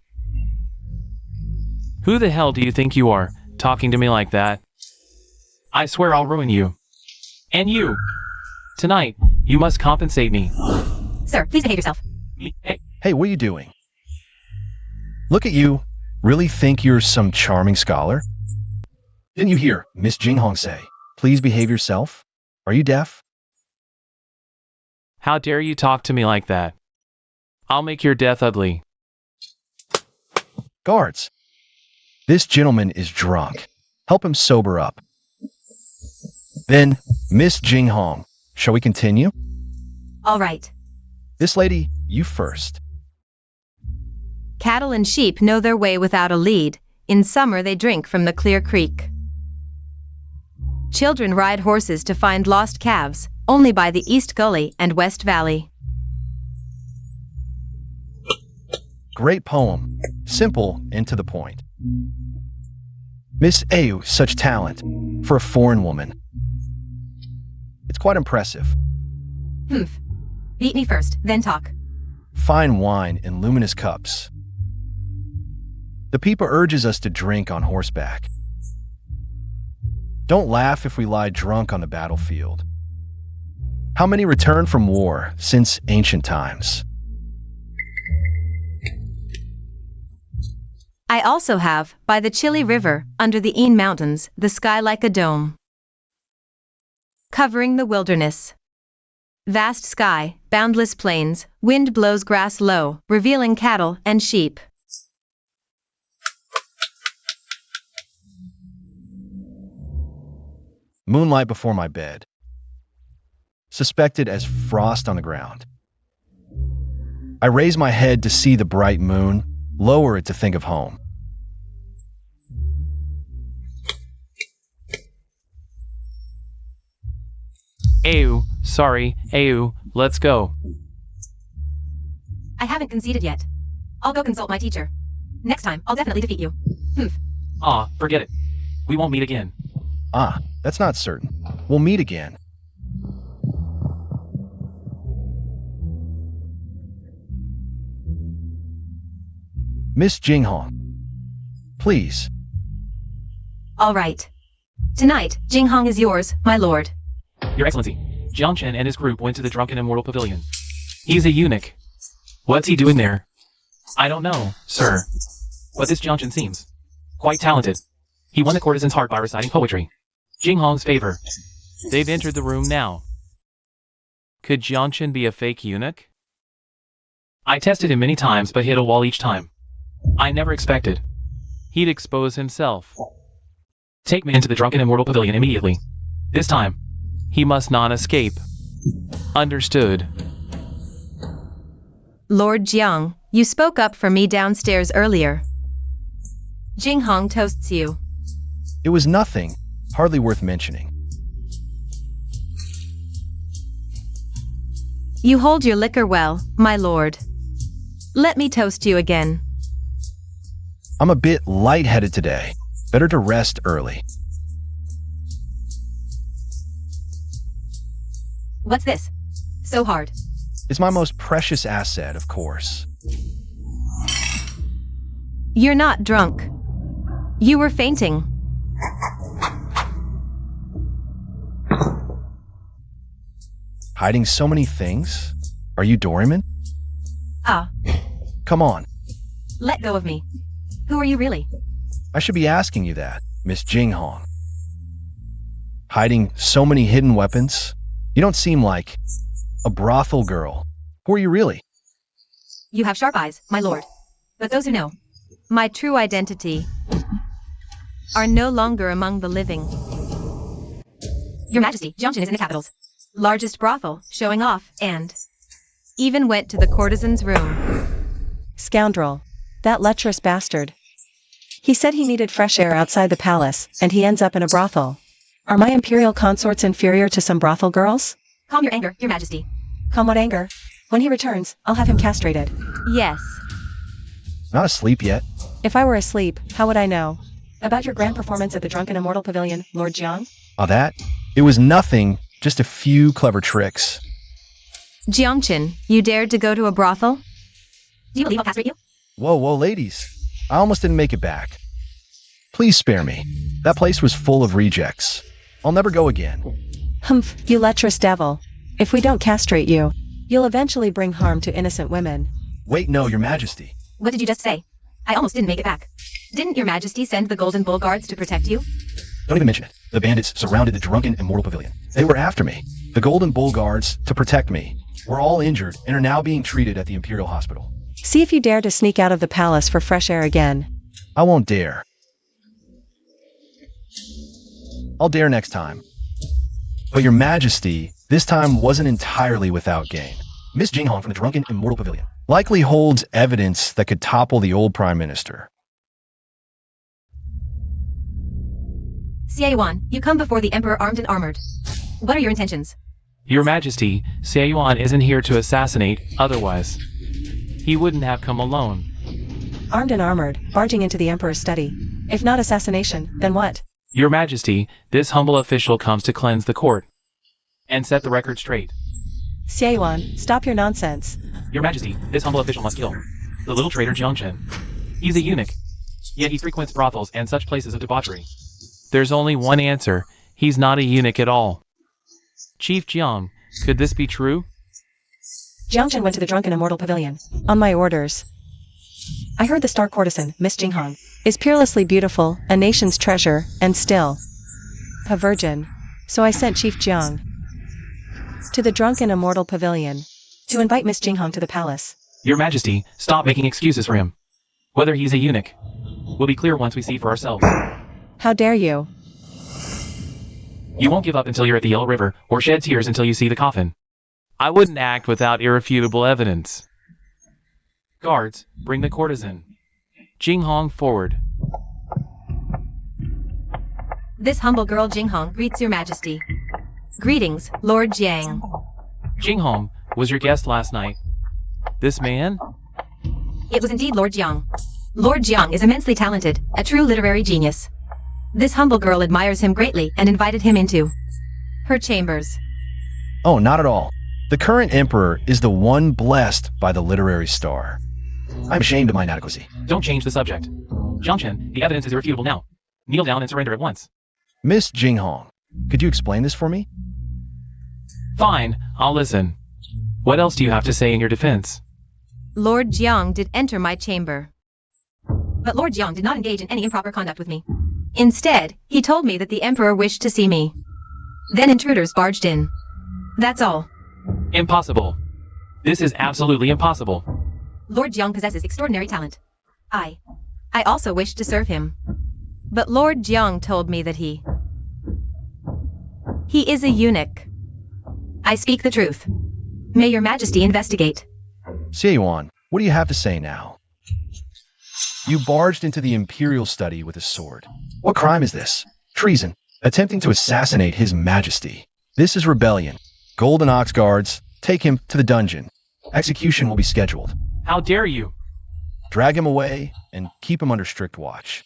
Who the hell do you think you are, talking to me like that? I swear I'll ruin you. And you. Tonight, you must compensate me. Sir, please behave yourself. Hey, Hey, what are you doing? Look at you. Really think you're some charming scholar? Didn't you hear Miss Jinghong say Please behave yourself. Are you deaf? How dare you talk to me like that? I'll make your death ugly. Guards. This gentleman is drunk. Help him sober up. Then, Miss Jinghong, shall we continue? All right. This lady, you first. Cattle and sheep know their way without a lead. In summer they drink from the clear creek. Children ride horses to find lost calves, only by the East Gully and West Valley. Great poem. Simple and to the point. Miss Ayu, such talent for a foreign woman. It's quite impressive. Humph. Beat me first, then talk. Fine wine in luminous cups. The Peepa urges us to drink on horseback. Don't laugh if we lie drunk on the battlefield. How many return from war since ancient times? I also have, by the chilly river, under the Een Mountains, the sky like a dome, covering the wilderness. Vast sky, boundless plains, wind blows grass low, revealing cattle and sheep. Moonlight before my bed. Suspected as frost on the ground. I raise my head to see the bright moon, lower it to think of home. Ayu, sorry, Ayu, let's go. I haven't conceded yet. I'll go consult my teacher. Next time, I'll definitely defeat you. Humph. Aw, forget it. We won't meet again. Ah, that's not certain. We'll meet again. Miss Jinghong, please. All right. Tonight, Jinghong is yours, my lord. Your Excellency, Jiangchen and his group went to the Drunken Immortal Pavilion. He's a eunuch. What's he doing there? I don't know, sir. But this Jiangchen seems quite talented. He won the courtesan's heart by reciting poetry. Jinghong's favor. They've entered the room now. Could Jiangchen be a fake eunuch? I tested him many times but hit a wall each time. I never expected he'd expose himself. Take me into the Drunken Immortal Pavilion immediately. This time, he must not escape. Understood. Lord Jiang, you spoke up for me downstairs earlier. Jinghong toasts you. It was nothing, hardly worth mentioning. You hold your liquor well, my lord. Let me toast you again. I'm a bit lightheaded today. Better to rest early. What's this? So hard. It's my most precious asset, of course. You're not drunk. You were fainting. Hiding so many things? Are you Doraemon? Ah, Come on. let go of me. Who are you really? I should be asking you that, Miss Jinghong. Hiding so many hidden weapons? You don't seem like a brothel girl. Who are you really? You have sharp eyes, my lord. But those who know my true identity are no longer among the living. Your Majesty, Jiangchen is in the capitals. Largest brothel, showing off, and even went to the courtesan's room. Scoundrel. That lecherous bastard. He said he needed fresh air outside the palace, and he ends up in a brothel. Are my imperial consorts inferior to some brothel girls? Calm your anger, Your Majesty. Calm what anger? When he returns, I'll have him castrated. Yes. Not asleep yet. If I were asleep, how would I know? About your grand performance at the Drunken Immortal Pavilion, Lord Jiang? Oh, that? It was nothing, just a few clever tricks. Jiangchen, you dared to go to a brothel? Do you believe I'll castrate you? Whoa, whoa, ladies. I almost didn't make it back. Please spare me. That place was full of rejects. I'll never go again. Humph, you lecherous devil. If we don't castrate you, you'll eventually bring harm to innocent women. Wait, no, Your Majesty. What did you just say? I almost didn't make it back. Didn't Your Majesty send the Golden Bull Guards to protect you? Don't even mention it. The bandits surrounded the drunken immortal pavilion. They were after me. The golden bull guards, to protect me, were all injured and are now being treated at the Imperial Hospital. See if you dare to sneak out of the palace for fresh air again. I won't dare. I'll dare next time. But your majesty, this time wasn't entirely without gain. Miss Jinghong from the drunken immortal pavilion likely holds evidence that could topple the old prime minister. Xie Yuan, you come before the emperor armed and armored. What are your intentions? Your Majesty, Xie Yuan isn't here to assassinate, otherwise he wouldn't have come alone. Armed and armored, barging into the emperor's study. If not assassination, then what? Your Majesty, this humble official comes to cleanse the court and set the record straight. Xie Yuan, stop your nonsense. Your Majesty, this humble official must kill the little traitor Jiangchen. He's a eunuch, yet he frequents brothels and such places of debauchery. There's only one answer. He's not a eunuch at all. Chief Jiang, could this be true? Jiangchen went to the drunken immortal pavilion. On my orders. I heard the star courtesan, Miss Jinghong, is peerlessly beautiful, a nation's treasure, and still a virgin. So I sent Chief Jiang to the drunken immortal pavilion to invite Miss Jinghong to the palace. Your Majesty, stop making excuses for him. Whether he's a eunuch will be clear once we see for ourselves. How dare you? You won't give up until you're at the Yellow River, or shed tears until you see the coffin. I wouldn't act without irrefutable evidence. Guards, bring the courtesan. Jinghong forward. This humble girl Jinghong greets your majesty. Greetings, Lord Jiang. Jinghong was your guest last night. This man? It was indeed Lord Jiang. Lord Jiang is immensely talented, a true literary genius. This humble girl admires him greatly and invited him into her chambers. Oh, not at all. The current emperor is the one blessed by the literary star. I'm ashamed of my inadequacy. Don't change the subject. Jiangchen, the evidence is irrefutable now. Kneel down and surrender at once. Miss Jinghong, could you explain this for me? Fine, I'll listen. What else do you have to say in your defense? Lord Jiang did enter my chamber. But Lord Jiang did not engage in any improper conduct with me. Instead, he told me that the emperor wished to see me. Then intruders barged in. That's all. Impossible. This is absolutely impossible. Lord Jiang possesses extraordinary talent. I also wish to serve him. But Lord Jiang told me that he is a eunuch. I speak the truth. May your majesty investigate. Xie Yuan, what do you have to say now? You barged into the imperial study with a sword. What crime is this? Treason. Attempting to assassinate his majesty. This is rebellion. Golden Ox guards, take him to the dungeon. Execution will be scheduled. How dare you? Drag him away and keep him under strict watch.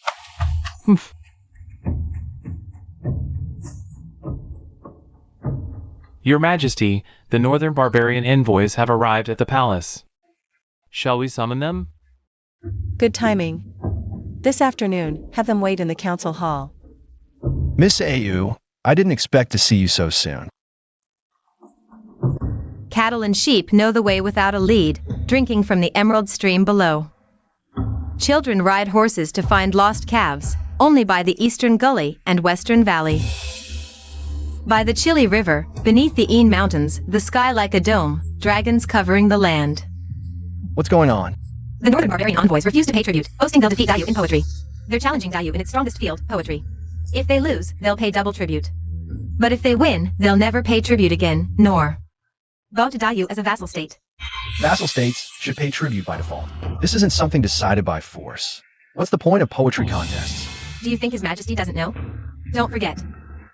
Your Majesty, the northern barbarian envoys have arrived at the palace. Shall we summon them? Good timing. This afternoon, have them wait in the council hall. Miss Au, I didn't expect to see you so soon. Cattle and sheep know the way without a lead, drinking from the emerald stream below. Children ride horses to find lost calves, only by the eastern gully and western valley. By the chilly river, beneath the Een mountains, the sky like a dome, dragons covering the land. What's going on? The northern barbarian envoys refuse to pay tribute, boasting they'll defeat Dayu in poetry. They're challenging Dayu in its strongest field, poetry. If they lose, they'll pay double tribute. But if they win, they'll never pay tribute again, nor bow to Dayu as a vassal state. Vassal states should pay tribute by default. This isn't something decided by force. What's the point of poetry contests? Do you think His Majesty doesn't know? Don't forget.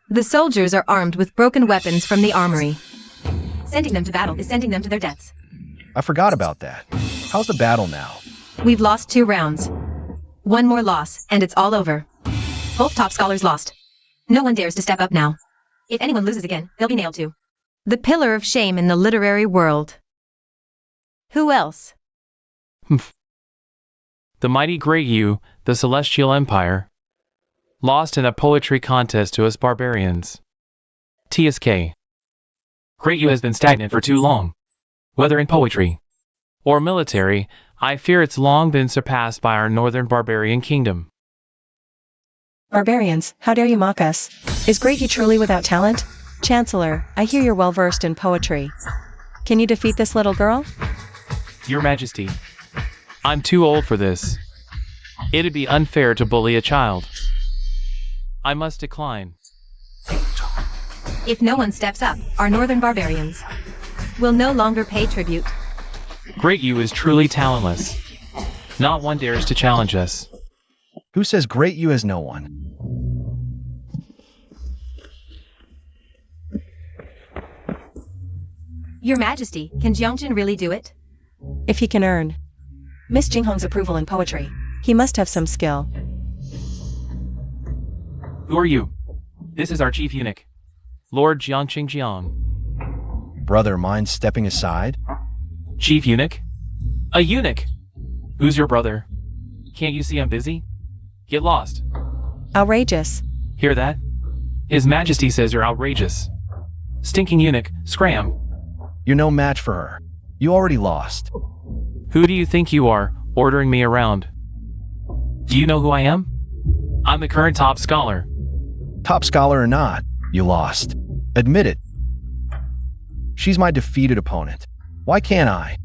The soldiers are armed with broken weapons from the armory. Sending them to battle is sending them to their deaths. I forgot about that. How's the battle now? We've lost 2 rounds. One more loss, and it's all over. Both top scholars lost. No one dares to step up now. If anyone loses again, they'll be nailed to the pillar of shame in the literary world. Who else? The mighty Great Yu, the Celestial Empire, lost in a poetry contest to us barbarians. TSK. Great Yu has been stagnant for too long. Whether in poetry or military, I fear it's long been surpassed by our northern barbarian kingdom. Barbarians, how dare you mock us? Is great you truly without talent? Chancellor, I hear you're well versed in poetry. Can you defeat this little girl? Your Majesty, I'm too old for this. It'd be unfair to bully a child. I must decline. If no one steps up, our northern barbarians will no longer pay tribute. Great you is truly talentless. Not one dares to challenge us. Who says great you has no one? Your Majesty, can Jiangjin really do it? If he can earn Miss Jinghong's approval in poetry, he must have some skill. Who are you? This is our chief eunuch, Lord Jiangqing Jiang. Brother, mind stepping aside? Chief eunuch? A eunuch! Who's your brother? Can't you see I'm busy? Get lost. Outrageous. Hear that? His Majesty says you're outrageous. Stinking eunuch, scram. You're no match for her. You already lost. Who do you think you are, ordering me around? Do you know who I am? I'm the current top scholar. Top scholar or not, you lost. Admit it. She's my defeated opponent. Why can't I?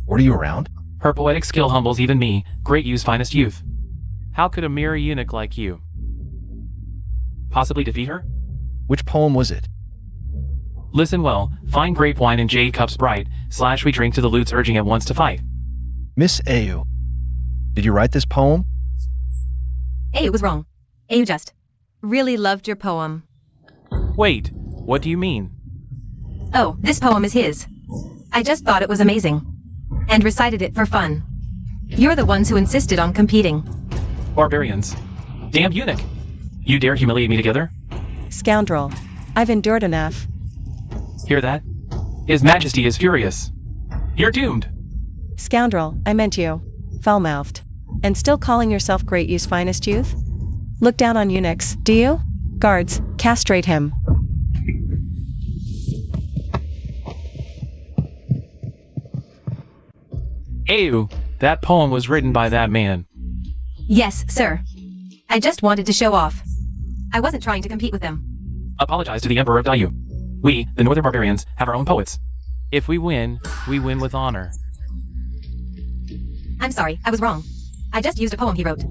Order you around? Her poetic skill humbles even me, great you's finest youth. How could a mere eunuch like you possibly defeat her? Which poem was it? Listen well, fine grape wine and jade cups bright, / we drink to the lutes urging at once to fight. Miss Ayu, did you write this poem? Ayu was wrong. Ayu just really loved your poem. Wait, what do you mean? Oh, this poem is his. I just thought it was amazing. And recited it for fun. You're the ones who insisted on competing. Barbarians. Damn eunuch. You dare humiliate me together? Scoundrel. I've endured enough. Hear that? His Majesty is furious. You're doomed. Scoundrel, I meant you. Foul-mouthed. And still calling yourself great you's finest youth? Look down on eunuchs, do you? Guards, castrate him. Ayu, that poem was written by that man. Yes, sir. I just wanted to show off. I wasn't trying to compete with them. Apologize to the Emperor of Dayu. We, the Northern Barbarians, have our own poets. If we win with honor. I'm sorry, I was wrong. I just used a poem he wrote.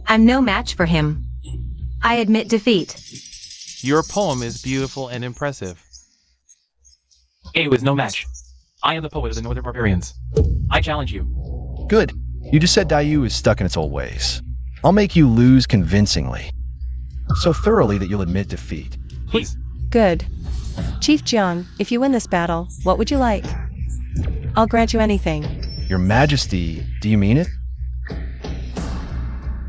I'm no match for him. I admit defeat. Your poem is beautiful and impressive. Ayu is no match. I am the poet of the Northern Barbarians. I challenge you. Good. You just said Dayu is stuck in its old ways. I'll make you lose convincingly. So thoroughly that you'll admit defeat. Please. Good. Chief Jiang, if you win this battle, what would you like? I'll grant you anything. Your Majesty, do you mean it?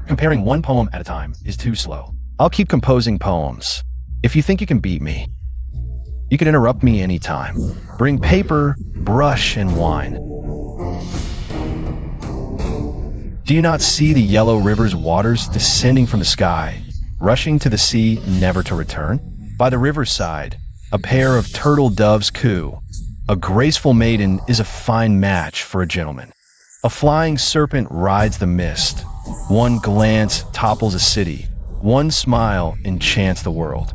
Comparing one poem at a time is too slow. I'll keep composing poems. If you think you can beat me, you can interrupt me anytime. Bring paper, brush, and wine. Do you not see the yellow river's waters descending from the sky, rushing to the sea, never to return? By the riverside, a pair of turtle doves coo. A graceful maiden is a fine match for a gentleman. A flying serpent rides the mist. One glance topples a city. One smile enchants the world.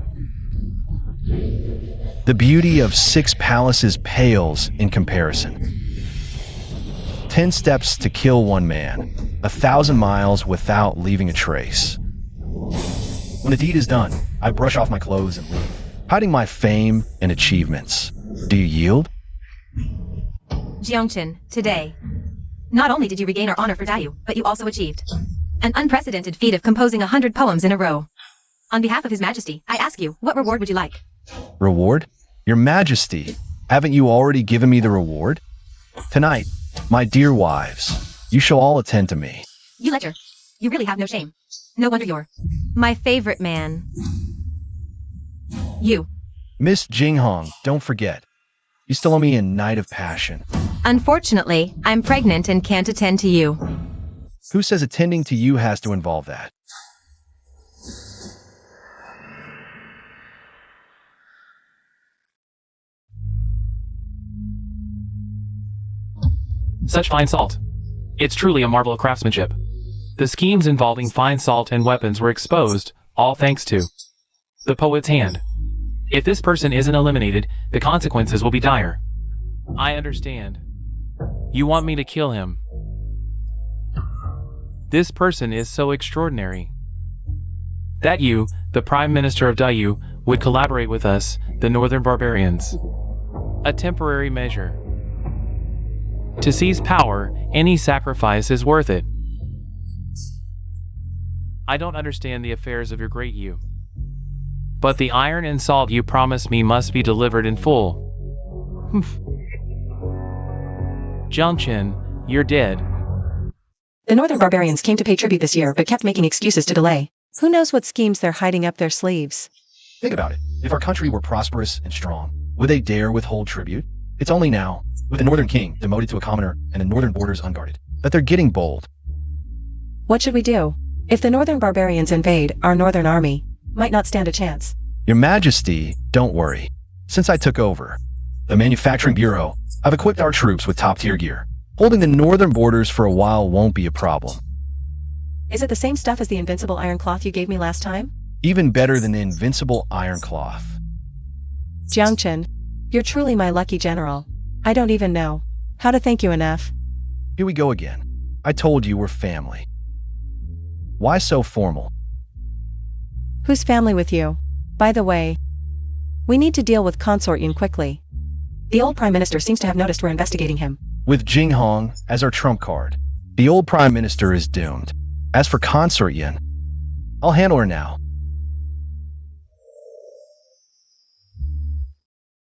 The beauty of 6 palaces pales in comparison. 10 steps to kill one man, 1,000 miles without leaving a trace. When the deed is done, I brush off my clothes and leave, hiding my fame and achievements. Do you yield? Jiangqin, today, not only did you regain our honor for Dayu, but you also achieved an unprecedented feat of composing 100 poems in a row. On behalf of His Majesty, I ask you, what reward would you like? Reward? Your Majesty, haven't you already given me the reward? Tonight, my dear wives, you shall all attend to me. You ledger. You really have no shame. No wonder you're my favorite man. You. Miss Jinghong, don't forget. You still owe me a night of passion. Unfortunately, I'm pregnant and can't attend to you. Who says attending to you has to involve that? Such fine salt. It's truly a marvel of craftsmanship. The schemes involving fine salt and weapons were exposed, all thanks to the poet's hand. If this person isn't eliminated, the consequences will be dire. I understand. You want me to kill him. This person is so extraordinary that you, the Prime Minister of Dayu, would collaborate with us, the Northern Barbarians. A temporary measure. To seize power, any sacrifice is worth it. I don't understand the affairs of your great you. But the iron and salt you promised me must be delivered in full. Jiangchen, you're dead. The Northern Barbarians came to pay tribute this year but kept making excuses to delay. Who knows what schemes they're hiding up their sleeves? Think about it. If our country were prosperous and strong, would they dare withhold tribute? It's only now, with the Northern King demoted to a commoner and the Northern borders unguarded, that they're getting bold. What should we do? If the Northern Barbarians invade, our Northern army might not stand a chance. Your Majesty, don't worry. Since I took over the Manufacturing Bureau, I've equipped our troops with top-tier gear. Holding the northern borders for a while won't be a problem. Is it the same stuff as the invincible iron cloth you gave me last time? Even better than the invincible iron cloth. Jiangchen, you're truly my lucky general. I don't even know how to thank you enough. Here we go again. I told you we're family. Why so formal? Who's family with you? By the way, we need to deal with Consort Yun quickly. The old Prime Minister seems to have noticed we're investigating him. With Jing Hong as our trump card, the old Prime Minister is doomed. As for Consort Yin, I'll handle her now.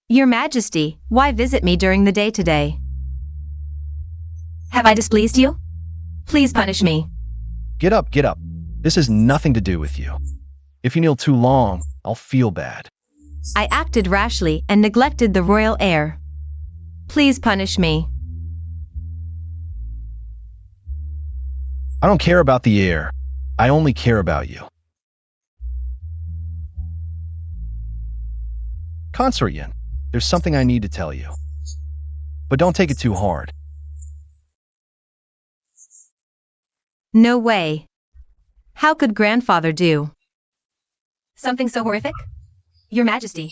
Your Majesty, why visit me during the day today? Have I displeased you? Please punish me. Get up, get up. This has nothing to do with you. If you kneel too long, I'll feel bad. I acted rashly and neglected the royal heir. Please punish me. I don't care about the heir. I only care about you. Consort Yin, there's something I need to tell you. But don't take it too hard. No way. How could grandfather do something so horrific? Your Majesty,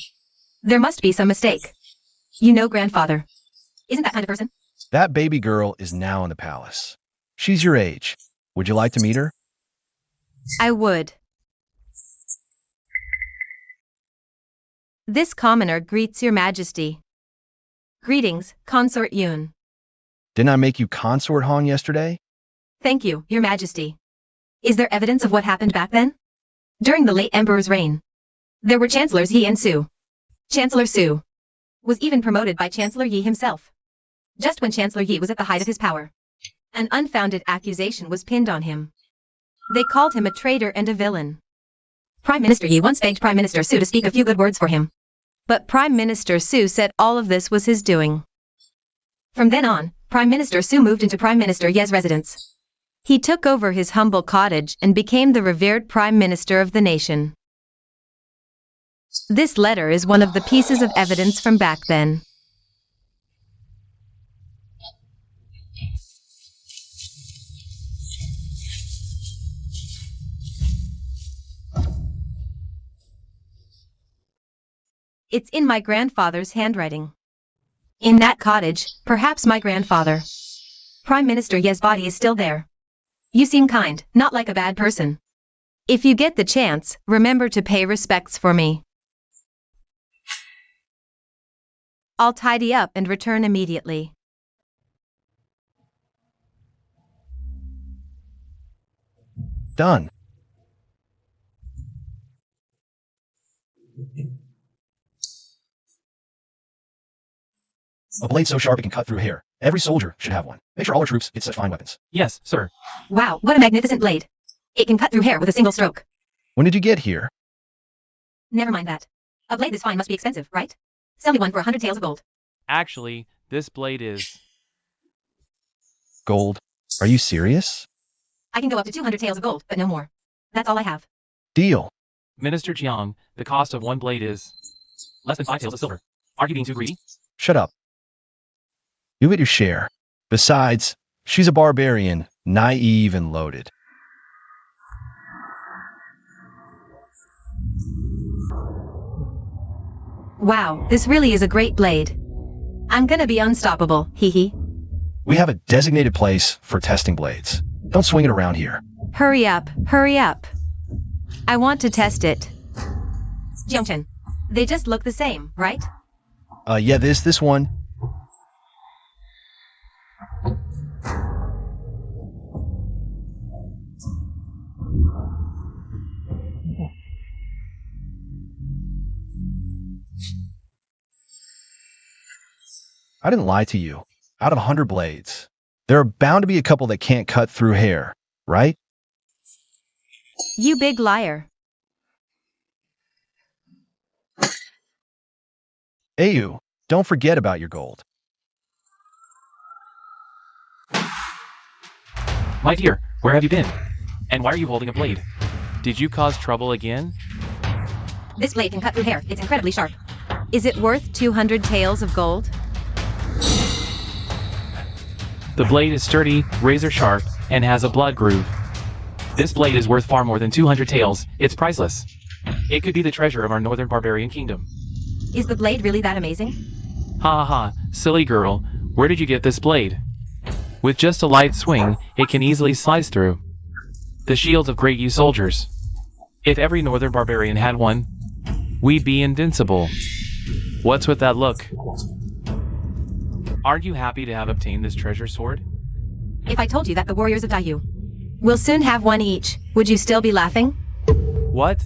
there must be some mistake. You know grandfather isn't that kind of person. That baby girl is now in the palace. She's your age. Would you like to meet her? I would. This commoner greets your Majesty. Greetings, Consort Yun. Didn't I make you Consort Hong yesterday? Thank you, your Majesty. Is there evidence of what happened back then? During the late Emperor's reign, there were Chancellors Yi and Su. Chancellor Su was even promoted by Chancellor Yi himself. Just when Chancellor Yi was at the height of his power, an unfounded accusation was pinned on him. They called him a traitor and a villain. Prime Minister Yi once begged Prime Minister Su to speak a few good words for him. But Prime Minister Su said all of this was his doing. From then on, Prime Minister Su moved into Prime Minister Ye's residence. He took over his humble cottage and became the revered Prime Minister of the nation. This letter is one of the pieces of evidence from back then. It's in my grandfather's handwriting. In that cottage, perhaps my grandfather, Prime Minister Ye's body is still there. You seem kind, not like a bad person. If you get the chance, remember to pay respects for me. I'll tidy up and return immediately. Done. A blade so sharp it can cut through hair. Every soldier should have one. Make sure all our troops get such fine weapons. Yes, sir. Wow, what a magnificent blade. It can cut through hair with a single stroke. When did you get here? Never mind that. A blade this fine must be expensive, right? Sell me one for 100 taels of gold. Actually, this blade is... Gold. Are you serious? I can go up to 200 taels of gold, but no more. That's all I have. Deal. Minister Jiang, the cost of one blade is less than 5 taels of silver. Are you being too greedy? Shut up. You get your share. Besides, she's a barbarian, naive and loaded. Wow, this really is a great blade. I'm gonna be unstoppable, hee hee. We have a designated place for testing blades. Don't swing it around here. Hurry up, hurry up. I want to test it. Jiangchen, they just look the same, right? Yeah, this one. I didn't lie to you. Out of 100 blades, there are bound to be a couple that can't cut through hair, right? You big liar. Ayu, don't forget about your gold. My dear, where have you been? And why are you holding a blade? Did you cause trouble again? This blade can cut through hair. It's incredibly sharp. Is it worth 200 taels of gold? The blade is sturdy, razor sharp, and has a blood groove. This blade is worth far more than 200 taels. It's priceless. It could be the treasure of our northern barbarian kingdom. Is the blade really that amazing? Ha ha ha, silly girl. Where did you get this blade? With just a light swing, it can easily slice through the shields of great you soldiers. If every northern barbarian had one, we'd be invincible. What's with that look? Aren't you happy to have obtained this treasure sword? If I told you that the warriors of Dayu will soon have one each, would you still be laughing? What?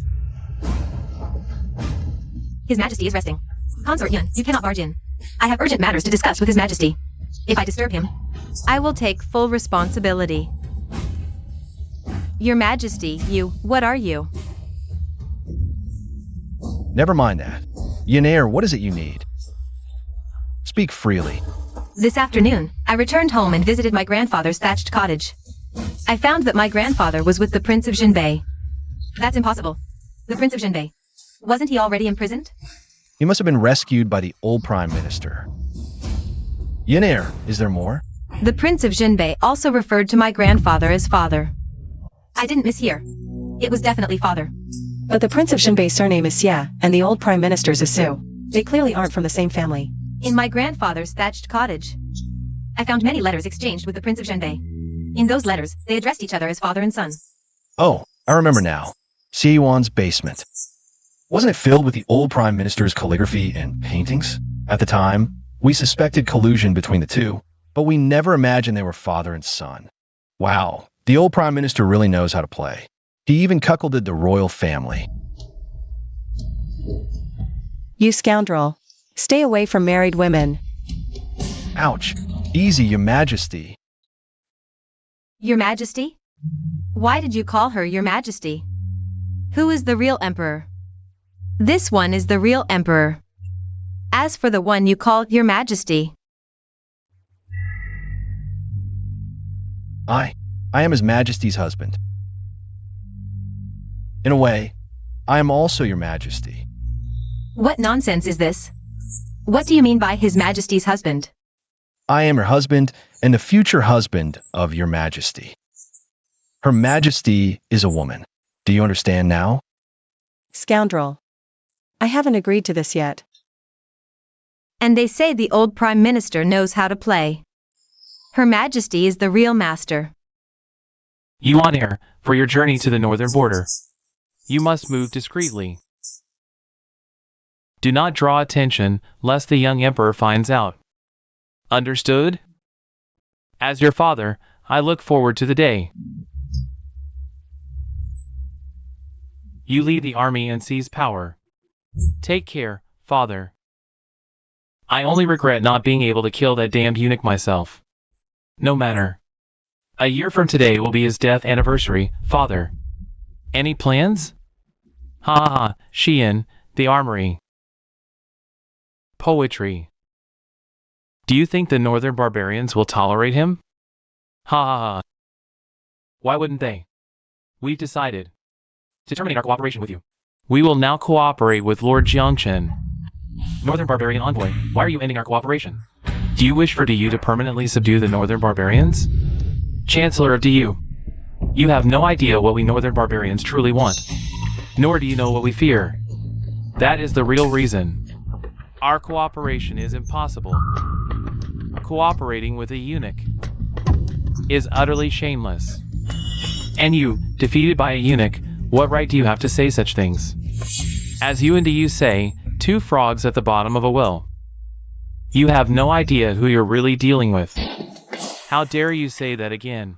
His Majesty is resting. Consort Yun, you cannot barge in. I have urgent matters to discuss with His Majesty. If I disturb him, I will take full responsibility. Your Majesty, what are you? Never mind that. Yenair, what is it you need? Speak freely. This afternoon, I returned home and visited my grandfather's thatched cottage. I found that my grandfather was with the Prince of Jinbei. That's impossible. The Prince of Jinbei. Wasn't he already imprisoned? He must have been rescued by the old Prime Minister. Yenair, is there more? The Prince of Jinbei also referred to my grandfather as father. I didn't mishear. It was definitely father. But the Prince of Jinbei's surname is Xia, and the old Prime Minister's is Su. They clearly aren't from the same family. In my grandfather's thatched cottage, I found many letters exchanged with the Prince of Jinbei. In those letters, they addressed each other as father and son. Oh, I remember now. Xiyuan's basement. Wasn't it filled with the old Prime Minister's calligraphy and paintings? At the time, we suspected collusion between the two, but we never imagined they were father and son. Wow, the old Prime Minister really knows how to play. He even cuckolded the royal family. You scoundrel. Stay away from married women. Ouch. Easy, Your Majesty. Your Majesty? Why did you call her Your Majesty? Who is the real emperor? This one is the real emperor. As for the one you call Your Majesty, I am His Majesty's husband. In a way, I am also Your Majesty. what nonsense is this? What do you mean by His Majesty's husband? I am her husband and the future husband of Your Majesty. Her Majesty is a woman. Do you understand now? Scoundrel. I haven't agreed to this yet. And they say the old Prime Minister knows how to play. Her Majesty is the real master. You on air, for your journey to the northern border. You must move discreetly. Do not draw attention, lest the young emperor finds out. Understood? As your father, I look forward to the day you lead the army and seize power. Take care, father. I only regret not being able to kill that damned eunuch myself. No matter. A year from today will be his death anniversary, father. Any plans? Ha ha ha, Xian, the armory. Poetry. Do you think the northern barbarians will tolerate him? Ha ha ha. Why wouldn't they? We've decided to terminate our cooperation with you. We will now cooperate with Lord Jiangchen. Northern barbarian envoy, why are you ending our cooperation? Do you wish for DU to permanently subdue the northern barbarians? Chancellor of DU, you have no idea what we northern barbarians truly want. Nor do you know what we fear. That is the real reason. Our cooperation is impossible. Cooperating with a eunuch is utterly shameless. And you, defeated by a eunuch, what right do you have to say such things? As you and you say, two frogs at the bottom of a well. You have no idea who you're really dealing with. How dare you say that again?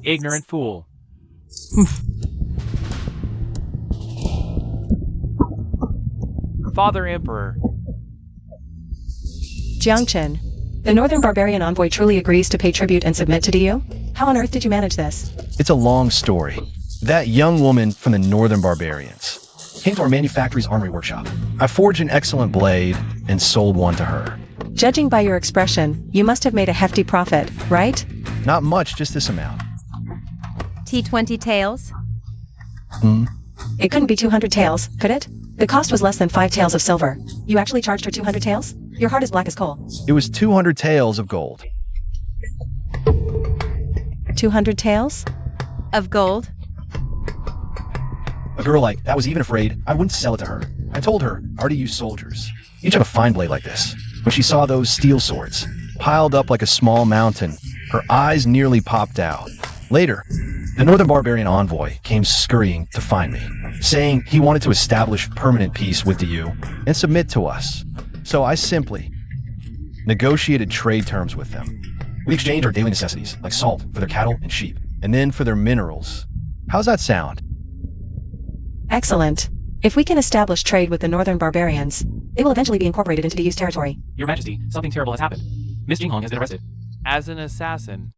Ignorant fool. Father Emperor. Jiangchen, the Northern Barbarian envoy truly agrees to pay tribute and submit to you? How on earth did you manage this? It's a long story. That young woman from the Northern Barbarians came to our manufactory's armory workshop. I forged an excellent blade and sold one to her. Judging by your expression, you must have made a hefty profit, right? Not much, just this amount. T20 taels? It couldn't be 200 taels, could it? The cost was less than 5 taels of silver. You actually charged her 200 taels? Your heart is black as coal. It was 200 taels of gold. 200 taels? Of gold? A girl like that was even afraid I wouldn't sell it to her. I told her I already used soldiers. Each have a fine blade like this. When she saw those steel swords, piled up like a small mountain, her eyes nearly popped out. Later, the Northern Barbarian envoy came scurrying to find me, saying he wanted to establish permanent peace with the EU and submit to us. So I simply negotiated trade terms with them. We exchanged our daily necessities, like salt for their cattle and sheep, and then for their minerals. How's that sound? Excellent. If we can establish trade with the Northern Barbarians, they will eventually be incorporated into the EU's territory. Your Majesty, something terrible has happened. Miss Jinghong has been arrested. As an assassin.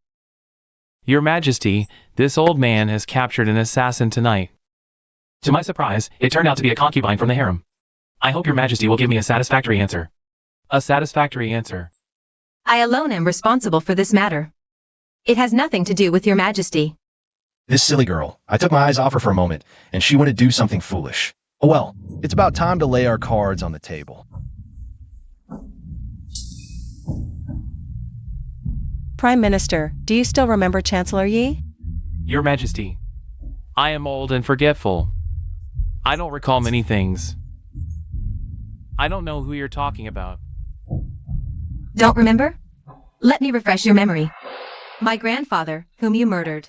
Your Majesty, this old man has captured an assassin tonight. To my surprise, it turned out to be a concubine from the harem. I hope Your Majesty will give me a satisfactory answer. A satisfactory answer. I alone am responsible for this matter. It has nothing to do with Your Majesty. This silly girl. I took my eyes off her for a moment, and she wanted to do something foolish. Oh well, it's about time to lay our cards on the table. Prime Minister, do you still remember Chancellor Yi? Your Majesty, I am old and forgetful. I don't recall many things. I don't know who you're talking about. Don't remember? Let me refresh your memory. My grandfather, whom you murdered.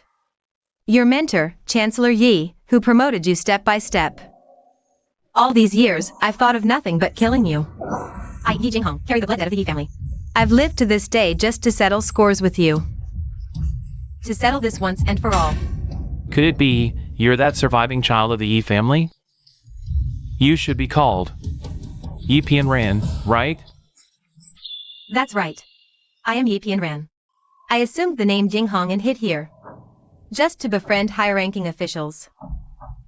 Your mentor, Chancellor Yi, who promoted you step by step. All these years, I've thought of nothing but killing you. I, Yi Jinghong, carry the blood debt of the Yi family. I've lived to this day just to settle scores with you. To settle this once and for all. Could it be you're that surviving child of the Yi family? You should be called Yi Pian Ran, right? That's right. I am Yi Pian Ran. I assumed the name Jinghong and hid here. Just to befriend high-ranking officials.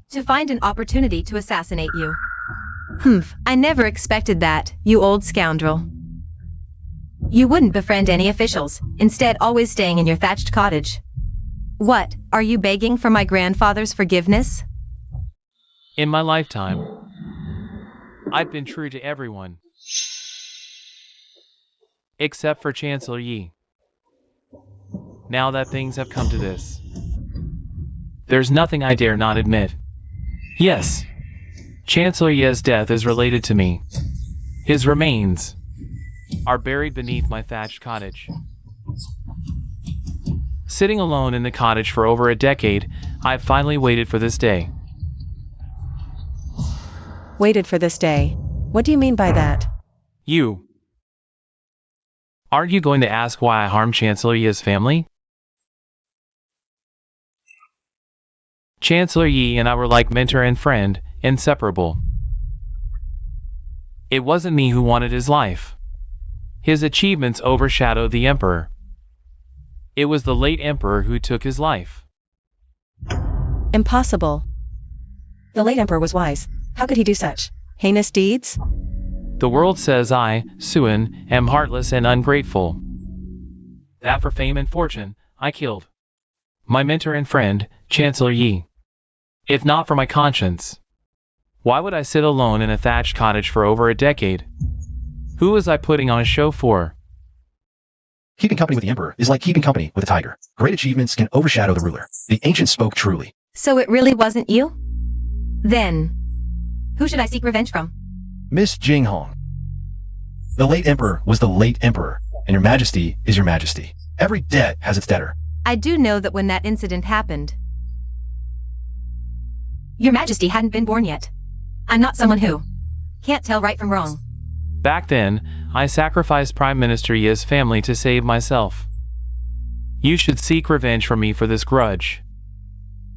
To find an opportunity to assassinate you. I never expected that, you old scoundrel. You wouldn't befriend any officials, instead always staying in your thatched cottage. What, are you begging for my grandfather's forgiveness? In my lifetime, I've been true to everyone. Except for Chancellor Yi. Now that things have come to this, there's nothing I dare not admit. Yes, Chancellor Yi's death is related to me. His remains are buried beneath my thatched cottage. Sitting alone in the cottage for over a decade, I've finally waited for this day. Waited for this day. What do you mean by that? You. Aren't you going to ask why I harmed Chancellor Yi's family? Chancellor Yi and I were like mentor and friend, inseparable. It wasn't me who wanted his life. His achievements overshadowed the emperor. It was the late emperor who took his life. Impossible. The late emperor was wise. How could he do such heinous deeds? The world says I, Suan, am heartless and ungrateful. That for fame and fortune, I killed my mentor and friend, Chancellor Yi. If not for my conscience, why would I sit alone in a thatched cottage for over a decade? Who was I putting on a show for? Keeping company with the emperor is like keeping company with a tiger. Great achievements can overshadow the ruler. The ancients spoke truly. So it really wasn't you? Then, who should I seek revenge from? Miss Jinghong. The late emperor was the late emperor, and your majesty is your majesty. Every debt has its debtor. I do know that when that incident happened, Your Majesty hadn't been born yet. I'm not someone who can't tell right from wrong. Back then, I sacrificed Prime Minister Ye's family to save myself. You should seek revenge from me for this grudge.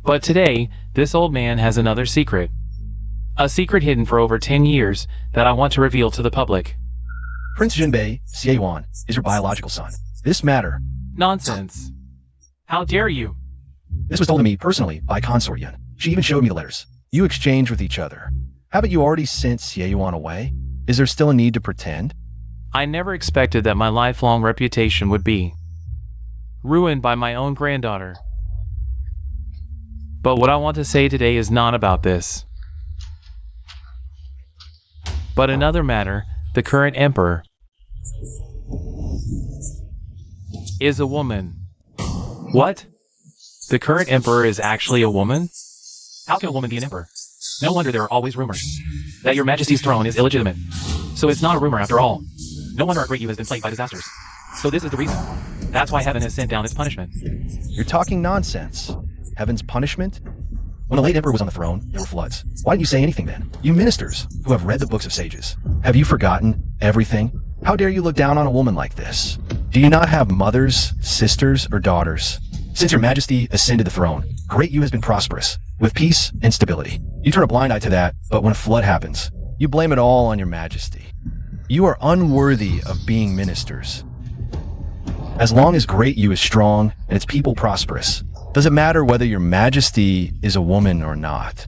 But today, this old man has another secret. A secret hidden for over 10 years that I want to reveal to the public. Prince Jinbei, Xie Yuan, is your biological son. This matter. Nonsense. How dare you? This was told to me personally by Consort Yun. She even showed me the letters you exchanged with each other. Haven't you already sent Xie Yuan away? Is there still a need to pretend? I never expected that my lifelong reputation would be ruined by my own granddaughter. But what I want to say today is not about this, but another matter. The current emperor is a woman. What? The current emperor is actually a woman? How can a woman be an emperor? No wonder there are always rumors that your majesty's throne is illegitimate. So it's not a rumor after all. No wonder our great you has been plagued by disasters. So this is the reason. That's why heaven has sent down its punishment. You're talking nonsense. Heaven's punishment? When the late emperor was on the throne, there were floods. Why didn't you say anything then? You ministers, who have read the books of sages, have you forgotten everything? How dare you look down on a woman like this? Do you not have mothers, sisters, or daughters? Since your majesty ascended the throne, great you has been prosperous, with peace and stability. You turn a blind eye to that, but when a flood happens, you blame it all on your majesty. You are unworthy of being ministers. As long as great you is strong and its people prosperous, does it matter whether your majesty is a woman or not?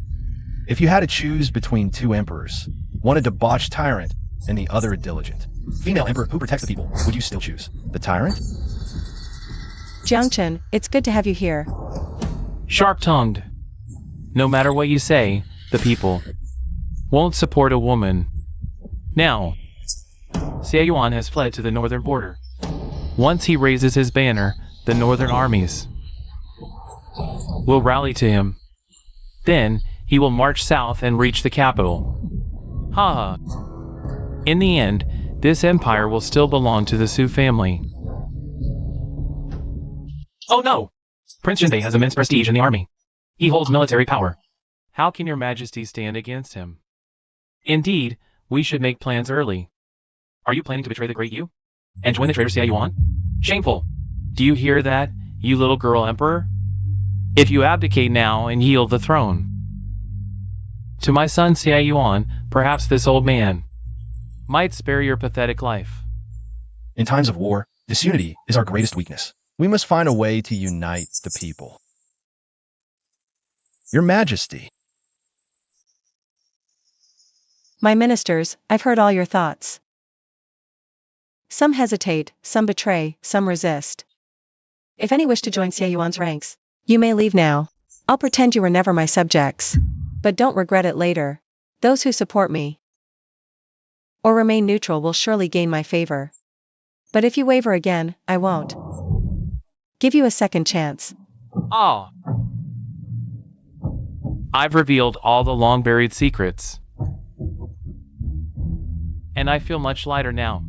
If you had to choose between two emperors, one a debauched tyrant and the other a diligent female emperor who protects the people, would you still choose the tyrant? Jiangchen, it's good to have you here. Sharp-tongued. No matter what you say, the people won't support a woman. Now, Xie Yuan has fled to the northern border. Once he raises his banner, the northern armies will rally to him. Then, he will march south and reach the capital. Ha ha. In the end, this empire will still belong to the Su family. Oh no! Prince Jinbei has immense prestige in the army. He holds military power. How can your majesty stand against him? Indeed, we should make plans early. Are you planning to betray the great you? And join the traitor Xie Yuan? Shameful! Do you hear that, you little girl emperor? If you abdicate now and yield the throne to my son Xie Yuan, perhaps this old man might spare your pathetic life. In times of war, disunity is our greatest weakness. We must find a way to unite the people. Your Majesty. My ministers, I've heard all your thoughts. Some hesitate, some betray, some resist. If any wish to join Xie Yuan's ranks, you may leave now. I'll pretend you were never my subjects. But don't regret it later. Those who support me or remain neutral will surely gain my favor. But if you waver again, I won't give you a second chance. Ah! I've revealed all the long-buried secrets. And I feel much lighter now.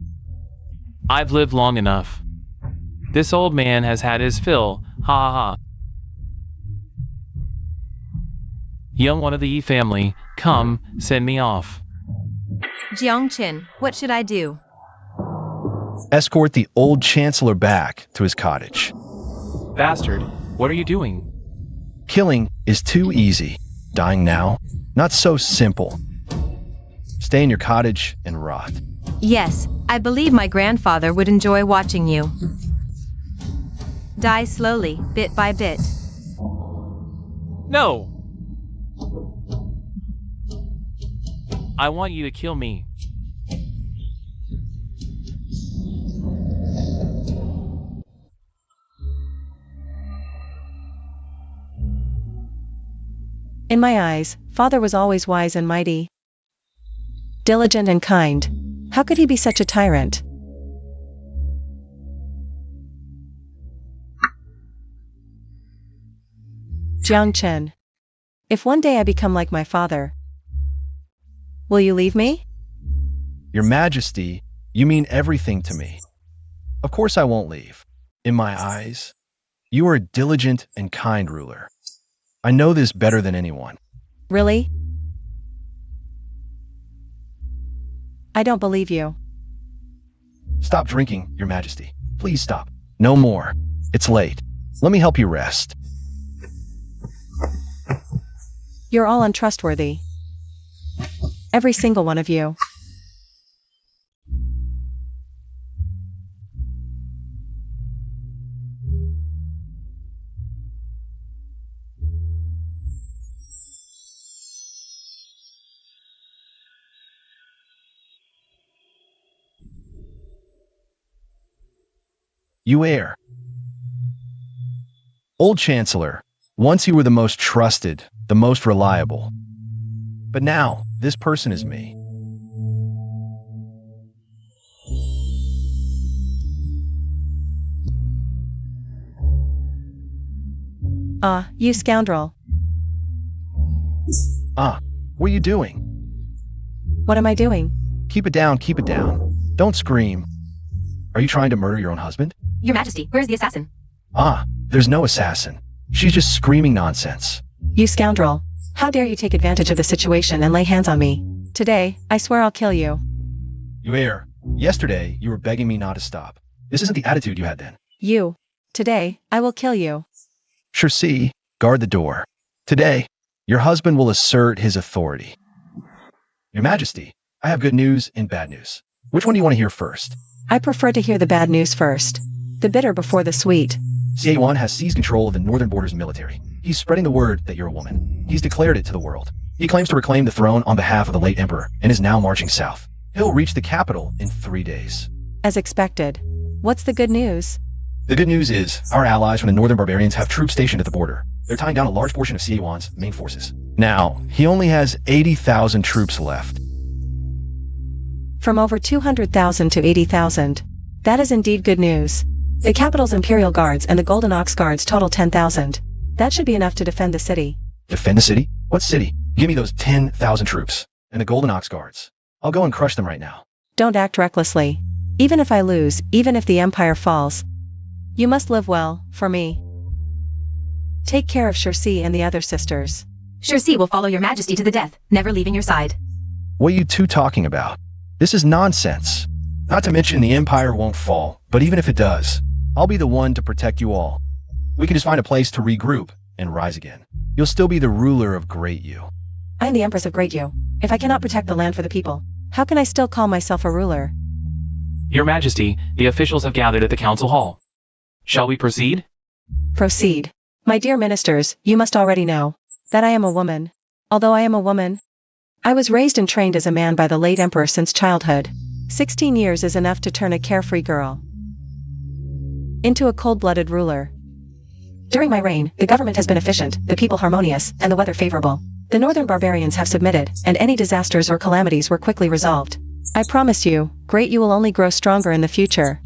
I've lived long enough. This old man has had his fill, ha ha ha. Young one of the Yi family, come, send me off. Jiangchen, what should I do? Escort the old chancellor back to his cottage. Bastard, what are you doing? Killing is too easy. Dying now, not so simple. Stay in your cottage and rot. Yes, I believe my grandfather would enjoy watching you die slowly, bit by bit. No! I want you to kill me. In my eyes, father was always wise and mighty, diligent and kind. How could he be such a tyrant? Jiangchen, If one day I become like my father, will you leave me? Your Majesty, you mean everything to me. Of course I won't leave. In my eyes, you are a diligent and kind ruler. I know this better than anyone. Really? I don't believe you. Stop drinking, Your Majesty. Please stop. No more. It's late. Let me help you rest. You're all untrustworthy. Every single one of you. You heir. Old Chancellor, once you were the most trusted, the most reliable. But now, this person is me. You scoundrel. What are you doing? What am I doing? Keep it down, keep it down. Don't scream. Are you trying to murder your own husband? Your Majesty, where's the assassin? There's no assassin. She's just screaming nonsense. You scoundrel. How dare you take advantage of the situation and lay hands on me? Today, I swear I'll kill you. You heir. Yesterday, you were begging me not to stop. This isn't the attitude you had then. You. Today, I will kill you. Circe, guard the door. Today, your husband will assert his authority. Your Majesty, I have good news and bad news. Which one do you want to hear first? I prefer to hear the bad news first. The bitter before the sweet. Siewan has seized control of the northern borders military. He's spreading the word that you're a woman. He's declared it to the world. He claims to reclaim the throne on behalf of the late emperor and is now marching south. He'll reach the capital in 3 days. As expected. What's the good news? The good news is, our allies from the northern barbarians have troops stationed at the border. They're tying down a large portion of Siewan's main forces. Now, he only has 80,000 troops left. From over 200,000 to 80,000. That is indeed good news. The capital's Imperial Guards and the Golden Ox Guards total 10,000. That should be enough to defend the city. Defend the city? What city? Give me those 10,000 troops. And the Golden Ox Guards. I'll go and crush them right now. Don't act recklessly. Even if I lose, even if the Empire falls, you must live well, for me. Take care of Circe and the other sisters. Circe will follow your Majesty to the death, never leaving your side. What are you two talking about? This is nonsense. Not to mention the Empire won't fall, but even if it does, I'll be the one to protect you all. We can just find a place to regroup and rise again. You'll still be the ruler of Great You. I am the Empress of Great You. If I cannot protect the land for the people, how can I still call myself a ruler? Your Majesty, the officials have gathered at the council hall. Shall we proceed? Proceed. My dear ministers, you must already know that I am a woman. Although I am a woman, I was raised and trained as a man by the late emperor since childhood. 16 years is enough to turn a carefree girl into a cold-blooded ruler. During my reign, the government has been efficient, the people harmonious, and the weather favorable. The northern barbarians have submitted, and any disasters or calamities were quickly resolved. I promise you, Great You will only grow stronger in the future.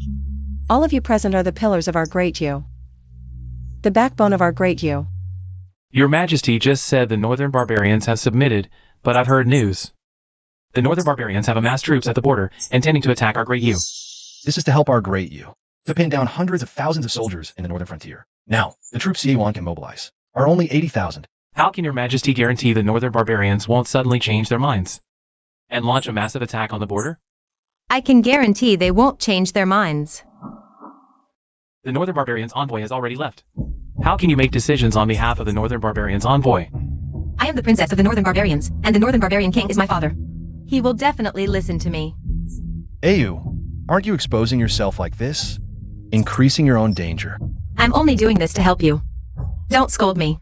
All of you present are the pillars of our Great You. The backbone of our Great You. Your Majesty just said the northern barbarians have submitted, but I've heard news. The northern barbarians have amassed troops at the border, intending to attack our Great You. This is to help our Great You, to pin down hundreds of thousands of soldiers in the northern frontier. Now, the troops Siewan can mobilize are only 80,000. How can your Majesty guarantee the northern barbarians won't suddenly change their minds and launch a massive attack on the border? I can guarantee they won't change their minds. The northern barbarians envoy has already left. How can you make decisions on behalf of the northern barbarians envoy? I am the princess of the northern barbarians, and the northern barbarian king is my father. He will definitely listen to me. Ayu, aren't you exposing yourself like this? Increasing your own danger. I'm only doing this to help you. Don't scold me.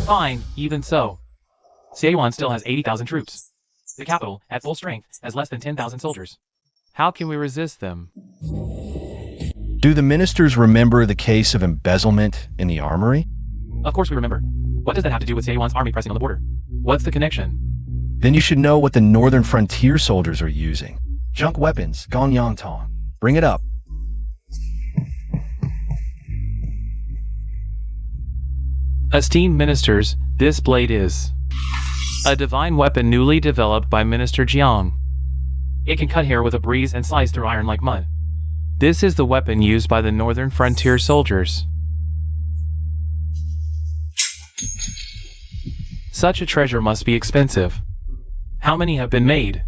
Fine, even so. Siewan still has 80,000 troops. The capital, at full strength, has less than 10,000 soldiers. How can we resist them? Do the ministers remember the case of embezzlement in the armory? Of course we remember. What does that have to do with Siewan's army pressing on the border? What's the connection? Then you should know what the northern frontier soldiers are using. Junk weapons, Gonyang Tong. Bring it up. Esteemed ministers, this blade is a divine weapon newly developed by Minister Jiang. It can cut hair with a breeze and slice through iron like mud. This is the weapon used by the northern frontier soldiers. Such a treasure must be expensive. How many have been made?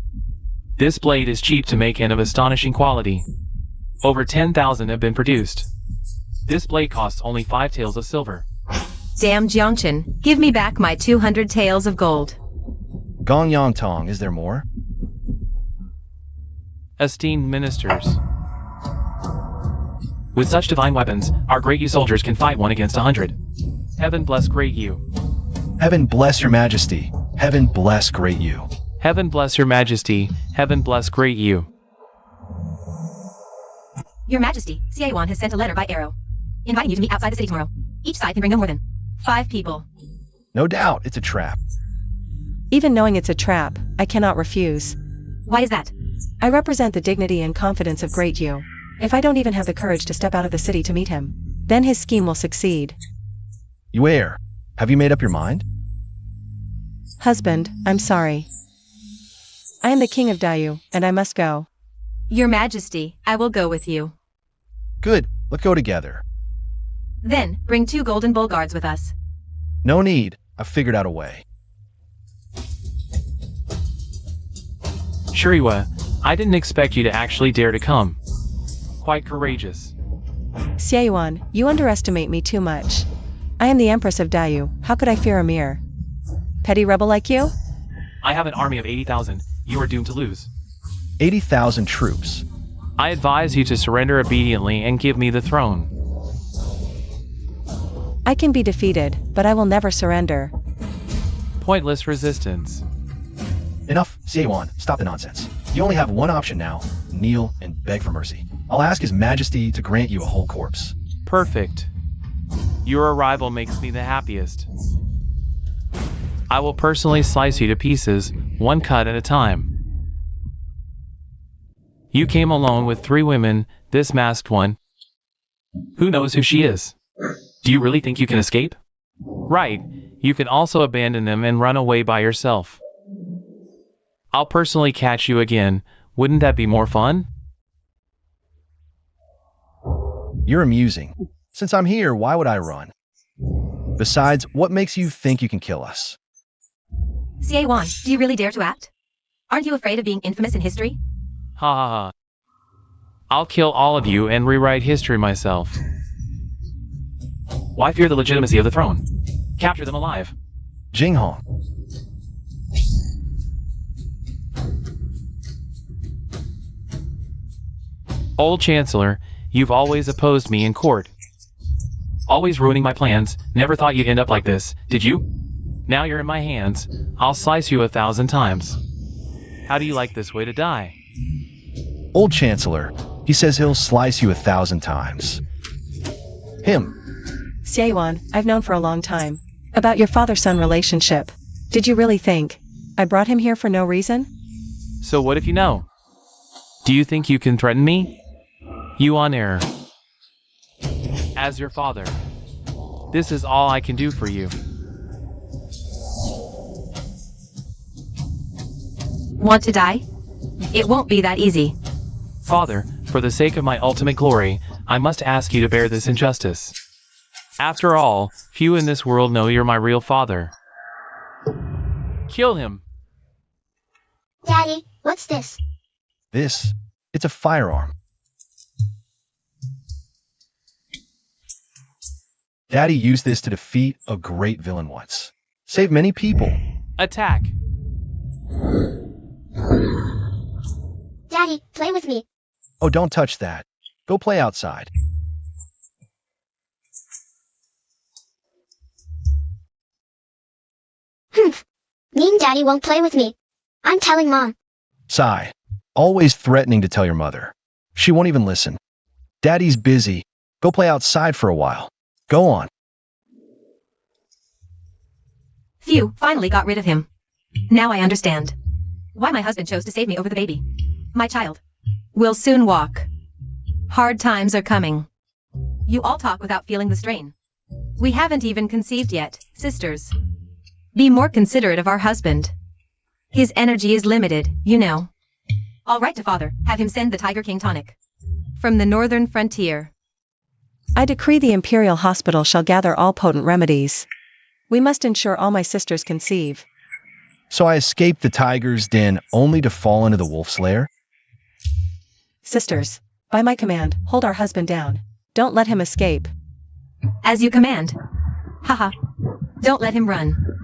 This blade is cheap to make and of astonishing quality. Over 10,000 have been produced. This blade costs only 5 taels of silver. Damn Jiangchen, give me back my 200 taels of gold. Gong Yang Tong, is there more? Esteemed ministers, with such divine weapons, our great Yu soldiers can fight 1 against 100. Heaven bless great Yu. Heaven bless your majesty. Heaven bless great Yu. Heaven bless your majesty. Heaven bless great Yu. Your Majesty, Xie has sent a letter by arrow, inviting you to meet outside the city tomorrow. Each side can bring no more than 5 people. No doubt, it's a trap. Even knowing it's a trap, I cannot refuse. Why is that? I represent the dignity and confidence of Great Yu. If I don't even have the courage to step out of the city to meet him, then his scheme will succeed. Yue, have you made up your mind? Husband, I'm sorry. I am the king of Dayu, and I must go. Your Majesty, I will go with you. Good, let's go together. Then, bring 2 golden bull guards with us. No need, I've figured out a way. Shuriwa, I didn't expect you to actually dare to come. Quite courageous. Xie, you underestimate me too much. I am the Empress of Dayu, how could I fear a mere petty rebel like you? I have an army of 80,000. You are doomed to lose. 80,000 troops. I advise you to surrender obediently and give me the throne. I can be defeated, but I will never surrender. Pointless resistance. Enough, Xie, stop the nonsense. You only have one option now. Kneel and beg for mercy. I'll ask His Majesty to grant you a whole corpse. Perfect. Your arrival makes me the happiest. I will personally slice you to pieces, 1 cut at a time. You came alone with 3 women, this masked one. Who knows who she is? Do you really think you can escape? Right, you can also abandon them and run away by yourself. I'll personally catch you again. Wouldn't that be more fun? You're amusing. Since I'm here, why would I run? Besides, what makes you think you can kill us? Xie, do you really dare to act? Aren't you afraid of being infamous in history? Ha ha ha. I'll kill all of you and rewrite history myself. Why fear the legitimacy of the throne? Capture them alive. Jinghong. Old Chancellor, you've always opposed me in court. Always ruining my plans. Never thought you'd end up like this, did you? Now you're in my hands. I'll slice you 1,000 times. How do you like this way to die? Old Chancellor, he says he'll slice you 1,000 times. Him. Xie, I've known for a long time about your father-son relationship. Did you really think I brought him here for no reason? So what if you know? Do you think you can threaten me? You on error. As your father, this is all I can do for you. Want to die? It won't be that easy. Father, for the sake of my ultimate glory, I must ask you to bear this injustice. After all, few in this world know you're my real father. Kill him! Daddy, what's this? It's a firearm. Daddy used this to defeat a great villain once. Saved many people. Attack! Daddy, play with me. Oh, don't touch that. Go play outside. Mean Daddy won't play with me. I'm telling Mom. Sigh. Always threatening to tell your mother. She won't even listen. Daddy's busy. Go play outside for a while. Go on. Phew, finally got rid of him. Now I understand why my husband chose to save me over the baby. My child. We'll soon walk. Hard times are coming. You all talk without feeling the strain. We haven't even conceived yet, sisters. Be more considerate of our husband. His energy is limited, you know. All right to father, have him send the Tiger King tonic. From the northern frontier. I decree the Imperial Hospital shall gather all potent remedies. We must ensure all my sisters conceive. So I escaped the tiger's den only to fall into the wolf's lair? Sisters, by my command, hold our husband down. Don't let him escape. As you command. Haha. Don't let him run.